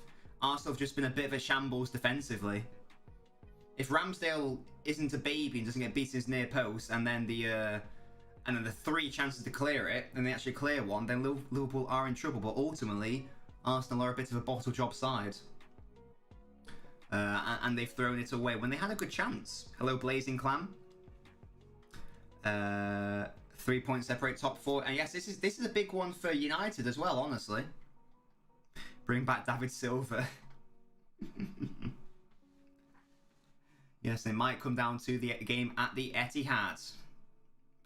Arsenal have just been a bit of a shambles defensively. If Ramsdale isn't a baby and doesn't get beaten his near post, and then the 3 chances to clear it, and they actually clear one, then Liverpool are in trouble. But ultimately, Arsenal are a bit of a bottle job side, and they've thrown it away when they had a good chance. Hello, Blazing Clam. 3 points separate top 4, and yes, this is a big one for United as well. Honestly, bring back David Silva. Yes, they might come down to the game at the Etihad.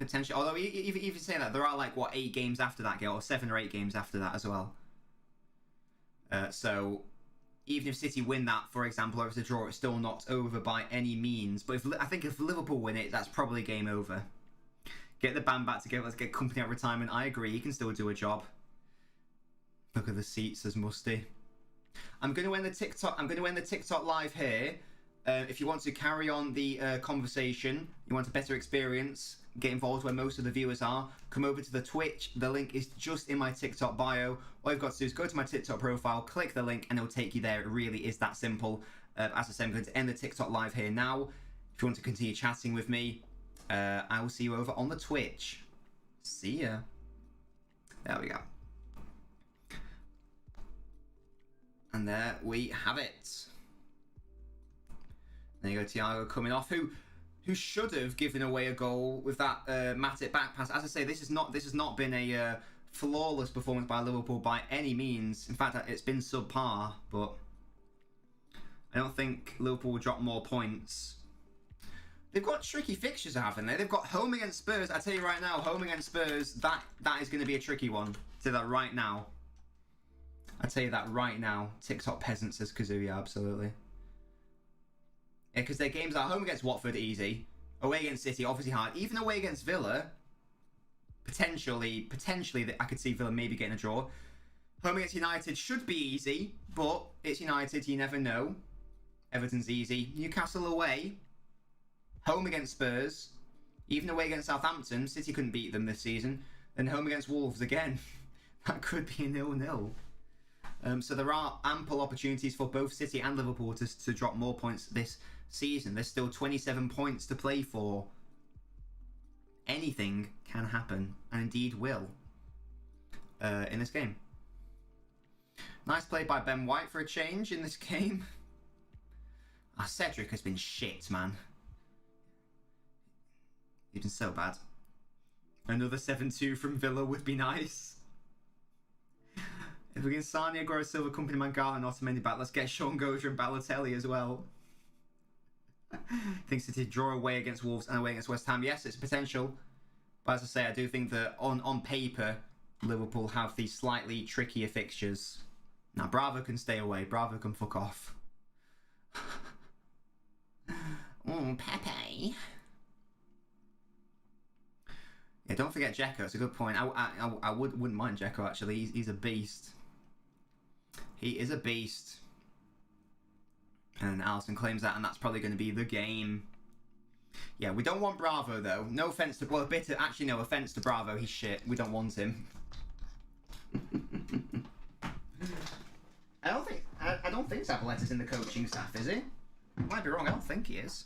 Potentially, although if you say that, there are like, what, 8 games after that game, or 7 or 8 games after that as well. So, even if City win that, for example, or if it's a draw, it's still not over by any means. But I think if Liverpool win it, that's probably game over. Get the band back together, let's get company out of retirement. I agree, he can still do a job. Look at the seats, says Musty. I'm going to end the TikTok live here. If you want to carry on the conversation, you want a better experience, get involved where most of the viewers are, come over to the Twitch. The link is just in my TikTok bio. All you've got to do is go to my TikTok profile, click the link, and it'll take you there. It really is that simple. As I said, I'm going to end the TikTok live here now. If you want to continue chatting with me, I will see you over on the Twitch. See ya. There we go. And there we have it. There you go, Thiago coming off, who should have given away a goal with that Matip back pass. As I say, this has not been a flawless performance by Liverpool by any means. In fact, it's been subpar, but I don't think Liverpool will drop more points. They've got tricky fixtures, haven't they? They've got home against Spurs. I tell you right now, home against Spurs, that is going to be a tricky one. I tell you that right now. I tell you that right now. TikTok peasant says Kazuya, absolutely. Yeah, because their games are home against Watford, easy. Away against City, obviously hard. Even away against Villa, potentially, I could see Villa maybe getting a draw. Home against United should be easy, but it's United, you never know. Everton's easy. Newcastle away. Home against Spurs. Even away against Southampton, City couldn't beat them this season. Then home against Wolves again. That could be a 0-0. So there are ample opportunities for both City and Liverpool to drop more points this season. There's still 27 points to play for. Anything can happen, and indeed will, in this game. Nice play by Ben White for a change in this game. Cedric has been shit, man. He's been so bad. Another 7-2 from Villa would be nice. If we can Sarnia, Aguero, Silva, Company, Mangala, and Otamendi back, let's get Sean Goja and Balotelli as well. Think City draw away against Wolves and away against West Ham. Yes, it's a potential. But as I say, I do think that on paper, Liverpool have these slightly trickier fixtures. Now, Bravo can stay away. Bravo can fuck off. Oh, Pepe. Yeah, don't forget Dzeko. It's a good point. I wouldn't mind Dzeko, actually. He's a beast. He is a beast. And Alisson claims that, and that's probably going to be the game. Yeah, we don't want Bravo, though. No offence to... Well, actually, no offence to Bravo. He's shit. We don't want him. I don't think Zabaleta's in the coaching staff, is he? Might be wrong. I don't think he is.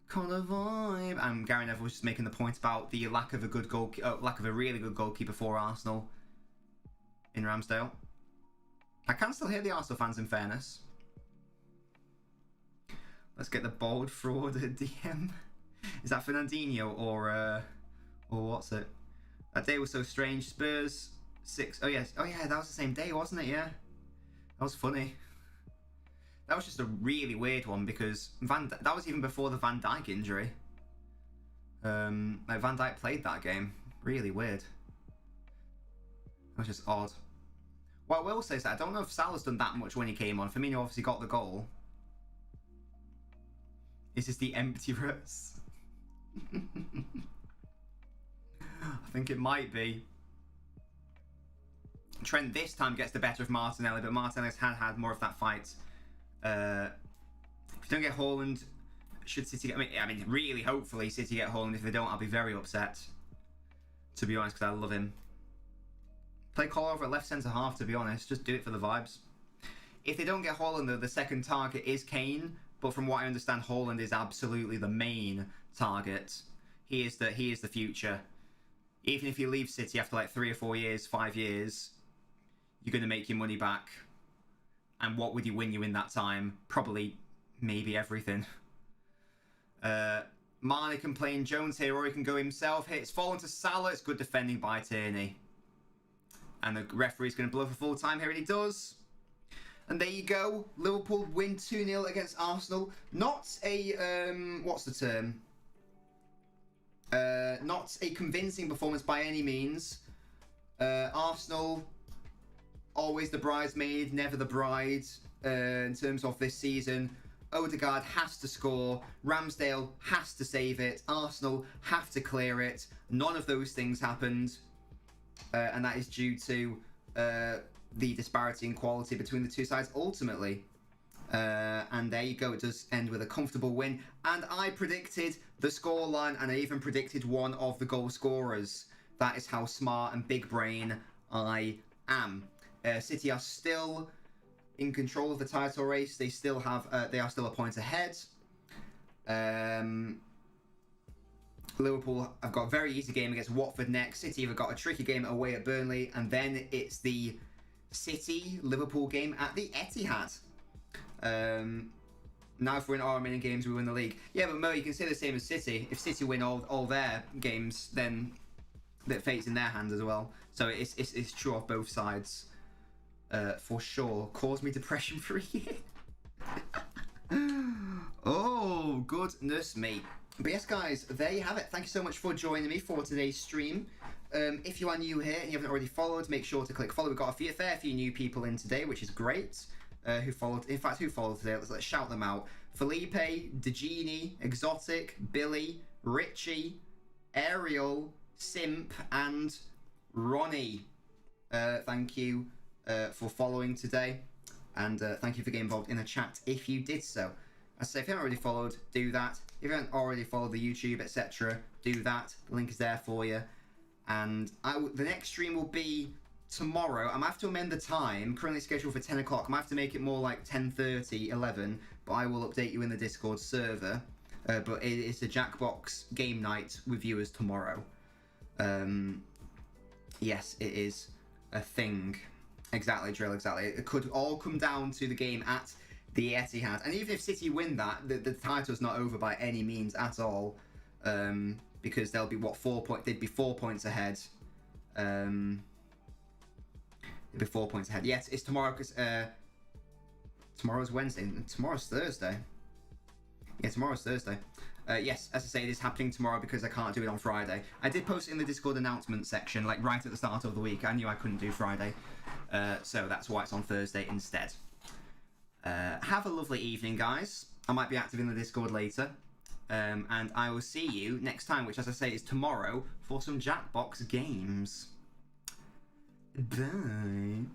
Kind of vibe. Gary Neville was just making the point about the lack of a really good goalkeeper for Arsenal in Ramsdale. I can still hear the Arsenal fans, in fairness. Let's get the bold fraud DM. Is that Fernandinho or what's it? That day was so strange. Spurs 6. Oh yes. Oh yeah, that was the same day, wasn't it? Yeah. That was funny. That was just a really weird one because that was even before the Van Dijk injury. Like Van Dijk played that game. Really weird. That was just odd. What I will say is that I don't know if Salah's done that much when he came on. Firmino obviously got the goal. Is this the empty Russ? I think it might be. Trent this time gets the better of Martinelli, but Martinelli's had more of that fight. If you don't get Haaland, should City get... I mean, really, hopefully, City get Haaland. If they don't, I'll be very upset. To be honest, because I love him. Play Cole over at left centre-half, to be honest. Just do it for the vibes. If they don't get Haaland, though, the second target is Kane. But from what I understand, Haaland is absolutely the main target. He is the future. Even if you leave City after like 3 or 4 years, 5 years, you're going to make your money back. And what would he win you in that time? Probably, maybe everything. Mane can play in Jones here, or he can go himself. It's fallen to Salah. It's good defending by Tierney. And the referee's going to blow for full time here, and he does. And there you go. Liverpool win 2-0 against Arsenal. Not a, what's the term? Not a convincing performance by any means. Arsenal... always the bridesmaid, never the bride in terms of this season. Odegaard has to score. Ramsdale has to save it. Arsenal have to clear it. None of those things happened. And that is due to the disparity in quality between the two sides ultimately. And there you go. It does end with a comfortable win. And I predicted the scoreline, and I even predicted one of the goal scorers. That is how smart and big brain I am. City are still in control of the title race. They still have. They are still a point ahead. Liverpool have got a very easy game against Watford next. City have got a tricky game away at Burnley, and then it's the City-Liverpool game at the Etihad. Now if we're in our remaining games, we win the league. Yeah, but Mo, you can say the same as City. If City win all their games, then that fate's in their hands as well. So it's true of both sides. For sure. Caused me depression for a year. Oh, goodness me. But yes, guys, there you have it. Thank you so much for joining me for today's stream. If you are new here and you haven't already followed, make sure to click follow. We've got a fair few new people in today, which is great. Who followed today? Let's shout them out. Felipe, Degini, Exotic, Billy, Richie, Ariel, Simp, and Ronnie. Thank you for following today, and thank you for getting involved in the chat if you did so. As I say, if you haven't already followed, do that. If you haven't already followed the YouTube, etc., do that. The link is there for you. And the next stream will be tomorrow. I'm going to have to amend the time, currently scheduled for 10 o'clock. I'm going to have to make it more like 10:30, 11, but I will update you in the Discord server. But it is a Jackbox game night with viewers tomorrow. Yes, it is a thing. Exactly, Drill, exactly. It could all come down to the game at the Etihad. And even if City win that, the title's not over by any means at all. because they'll be they'd be 4 points ahead. They'd be 4 points ahead. Yes, it's tomorrow because tomorrow's Wednesday. Tomorrow's Thursday. Yeah, tomorrow's Thursday. Yes, as I say, it is happening tomorrow because I can't do it on Friday. I did post it in the Discord announcement section, like right at the start of the week. I knew I couldn't do Friday, so that's why it's on Thursday instead. Have a lovely evening, guys. I might be active in the Discord later. And I will see you next time, which, as I say, is tomorrow for some Jackbox games. Bye.